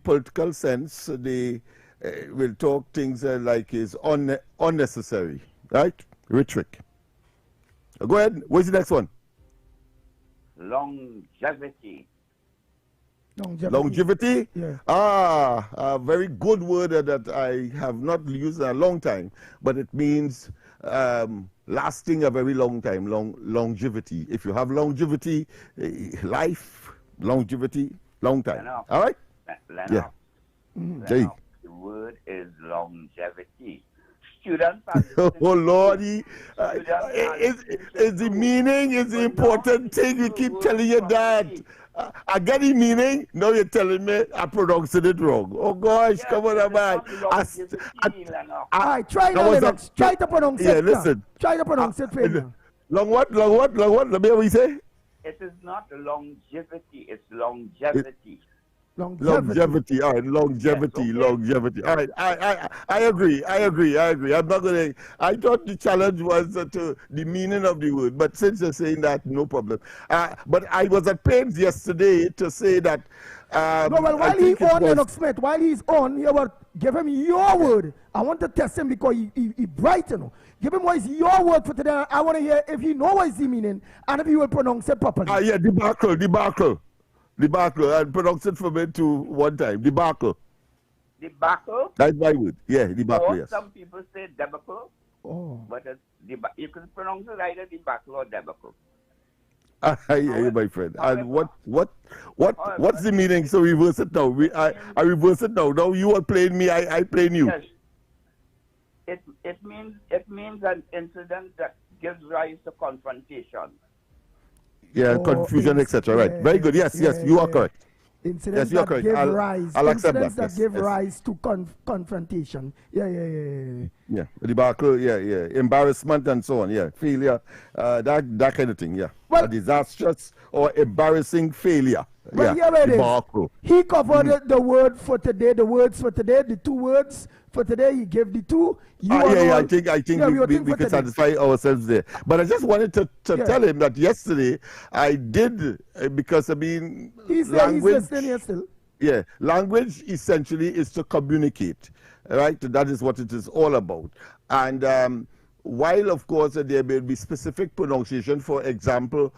political sense, they will talk things like is unnecessary, right? Rhetoric. Go ahead. What's the next one? Longevity. Longevity? Yeah. A very good word that I have not used in a long time, but it means lasting a very long time, longevity. If you have longevity, life, longevity, long time. Lennox. All right? Lennox. Yeah. Lennox, the word is longevity. Students are oh, Lordy. Is the meaning is the important thing. We keep telling you that. I get the meaning. Now you're telling me I pronounced it wrong. Oh, gosh. Come on, man. All right, try now, Lennox. Try to pronounce it. Yeah, listen. Try to pronounce it for me. Long what? Let me hear what you say. It is not longevity. It's longevity. Longevity. All right, longevity, yes, okay. Longevity. All right, I agree. I'm not going to. I thought the challenge was to the meaning of the word, but since you're saying that, no problem. But I was at pains yesterday to say that. No, well, while he's on, Lennox Smith, while he's on, you will give him your word. I want to test him because he bright, you know. Give him what is your word for today. I want to hear if he knows what is the meaning and if he will pronounce it properly. Yeah, debacle. And pronounce it for me too one time. Debacle. Debacle? That's my word. Yeah, debacle, or yes. Some people say debacle. Oh. But you can pronounce it either debacle or debacle. I hear you, my friend. And what's the meaning? So reverse it now. I reverse it now. Now you are playing me. I playing you. Yes. It means an incident that gives rise to confrontation. Yeah, confusion, etc. Right. Very good. Yes, you are correct. Incidents yes, you are that correct. give rise. I'll accept incidents that. that give rise to confrontation. Yeah. Yeah, debacle. Yeah. Embarrassment and so on. Yeah, failure. That kind of thing. Yeah. Well, a disastrous or embarrassing failure. Well, yeah. Debacle. He covered the word for today. The words for today. The two words for today. He gave the two. I think we could satisfy ourselves there. But I just wanted to tell him that yesterday I did because he's listening here still. Yeah, language essentially is to communicate, right? That is what it is all about. And while of course there may be specific pronunciation, for example,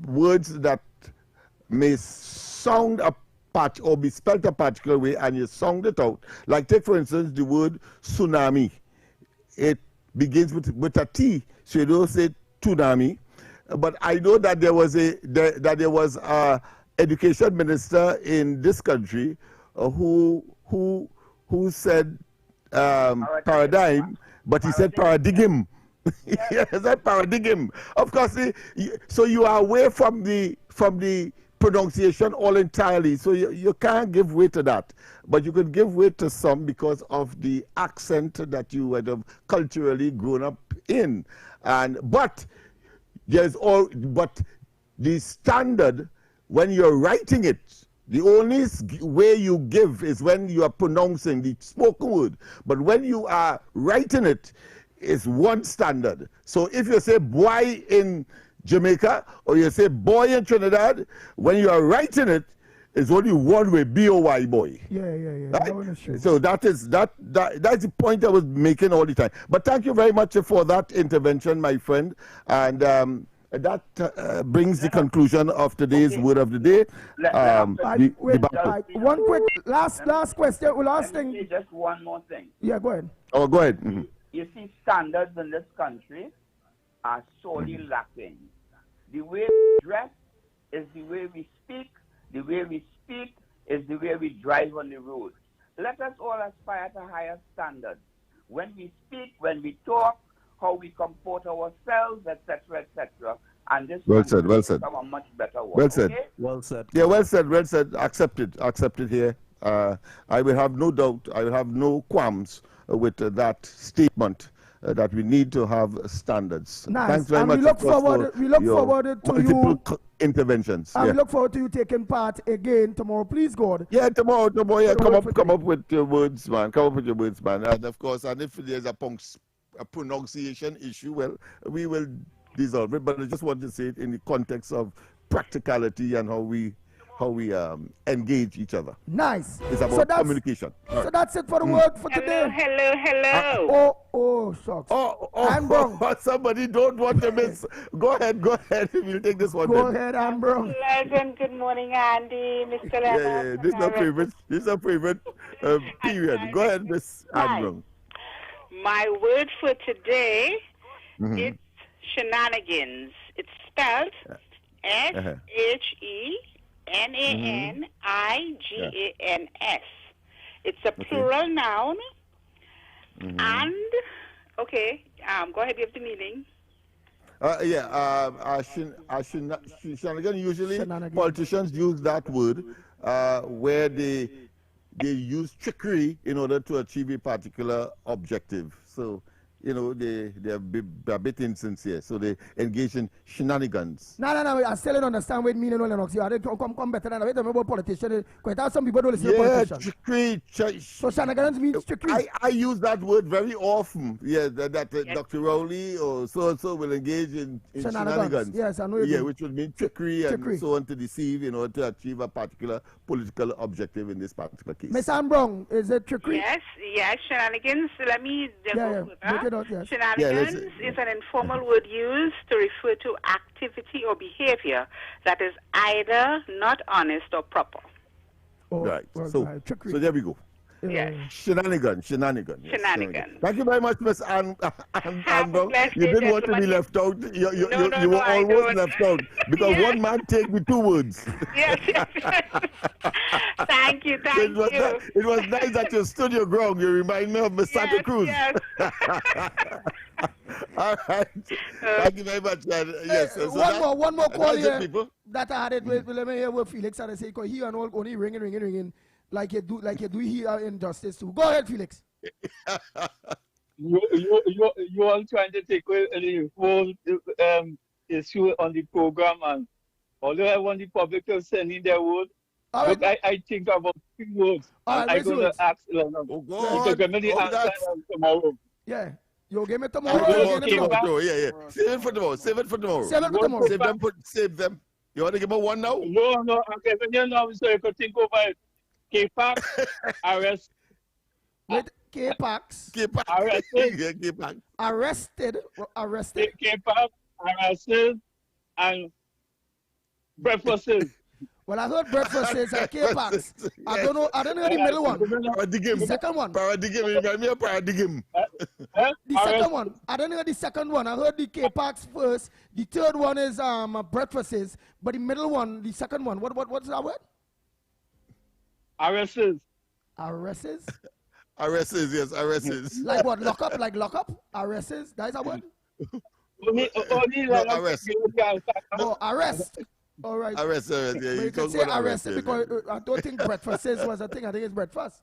words that may sound a or be spelled a particular way and you sound it out. Like take for instance the word tsunami. It begins with a T, so you don't say tsunami. But I know that there was a education minister in this country who said paradigm, but he said paradigm. Yes, that paradigm. Of course, so you are away from the pronunciation all entirely, so you can't give way to that, but you could give way to some because of the accent that you would have culturally grown up in. But the standard when you're writing it, the only way you give is when you are pronouncing the spoken word, but when you are writing it, it's one standard. So if you say boy in Jamaica or you say boy in Trinidad, when you are writing it, it's only one way, B-O-Y, boy. Yeah. Right? So that's the point I was making all the time. But thank you very much for that intervention, my friend. And that brings the conclusion of today's word of the day. One quick last question. Last thing. Just one more thing. Yeah, go ahead. Oh, go ahead. Mm-hmm. You see, standards in this country are sorely lacking. The way we dress is the way we speak. The way we speak is the way we drive on the road. Let us all aspire to higher standards. When we speak, when we talk, how we comport ourselves, etc., etc. And this well said. become a much better one. Well said. Okay? Well said. Yeah, well said. Accepted here. I will have no doubt. I will have no qualms with that statement. That we need to have standards. Nice. Thanks very much. We look forward to you interventions. We look forward to you taking part again tomorrow. Please, God. Yeah, tomorrow. Yeah, come up with your words, man. Come up with your words, man. And of course, and if there's a pronunciation issue, well, we will dissolve it. But I just want to say it in the context of practicality and how we engage each other. Nice. It's about communication. So that's it for the word for today. Hello. Oh, shucks. Oh, somebody don't want to miss. Go ahead. We'll take this one. Go ahead, Amber. Pleasant good morning, Andy, Mr. Lennox. Yeah. This is a favorite period. Go ahead, Miss Amber. My word for today is shenanigans. It's spelled SHENANIGANS. It's a plural noun. And, go ahead, give the meaning. Shenanigan, usually politicians use that word where they use trickery in order to achieve a particular objective. So, they're a bit insincere. So they engage in shenanigans. No. I still don't understand what it means. Lennox. You come better than I don't know about politicians. Because some people don't listen to politicians. Trickery. So shenanigans means trickery. I use that word very often. Yeah, that Dr. Rowley or so will engage in shenanigans. Yes, I know. Yeah, which would mean trickery and so on to deceive in order to achieve a particular political objective in this particular case. Miss Ambrong, is it trickery? Yes, shenanigans. Let me go further. Yes. Shenanigans is an informal word used to refer to activity or behavior that is either not honest or proper. Right. So there we go. Yes. Shenanigan. Shenanigan. Thank you very much, Miss Ann. blessed You day, didn't want to be gentlemen. left out. You No, were I almost don't. left out because Yes. one man take me 2 words. Yes. Thank you. Thank you. It was nice that you stood your ground. You remind me of Miss Santa Cruz. Yes. All right. Thank you very much. Yes. So one more call that's it, here people. that I had it with. Let me hear what Felix had to say, because he and all only ringing like you do here in Justice too. Go ahead, Felix. You all trying to take away the whole issue on the program, and although I want the public to send in their word, look, I think about 3 words. And I'm going to ask Lennox to give me the answer tomorrow. Yeah. You'll give me Save tomorrow. it for tomorrow. Save it for tomorrow. Save them. You want to give me one now? No, I'm giving you now so you can think over it. K-Pac, arrest. Wait, K-Pax. Arrested. Arrested. K-Pac, arrested, and breakfasts. Well, I heard breakfasts and K-Pax. I don't know the middle one. The second one. Paradigm. The second one. I don't know the second one. I heard the K-Pax first. The third one is breakfasts. But the middle one, the second one, what's that word? Arrests. Yes, arrests. Like what? Lock up? Arrests? That is a word? Only arrest. Oh, arrest. All right. Arrest, yeah. You can say arrested because I don't think breakfast was a thing. I think it's breakfast.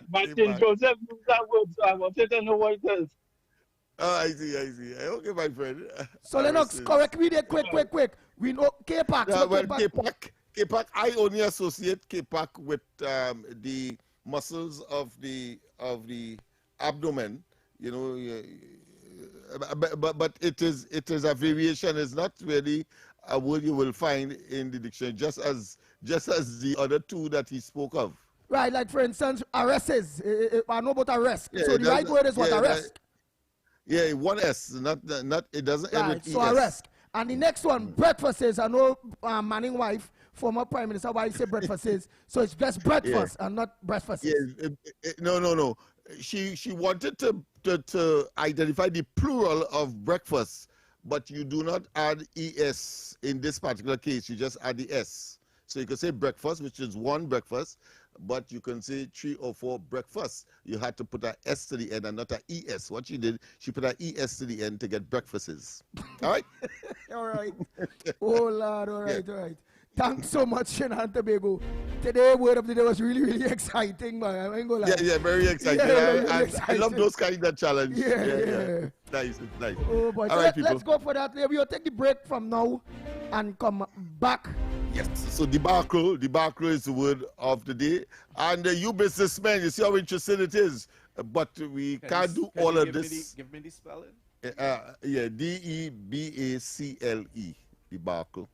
Martin Joseph used that word, so I wanted to know what it is. Oh, I see. Okay, my friend. So Lennox, correct me there quick. We know K-Pac. K-Pac, I only associate K-Pac with the muscles of the abdomen, you know, but it is a variation. It's not really a word you will find in the dictionary, just as the other 2 that he spoke of. Right, like for instance, arrests. I know about arrest. Yeah, so the right word is what, arrest? Yeah, 1 S, not it doesn't end with so ES. arrest. And the next one, breakfasts. I know Manning wife, former Prime Minister, why he say breakfasts. So it's just breakfast and not breakfast. Yeah, no. She wanted to identify the plural of breakfast, but you do not add ES in this particular case. You just add the S. So you can say breakfast, which is 1 breakfast, but you can say 3 or 4 breakfasts. You had to put an S to the end and not an ES. What she did, she put an ES to the end to get breakfasts. All right? All right. Oh, Lord. All right. Thanks so much, Shenanigans Tobago. Today, word of the day was really, really exciting, man. I ain't gonna lie. Yeah, very exciting. I love those kinds of challenge. Yeah. Nice. Oh, boy. All right, people. Let's go for that. We'll take the break from now and come back. Yes. So debacle is the word of the day. And you businessmen, you see how interesting it is. But we can't do all of this. Give me the spelling. Yeah, DEBACLE. Debacle.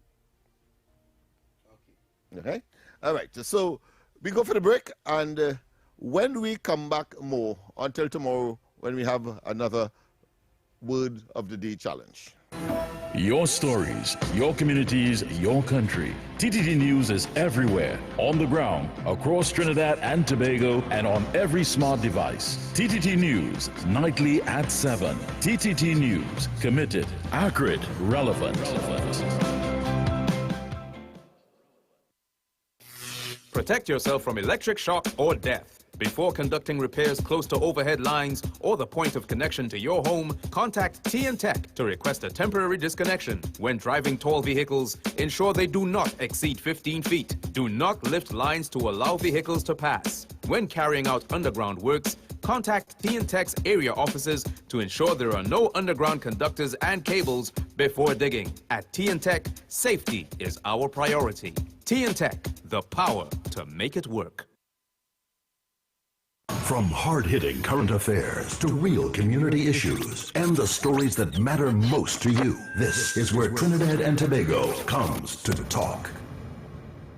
Okay. All right. So we go for the break, and when we come back, more until tomorrow when we have another word of the day challenge. Your stories, your communities, your country. TTT News is everywhere, on the ground, across Trinidad and Tobago, and on every smart device. TTT News, nightly at 7. TTT News, committed, accurate, relevant. Protect yourself from electric shock or death. Before conducting repairs close to overhead lines or the point of connection to your home, contact TN-Tech to request a temporary disconnection. When driving tall vehicles, ensure they do not exceed 15 feet. Do not lift lines to allow vehicles to pass. When carrying out underground works, contact TN-Tech's area offices to ensure there are no underground conductors and cables before digging. At TN-Tech, safety is our priority. TN-Tech, the power to make it work. From hard-hitting current affairs to real community issues and the stories that matter most to you, this is where Trinidad and Tobago comes to talk.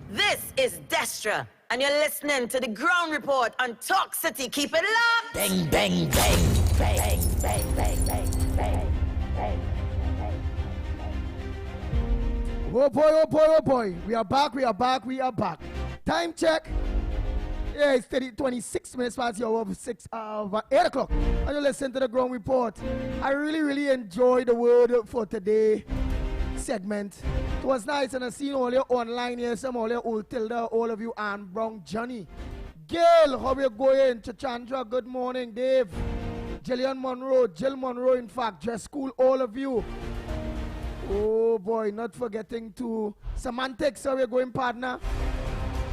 This is Destra, and you're listening to the Ground Report on Talk City. Keep it locked! Bang, bang, bang, bang, bang, bang, bang, bang, bang. Oh boy. We are back. Time check. Yeah, it's 26 minutes past the hour of 8 o'clock. And you listen to the Ground Report. I really enjoyed the word for today segment. It was nice, and I seen all your online here, some all your old Tilda, all of you, Anne Brown, Johnny. Gail, how you going? Chachandra, good morning. Dave, Jillian Monroe, Jill Monroe, in fact, dress school, all of you. Oh boy, not forgetting to Semantics, how you going, partner?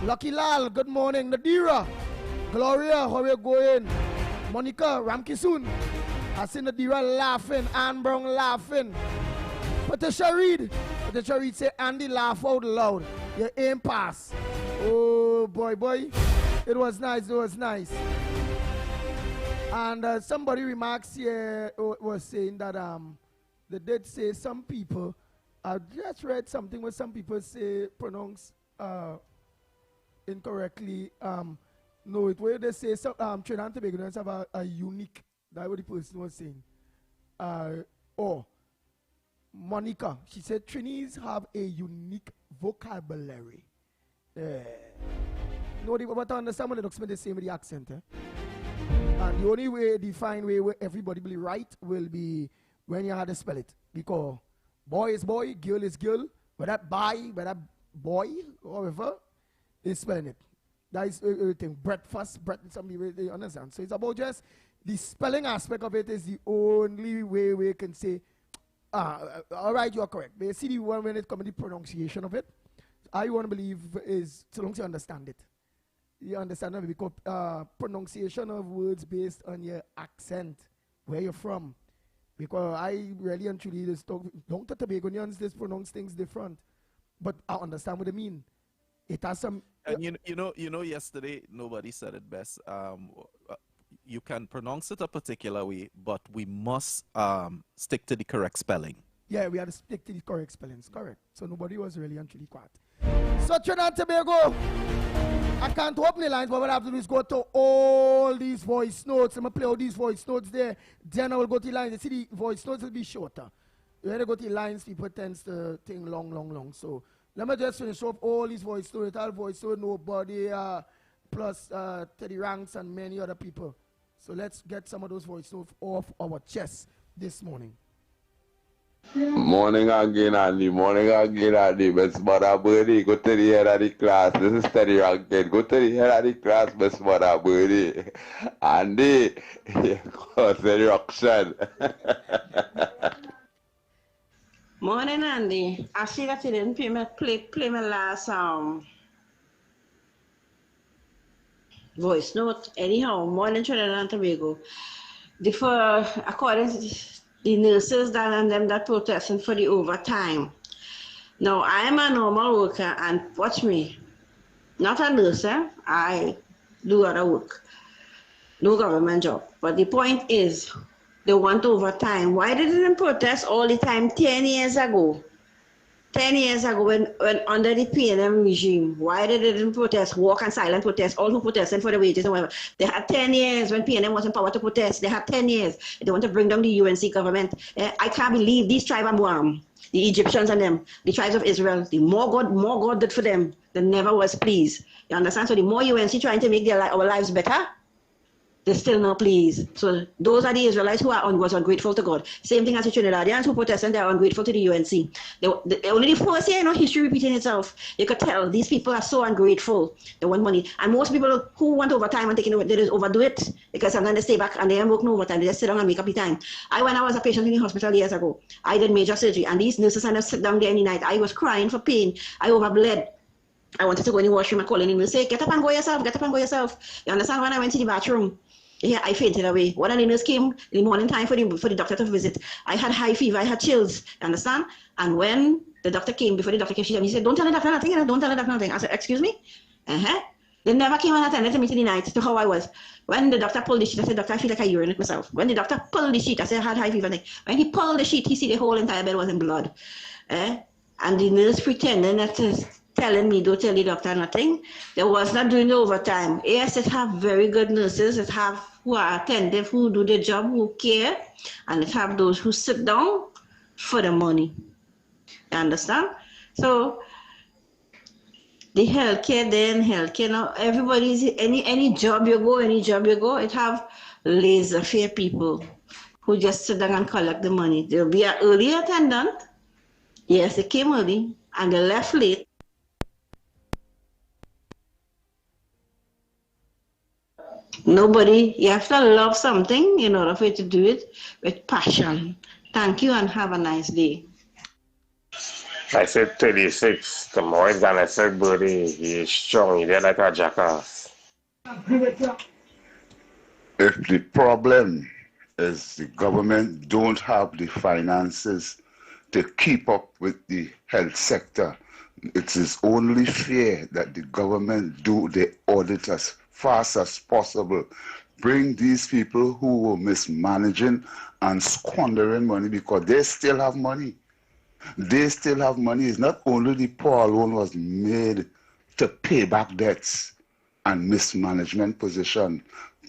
Lucky Lal, good morning. Nadira, Gloria, how you going? Monica, Ramkisoon. I see Nadira laughing, Anne Brown laughing. Patricia Reed say, Andy, laugh out loud. Your aim pass. Oh boy. It was nice. And somebody remarks here was saying that they did say some people, I just read something where some people say pronounce incorrectly. No, it where they say some Trinidad and Tobago don't have a unique, that's what the person was saying. Monica, she said Trinis have a unique vocabulary. No, but I understand when it looks the same with the accent. And the only way, the fine way where everybody will be right will be when you have to spell it. Because boy is boy, girl is girl, but that boy, however, is spelling it. That is everything. Breakfast, some people they understand. So it's about just the spelling aspect of it is the only way we can say, all right, you're correct. But you see the one when it comes to the pronunciation of it, I want to believe is so long as you understand it. You understand it because pronunciation of words based on your accent, where you're from. Because I really and truly just talk, don't the Tobagonians just pronounce things different. But I understand what they mean. It has some. And you know, yesterday nobody said it best. You can pronounce it a particular way, but we must stick to the correct spelling. Yeah, we have to stick to the correct spellings. Correct. So nobody was really and truly quiet. So Trinidad and Tobago, I can't open the lines, but what I have to do is go to all these voice notes. I'm going to play all these voice notes there. Then I will go to the lines. You see, the voice notes will be shorter. When I go to the lines, people tend to think long. So let me just finish up all these voice notes. All voice notes, nobody, plus Teddy Ranks and many other people. So let's get some of those voice notes off our chest this morning. Morning again, Andy. Morning again, Andy. Miss Mother Birdie, go to the head of the class. This is Teddy Rankin. Go to the head of the class, Miss Mother Birdie. Andy, cause eruption. Morning, Andy. I see that you didn't play my last voice note. Anyhow, morning, Trinidad and Tobago. According to the nurses and them that protesting for the overtime. Now, I am a normal worker, and watch me, not a nurse, I do other work, no government job. But the point is, they want overtime. Why did they protest all the time 10 years ago? 10 years ago, when under the PNM regime, why did they didn't protest, walk and silent protest, all who protested for the wages and whatever? They had 10 years when PNM was in power to protest. They had 10 years. They want to bring down the UNC government. I can't believe these tribes are the Egyptians and them, the tribes of Israel, the more God did for them, they never was pleased. You understand? So the more UNC trying to make our lives better, they're still not pleased. So those are the Israelites who was ungrateful to God. Same thing as the Trinidadians who protest and they're ungrateful to the UNC. They only the first year, history repeating itself. You could tell these people are so ungrateful. They want money. And most people who want overtime and taking it, they just overdo it because sometimes they stay back and they don't work no overtime. They just sit down and make up the time. When I was a patient in the hospital years ago, I did major surgery and these nurses had to sit down there in the night. I was crying for pain. I overbled. I wanted to go in the washroom and call in and say, get up and go yourself, get up and go yourself. You understand? When I went to the bathroom, yeah, I fainted away. One of the nurses came in the morning time for the doctor to visit. I had high fever, I had chills, you understand? And when the doctor came, before the doctor came, he said, don't tell the doctor nothing, don't tell the doctor nothing. I said, excuse me? They never came and attended to me in the night to how I was. When the doctor pulled the sheet, I said, doctor, I feel like I urinate myself. When the doctor pulled the sheet, I said, I had high fever. When he pulled the sheet, he see the whole entire bed was in blood. And the nurse pretending that telling me, don't tell the doctor nothing. They was not doing the overtime. Yes, it have very good nurses. It have who are attentive, who do the job, who care. And it have those who sit down for the money. You understand? So, the healthcare there and healthcare now, everybody's any job you go, it have laissez-faire people who just sit down and collect the money. There'll be an early attendant. Yes, they came early and they left late. Nobody, you have to love something in order for you to do it with passion. Thank you and have a nice day. I said 36. Tomorrow is gonna say buddy. He's strong. He's like a jackass. If the problem is the government don't have the finances to keep up with the health sector, it is only fair that the government do the audit as fast as possible. Bring these people who were mismanaging and squandering money, because they still have money. They still have money. It's not only the poor loan was made to pay back debts and mismanagement position.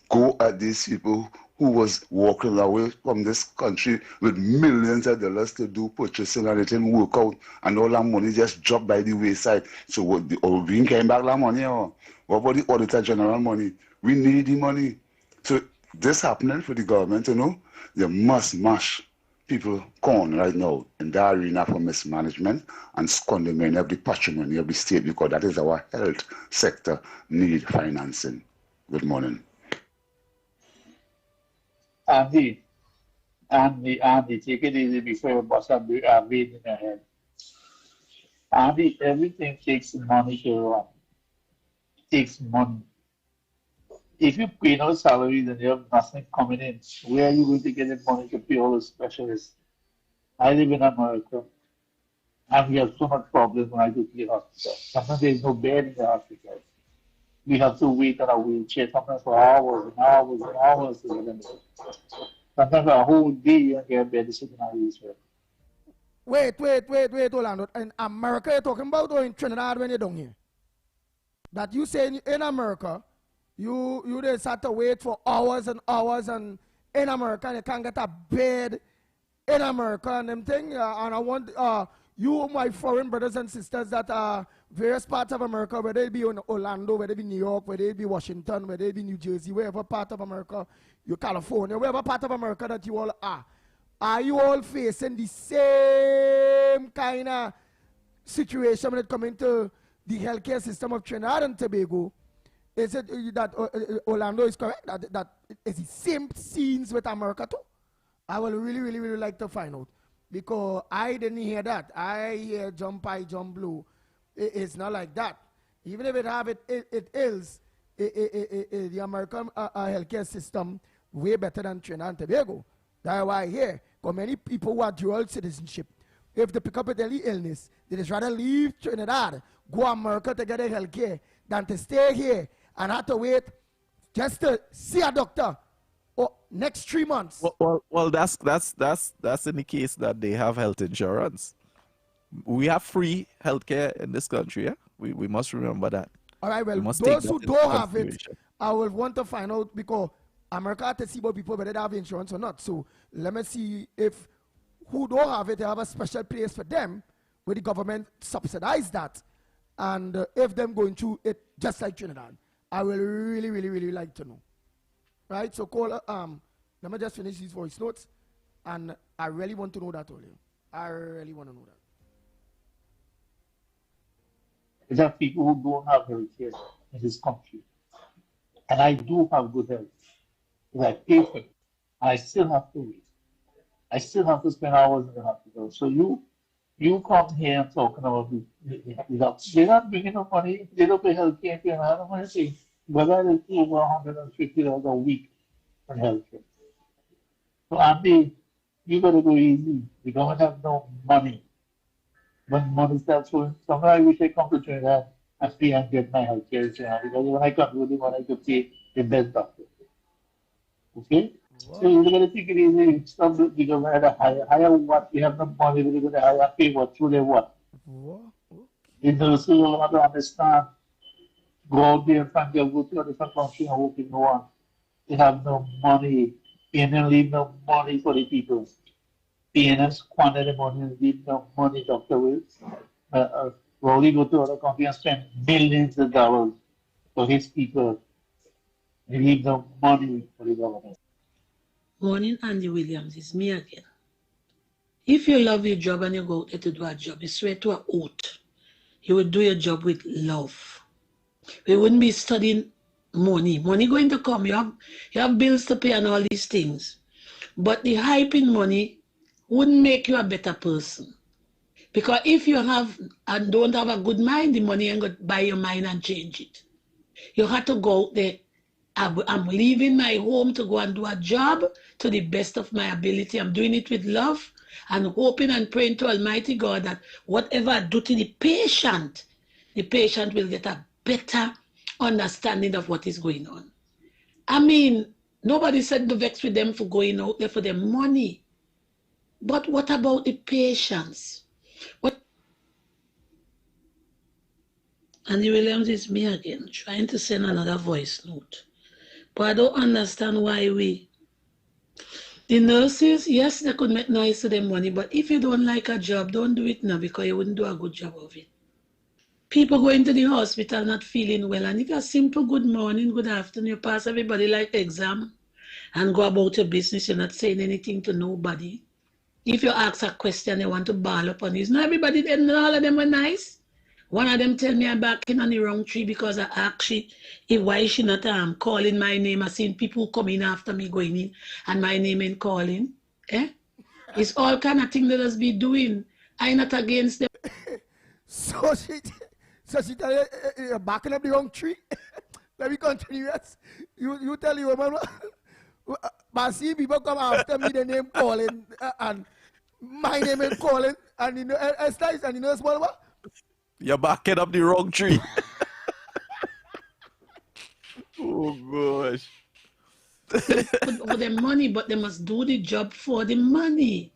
Go at these people who was walking away from this country with millions of dollars to do purchasing, and it didn't work out, and all that money just dropped by the wayside. So what we came back that money, or what about the Auditor General money? We need the money. So this happening for the government, you know, they must mash people corn right now in the arena for mismanagement and squandering of the patrimony of the state, because that is our health sector need financing. Good morning. Andy, take it easy before you bust a vein in your head. Andy, everything takes money to run. It takes money. If you pay no salaries and you have nothing coming in, where are you going to get the money to pay all the specialists? I live in America, and we have so much problems when I go to the hospital. Sometimes there's no bed in the hospital. We have to wait on a wheelchair, sometimes for hours and hours and hours to get in there. Sometimes a whole day you don't get a bed to sit in a wheelchair. Wait, Orlando. In America you're talking about, or in Trinidad when you're down here? That you say in America, you just have to wait for hours and hours, and in America you can't get a bed in America and them thing. And I want you, my foreign brothers and sisters that are various parts of America, whether it be in Orlando, whether it be New York, whether it be Washington, whether it be New Jersey, wherever part of America, you California, wherever part of America that you all are you all facing the same kind of situation when it comes to the healthcare system of Trinidad and Tobago? Is it that Orlando is correct? That is the same scenes with America too? I will really like to find out, because I didn't hear that. I hear jump high, jump low. It's not like that. Even if it is the American healthcare system way better than Trinidad and Tobago. That's why I hear, because many people who are dual citizenship, if they pick up a daily illness, they just rather leave Trinidad, go America to get their healthcare, than to stay here and have to wait just to see a doctor next 3 months. Well, that's in the case that they have health insurance. We have free healthcare in this country. Yeah, we must remember that. All right, well, those who don't have it, I will want to find out, because America has to see about people whether they have insurance or not. So let me see if who don't have it, they have a special place for them where the government subsidize that, and if them going through it just like Trinidad. I will really like to know. Right, so call, let me just finish these voice notes, and I really want to know that, Olio. I really want to know that. There are people who don't have health care in this country. And I do have good health. Because I pay for it. And I still have to wait. I still have to spend hours in the hospital. So you come here and talking about they're not bringing up money. They don't pay health care. And I don't want to say, whether they pay over $150 a week for health care. So Andy, you got to go easy. The government have no money. When money starts flowing, sometimes I wish I come to Trinidad and pay and get my health care in Trinidad, because when I come to the money, I could pay the best doctor. Okay? Wow. So you're going to take it easy. Stop the government at a higher what? We have no money, we're going to hire pay what? Through their what? Wow. Okay. The nurses will have to understand. Go out there and find their work in a different country and work in no one. They have no money. Paying and leave no money for the people. Paying and squander the money and leave no money, Dr. Wills. probably go to other countries and spend billions of dollars for his people. They need the money for the government. Morning, Andy Williams. It's me again. If you love your job and you go out there to do a job, you swear to an oath, you would do your job with love. We wouldn't be studying money. Money going to come. You have bills to pay and all these things. But the hype in money wouldn't make you a better person. Because if you have and don't have a good mind, the money ain't going to buy your mind and change it. You have to go out there. I'm leaving my home to go and do a job to the best of my ability. I'm doing it with love and hoping and praying to Almighty God that whatever I do to the patient will get a better understanding of what is going on. I mean, nobody said to vex with them for going out there for their money. But what about the patients? Andy Williams is me again, trying to send another voice note. But I don't understand why the nurses, yes, they could make noise to their money, but if you don't like a job, don't do it now because you wouldn't do a good job of it. People go into the hospital not feeling well, and if a simple good morning, good afternoon, you pass everybody like exam and go about your business, you're not saying anything to nobody. If you ask a question, they want to ball up on you. Not everybody, all of them were nice. One of them tell me I'm backing on the wrong tree because I asked she, why she not calling my name. I seen people coming after me going in and my name ain't calling. It's all kind of thing that us be doing. I not against them. So she tell you you're backing up the wrong tree? Let me continue. Yes. You tell your woman, but I see people come after me, the name calling and my name ain't calling and you know it's nice and you know what? You're backing up the wrong tree. Oh, gosh. For the money, but they must do the job for the money.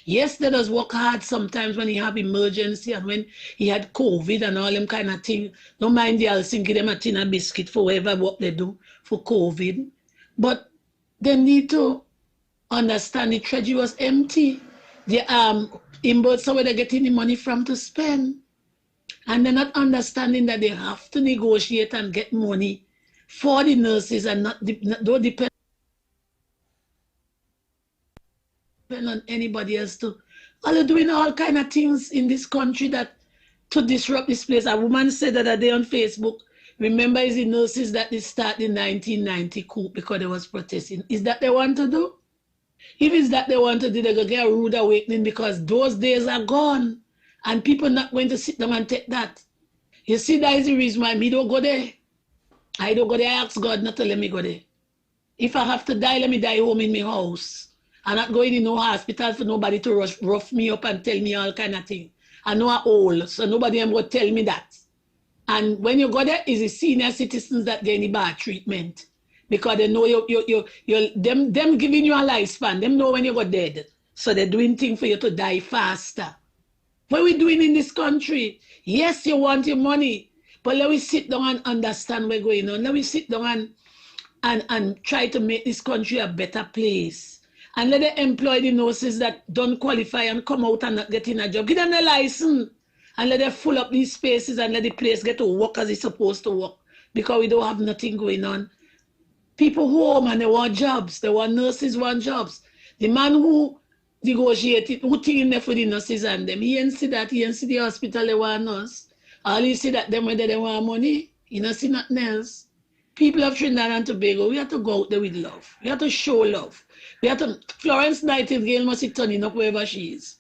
Yes, they does work hard sometimes when he have emergency and when he had COVID and all them kind of thing. Don't mind the Helsinki, them a tin of biscuit for whatever what they do for COVID. But they need to understand the treasury was empty. The inboard, so where they're getting the money from to spend. And they're not understanding that they have to negotiate and get money for the nurses and don't depend on anybody else to. Well, they're doing all kind of things in this country that to disrupt this place. A woman said that a day on Facebook, remember it's the nurses that they start the 1990 coup because they was protesting. Is that they want to do? If it's that they want to do, they're going to get a rude awakening because those days are gone. And people not going to sit down and take that. You see, that is the reason why me don't go there. I don't go there. I ask God not to let me go there. If I have to die, let me die home in my house. I'm not going in no hospital for nobody to rough me up and tell me all kind of thing. I know I'm old, so nobody am going to tell me that. And when you go there, it's the senior citizens that get any bad treatment. Because they know them giving you a lifespan. Them know when you go dead. So they're doing things for you to die faster. What are we doing in this country? Yes, you want your money, but let me sit down and understand what's going on. Let me sit down and try to make this country a better place. And let them employ the nurses that don't qualify and come out and not getting a job. Give them the license and let them fill up these spaces and let the place get to work as it's supposed to work. Because we don't have nothing going on. People home and they want jobs. They want nurses want jobs. The man who negotiated, who thinking there for the nurses and them. He ain't see that, he ain't see the hospital they want nurse. All he see that them whether they want money, he don't see nothing else. People of Trinidad and Tobago, we have to go out there with love. We have to show love. We have to, Florence Nightingale must be turning up wherever she is.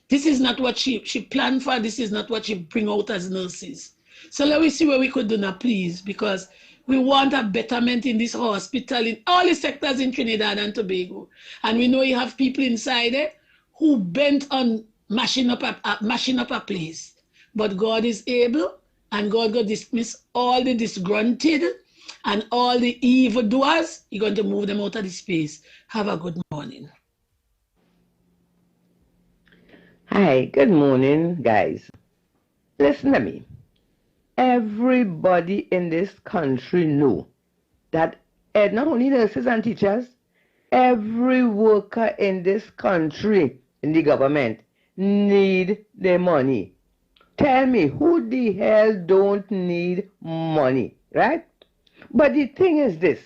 This is not what she planned for, this is not what she bring out as nurses. So let me see what we could do now, please, because we want a betterment in this hospital, in all the sectors in Trinidad and Tobago. And we know you have people inside there who bent on mashing up a place. But God is able, and God will dismiss all the disgruntled and all the evildoers. He's going to move them out of the space. Have a good morning. Hi, good morning, guys. Listen to me. Everybody in this country know that not only nurses and teachers, every worker in this country, in the government, need their money Tell me, who the hell don't need money, right? But the thing is this,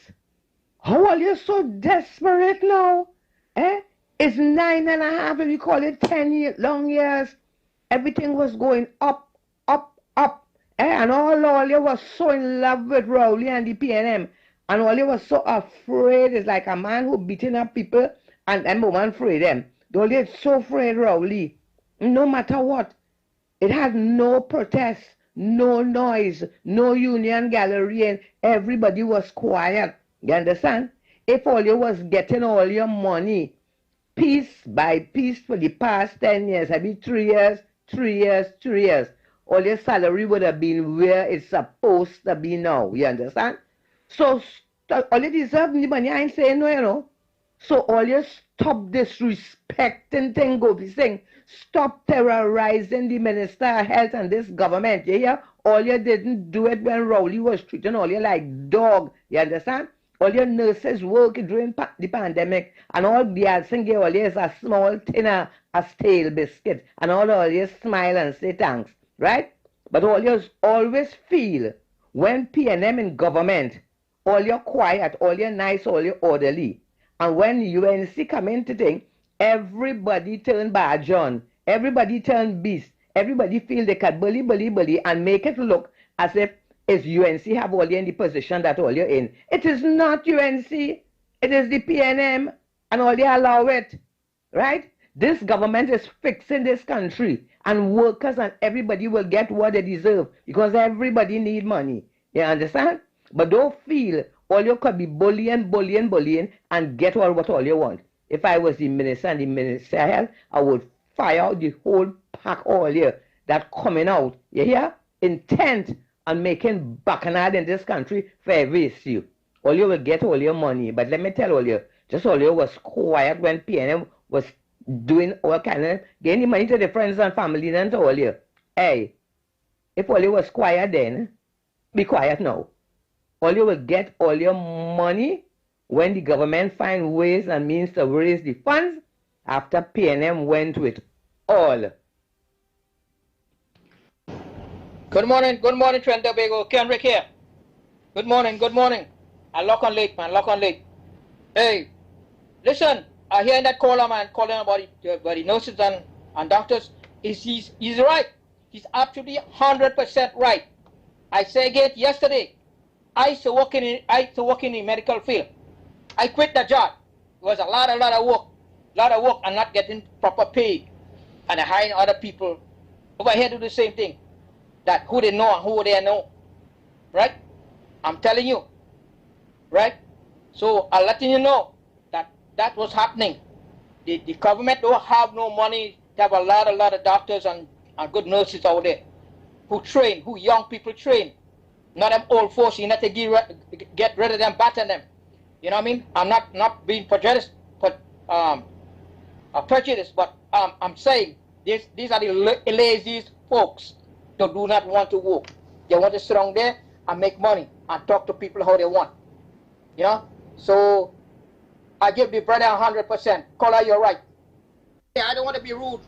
how are you so desperate now? Eh? It's 9.5, if you call it 10 long years. Everything was going up, up, up. Eh? And all you was so in love with Rowley and the PNM. And all you was so afraid is like a man who beating up people and them woman afraid them. The only is so afraid Rowley. No matter what. It had no protest, no noise, no union gallery, and everybody was quiet. You understand? If all you was getting all your money, piece by piece for the past 10 years, I mean 3 years, 3 years, 3 years, all your salary would have been where it's supposed to be now. You understand? So all you deserve the money, I ain't saying no, you know. So all you stop disrespecting thing, go be saying, stop terrorizing the Minister of Health and this government. You hear? All you didn't do it when Rowley was treating all you like dog. You understand? All your nurses work during the pandemic, and all the other thing all you is a small tinner, a stale biscuit, and all you smile and say thanks, right? But all you always feel when PNM in government, all you quiet, all you nice, all you orderly. And when UNC come into thing, everybody turn bad John, everybody turn beast, everybody feel they can bully and make it look as if it's UNC have all you in the position that all you're in. It is not UNC, it is the PNM, and all you allow it, right? This government is fixing this country, and workers and everybody will get what they deserve because everybody need money. You understand? But don't feel all you could be bullying, and get what all you want. If I was the minister and the minister of health, I would fire out the whole pack all year that coming out, you hear? Intent on making bacchanal in this country for every issue. All you will get all your money. But let me tell all you, just all you was quiet when PNM was doing all kind of, getting money to the friends and family and to all you. Hey, if all you was quiet then, be quiet now. All you will get all your money when the government find ways and means to raise the funds after PNM went with all. Good morning, Trent Tobago. Kenrick here. Good morning. I lock on late, man, lock on late. Hey, listen, I hear that caller, man, calling about the nurses and doctors. He's right. He's absolutely 100% right. I say again, yesterday, I used to work in the medical field. I quit the job. It was a lot of work and not getting proper pay. And hiring other people over here do the same thing. That who they know and who they know. Right? I'm telling you. Right? So I'm letting you know that was happening. The government don't have no money to have a lot of doctors and good nurses out there who train, who young people train. Not them old folks, you need to get rid of them, batter them. You know what I mean? I'm not being prejudiced, but but I'm saying these are the laziest folks that do not want to work. They want to sit down there and make money and talk to people how they want. You know? So I give the brother 100%. Caller, you're right. Yeah, I don't want to be rude.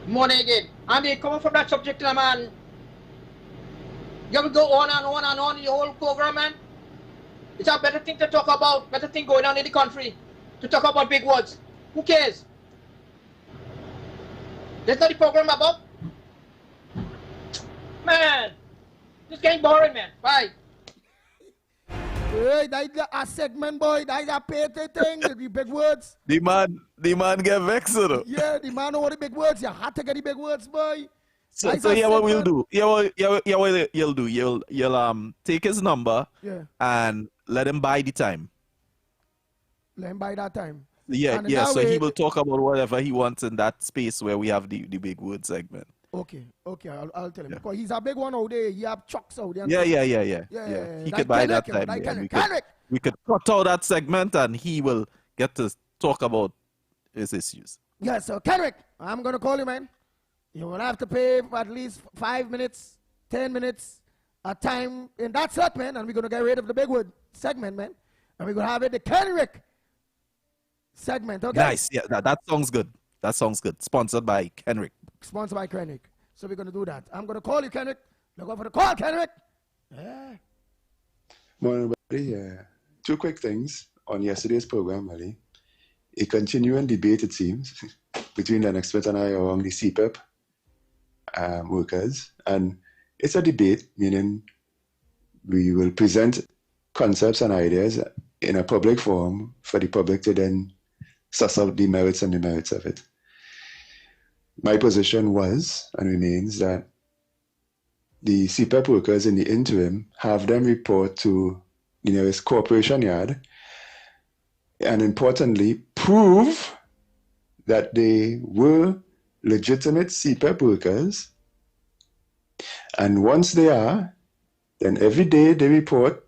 Morning again. I mean, coming from that subject, man. You will go on and on the whole program, man. It's a better thing to talk about, better thing going on in the country. To talk about big words. Who cares? That's not the program about. Man, this getting boring, man. Bye. Hey, that is a segment, boy. That is a pay thing. The big words. The man get vexed, though. Yeah, the man know what the big words. You have to get the big words, boy. So yeah, what we'll do? Yeah, what you'll do? You'll take his number. Yeah. And let him buy the time. Let him buy that time. Yeah, and yeah. So way, he will talk about whatever he wants in that space where we have the big word segment. Okay, I'll tell him. Yeah. Because he's a big one out there. He have trucks out there. Yeah. He could buy that time. We could cut out that segment and he will get to talk about his issues. Yeah, so Kenrick, I'm going to call you, man. You will have to pay for at least 5 minutes, 10 minutes a time in that segment, and we're going to get rid of the big word segment, man. And we're going to have it the Kenrick segment, okay? Nice. Yeah, that sounds good. That sounds good. Sponsored by Kenrick. Sponsored by Kenrick. So we're going to do that. I'm going to call you, Kendrick. Look out for the call, Kendrick. Yeah. Morning, everybody. Two quick things on yesterday's program, Ali. A continuing debate, it seems, between Lennox Smith and I around the CPEP workers. And it's a debate, meaning we will present concepts and ideas in a public forum for the public to then suss out the merits and demerits of it. My position was and remains that the CPEP workers in the interim have them report to the nearest corporation yard and importantly prove that they were legitimate CPEP workers. And once they are, then every day they report,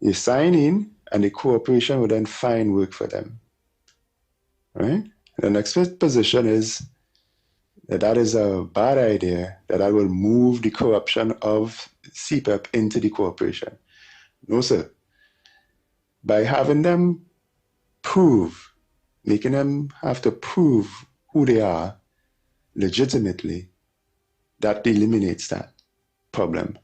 they sign in, and the corporation will then find work for them. Right? The next position is that is a bad idea, that I will move the corruption of CPEP into the corporation. No, sir. By having them prove, making them have to prove who they are legitimately, that eliminates that problem.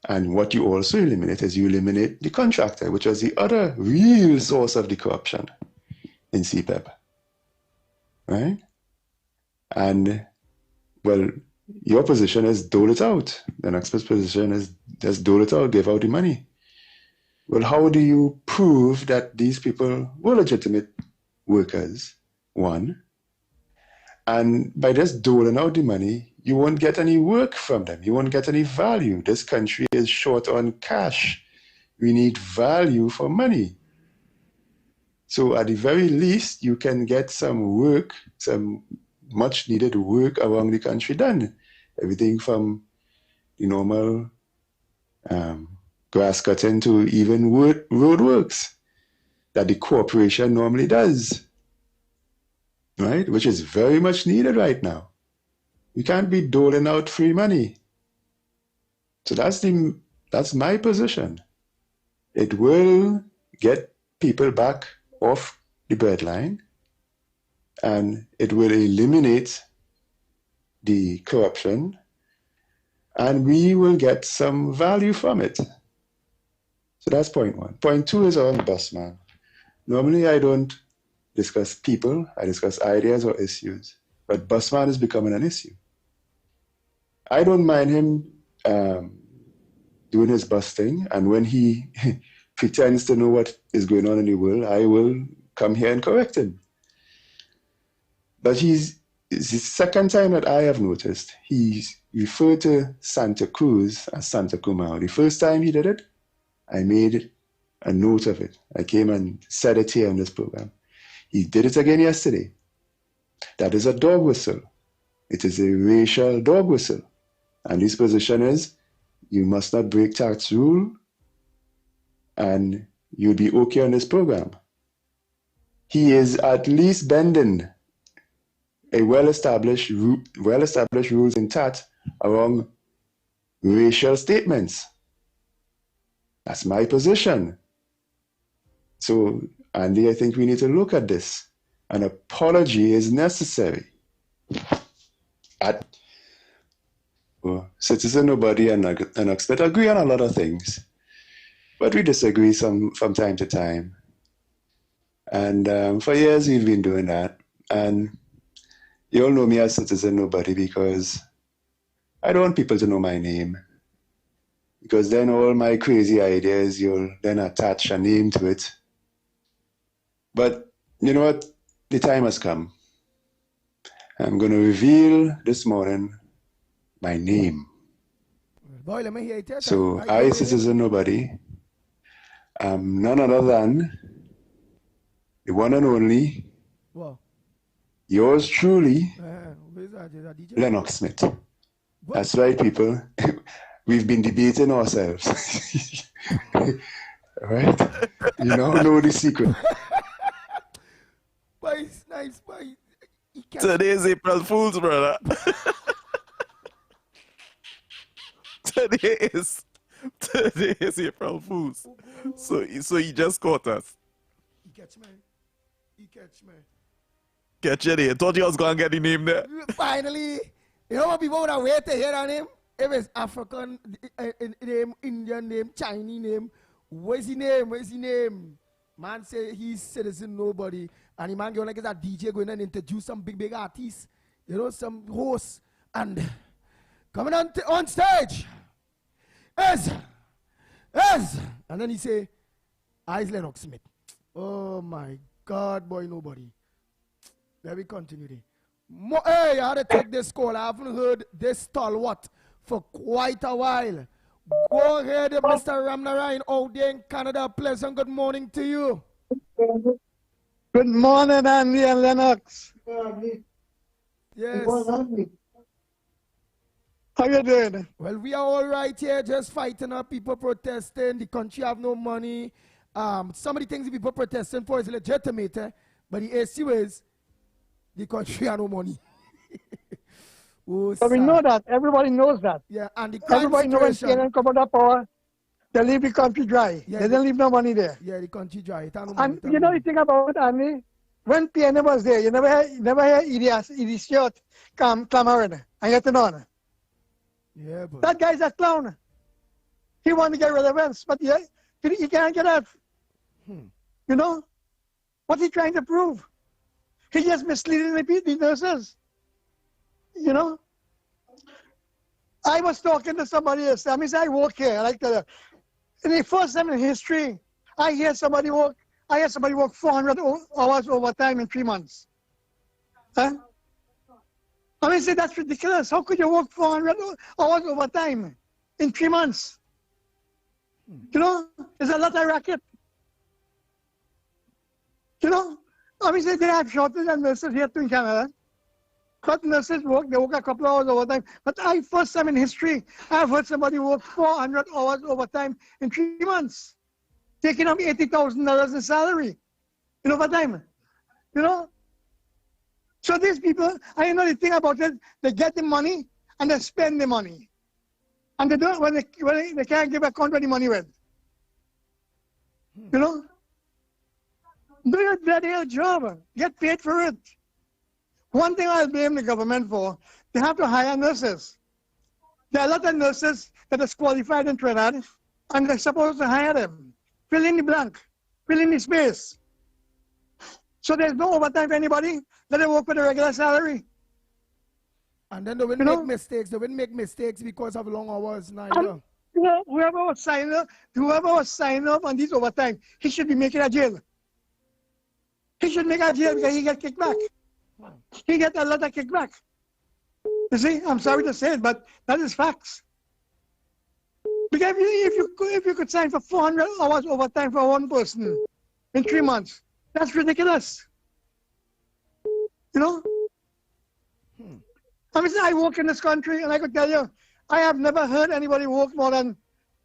And what you also eliminate is you eliminate the contractor, which was the other real source of the corruption in CPEP. Right? And, well, your position is dole it out. The next position is just dole it out, give out the money. Well, how do you prove that these people were legitimate workers? One. And by just doling out the money, you won't get any work from them. You won't get any value. This country is short on cash. We need value for money. So at the very least, you can get some work, some much needed work around the country done. Everything from the normal grass cutting to even road works that the corporation normally does, right? Which is very much needed right now. You can't be doling out free money. So that's my position. It will get people back off the breadline, and it will eliminate the corruption, and we will get some value from it. So that's point one. Point two is on Busman. Normally I don't discuss people, I discuss ideas or issues, but Busman is becoming an issue. I don't mind him doing his bus thing, and when he pretends to know what is going on in the world, I will come here and correct him. But it's the second time that I have noticed he's referred to Santa Cruz as Santa Cumao. The first time he did it, I made a note of it. I came and said it here on this program. He did it again yesterday. That is a dog whistle. It is a racial dog whistle. And his position is, you must not break tax rule, and you'll be okay on this program. He is at least bending a well-established rules in TAT around racial statements. That's my position. So, Andy, I think we need to look at this. An apology is necessary. Citizen Nobody and Expert agree on a lot of things, but we disagree from time to time. And for years we've been doing that. And you all know me as Citizen Nobody because I don't want people to know my name. Because then all my crazy ideas, you'll then attach a name to it. But you know what? The time has come. I'm going to reveal this morning my name. Boy, let me hear it. So I, Citizen Nobody, am none other than the one and only, yours truly, Lennox Smith. That's right, people. We've been debating ourselves. Right? You now know the secret. Boy, it's nice, boy. Today's April Fool's, brother. Today is April Fool's. So he just caught us. He catch me. He catch me. Catch you there. Thought you was going to get the name there. Finally, You know what people would have waited to hear that name? If it's African name, Indian name, Chinese name, where's his name? Where's his name? Man say he's citizen nobody. And the man going like it's a DJ going and introduce some big artists. You know, some hosts. And coming on stage is, and then he say, I's Lennox Smith. Oh my God, boy, nobody. Let me continue there. Hey, I had to take this call. I haven't heard this stalwart for quite a while. Go ahead, Mr. Ramnarayan out there in Canada. Pleasant good morning to you. Good morning, Andy and Lennox. Yes. How you doing? Well, we are all right here, just fighting up people protesting. The country have no money. Some of the things the people protesting for is legitimate, but the issue is the country have no money. So we know that. Everybody knows that. Yeah, and the crime everybody knows when situation. CNN come out power, they leave the country dry. Yeah, they don't leave no money there. Yeah, the country dry. And you know the thing about it, Andy? When PNA was there, you never hear idiot clamoring. And yet on. Yeah, but that guy's a clown. He want to get relevance, but he can't get out. You know? What's he trying to prove? He just misleading the nurses. You know? I was talking to somebody else. I mean, I work here. Like in the first time in history, I heard somebody work 400 hours overtime in 3 months. Huh? I mean, say that's ridiculous. How could you work 400 hours overtime in 3 months? You know, it's a lot of racket. You know, I mean, say they have shortage of nurses here too in Canada. But nurses work a couple of hours overtime. But first time in history, I've heard somebody work 400 hours overtime in 3 months, taking up $80,000 in salary in overtime. You know? So these people, I know the thing about it, they get the money and they spend the money. And they don't when they can't give account where the money went. You know? Do your bloody job. Get paid for it. One thing I'll blame the government for, they have to hire nurses. There are a lot of nurses that are qualified in Trinidad, and they're supposed to hire them. Fill in the blank. Fill in the space. So there's no overtime for anybody. Let them work with a regular salary. And then they will make mistakes. They will make mistakes because of long hours. Now, whoever was signing up on this overtime, he should be making a jail. He should make a jail because he get kicked back. He get a lot of kickback. You see, I'm sorry to say it, but that is facts. Because if you could sign for 400 hours overtime for one person in 3 months, that's ridiculous. You know? I mean, I work in this country, and I could tell you, I have never heard anybody work more than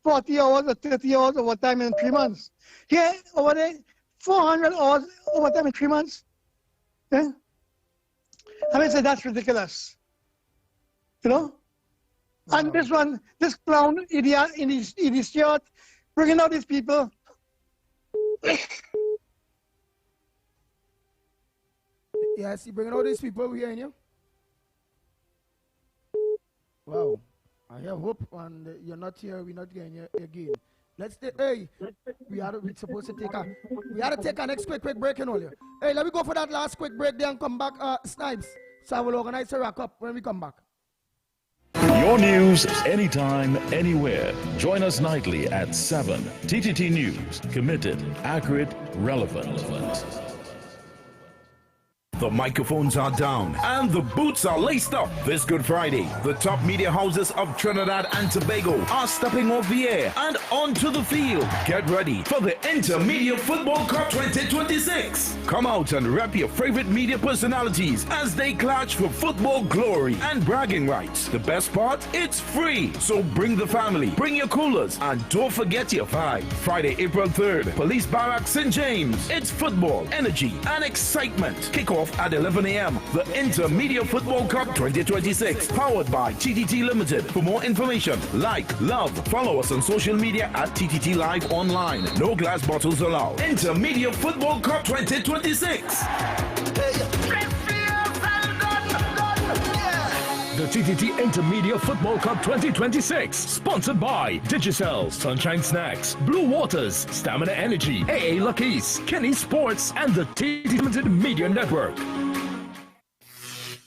40 hours or 30 hours overtime in 3 months. Here, over there, 400 hours overtime in 3 months. Yeah? I mean, say that's ridiculous. You know? And this clown idiot in his shirt, bringing out these people. Yes, you bringing all these people over here, you? Wow. I have hope, and you're not here, we're not getting here again. We supposed to take our next quick break and all. Hey, let me go for that last quick break there and come back, Snipes. So I will organize a wrap up when we come back. Your news anytime, anywhere. Join us nightly at 7. TTT News. Committed, accurate, relevant. The microphones are down and the boots are laced up. This Good Friday, the top media houses of Trinidad and Tobago are stepping off the air and onto the field. Get ready for the Intermedia Football Cup 2026. Come out and rep your favorite media personalities as they clash for football glory and bragging rights. The best part? It's free. So bring the family, bring your coolers, and don't forget your vibe. Friday, April 3rd, Police Barracks, St. James. It's football, energy, and excitement. Kickoff at 11 a.m. The Intermedia Football Cup 2026, powered by TTT Limited. For more information, love, follow us on social media at TTT Live Online. No glass bottles allowed. Intermedia Football Cup 2026. The TTT Intermedia Football Cup 2026. Sponsored by Judicial, Sunshine Snacks, Blue Waters, Stamina Energy, AA Lucky's, Kenny Sports, and the TTT Limited Media Network.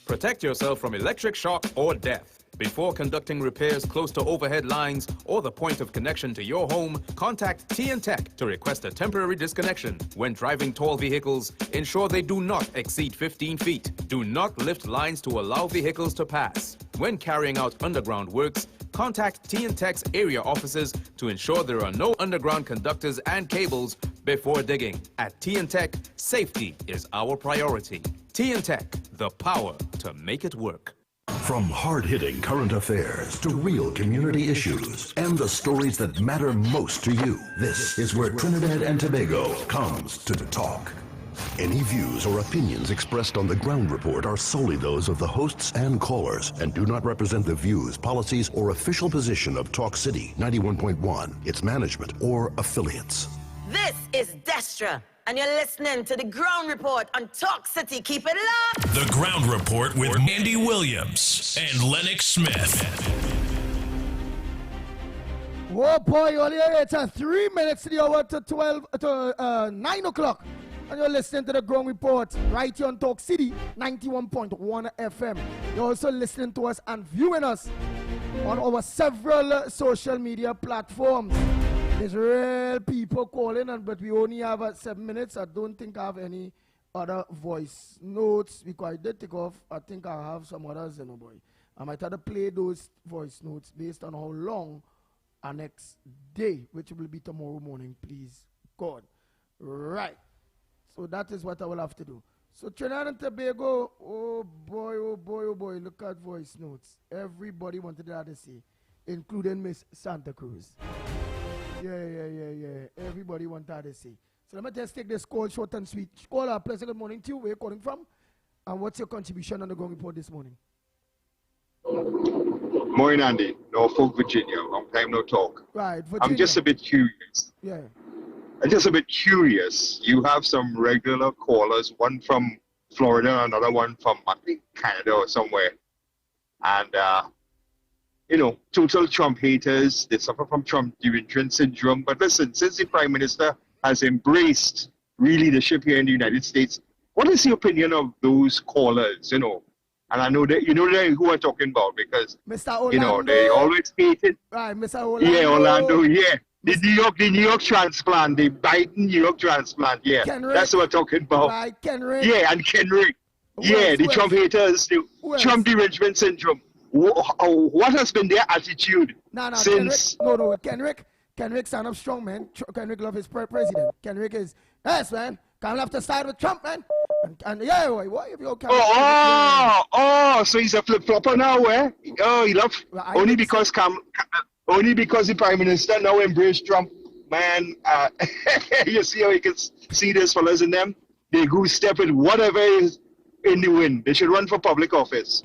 Protect yourself from electric shock or death. Before conducting repairs close to overhead lines or the point of connection to your home, contact TN-Tech to request a temporary disconnection. When driving tall vehicles, ensure they do not exceed 15 feet. Do not lift lines to allow vehicles to pass. When carrying out underground works, contact TN-Tech's area offices to ensure there are no underground conductors and cables before digging. At TN-Tech, safety is our priority. TN-Tech, the power to make it work. From hard-hitting current affairs to real community issues and the stories that matter most to you, this is where Trinidad and Tobago comes to talk. Any views or opinions expressed on the Ground Report are solely those of the hosts and callers and do not represent the views, policies, or official position of Talk City 91.1, its management, or affiliates. This is Destra, and you're listening to the Ground Report on Talk City. Keep it locked. The Ground Report with Andy Williams and Lennox Smith. Oh boy, only it's 3 minutes to the hour to 9 o'clock. And you're listening to the Ground Report right here on Talk City 91.1 FM. You're also listening to us and viewing us on our several social media platforms. There's real people calling, but we only have 7 minutes. I don't think I have any other voice notes because I did take off. I think I have some others, boy. I might have to play those voice notes based on how long our next day, which will be tomorrow morning, please God. Right. So that is what I will have to do. So Trinidad and Tobago, oh boy, oh boy, oh boy, look at voice notes. Everybody wanted that to say, including Miss Santa Cruz. Yeah. Everybody wanted to say. So let me just take this call short and sweet. Call, pleasant good morning to you. Where are you calling from? And what's your contribution on the Ground Report this morning? Morning, Andy. Norfolk, Virginia. Long time no talk. Right, Virginia. I'm just a bit curious. Yeah. I'm just a bit curious. You have some regular callers, one from Florida, another one from, I think, Canada or somewhere. And, total Trump haters. They suffer from Trump deterrence syndrome. But listen, since the Prime Minister has embraced real leadership here in the United States, what is your opinion of those callers, And I know that who I'm talking about because, Mr. Orlando. They always hated. Right, Mr. Orlando. Yeah, Orlando, yeah. The New York transplant, the Biden New York transplant, yeah. Kenrick. That's what I'm talking about. Right, Kenrick. Yeah, and Kenrick. Yeah, the Trump haters, the Trump derangement syndrome. What has been their attitude since? Kenrick. Kenrick stand up strong, man. Kenrick love his president. Kenrick is, yes, man. Can't have to side with Trump, man. And yeah, what if you so he's a flip-flopper now, eh? Oh, he love only because the Prime Minister now embraced Trump, man. You see how you can see this fellas in them? They go step with whatever is in the wind. They should run for public office.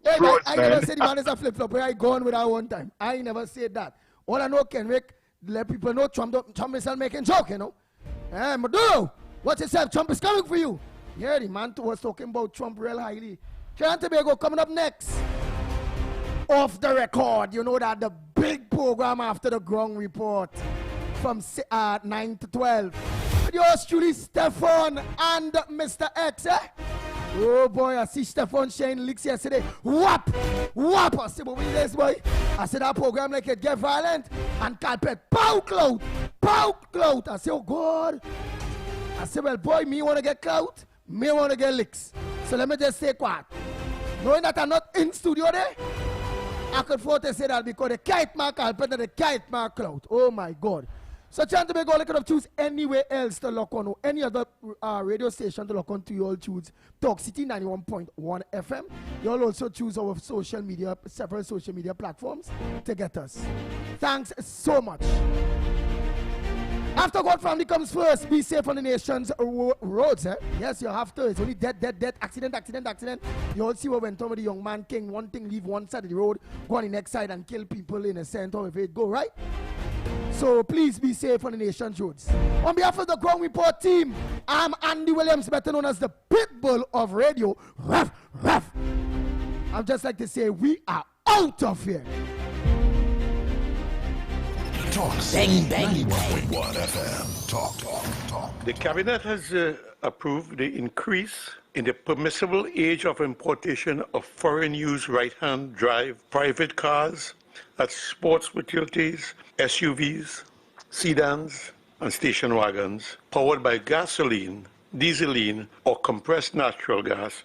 Hey, I never said the man is a flip-flopper. I gone with that one time. I never said that. All I know, Kenrick, let people know Trump is not making joke, Hey, Maduro, watch yourself. Trump is coming for you. Yeah, the man was talking about Trump real highly. Trinidad and Tobago coming up next. Off the record, that the big program after the Ground Report from 9 to 12. With yours truly, Stefan and Mr. X, Oh boy, I see Stefan sharing leaks yesterday. Whap! I said, what is this, boy? I said, that program like it get violent and carpet. Pow clout! I said, oh God. I said, well, boy, me want to get clout, me want to get licks. So let me just say quiet. Knowing that I'm not in studio there, I could afford to say that because the kite mark carpet and the kite mark clout. Oh my God. So Trinidad and Tobago, you could choose anywhere else to lock on, or any other radio station to lock on to. You all choose Talk City 91.1 FM. You all also choose our social media, several social media platforms to get us. Thanks so much. After God family comes first, be safe on the nation's roads. Yes, you have to. It's only death, accident. You all see what went on with the young man King. One thing, leave one side of the road, go on the next side and kill people in the center of it. Go, right? So please be safe on the nation's roads. On behalf of the Ground Report team, I'm Andy Williams, better known as the Pitbull of radio. Ruff. I'd just like to say we are out of here. Talk Bang, bang, 91.1 FM. Talk. The cabinet has approved the increase in the permissible age of importation of foreign-use right-hand drive private cars, that's sports utilities, SUVs, sedans, and station wagons, powered by gasoline, dieseline, or compressed natural gas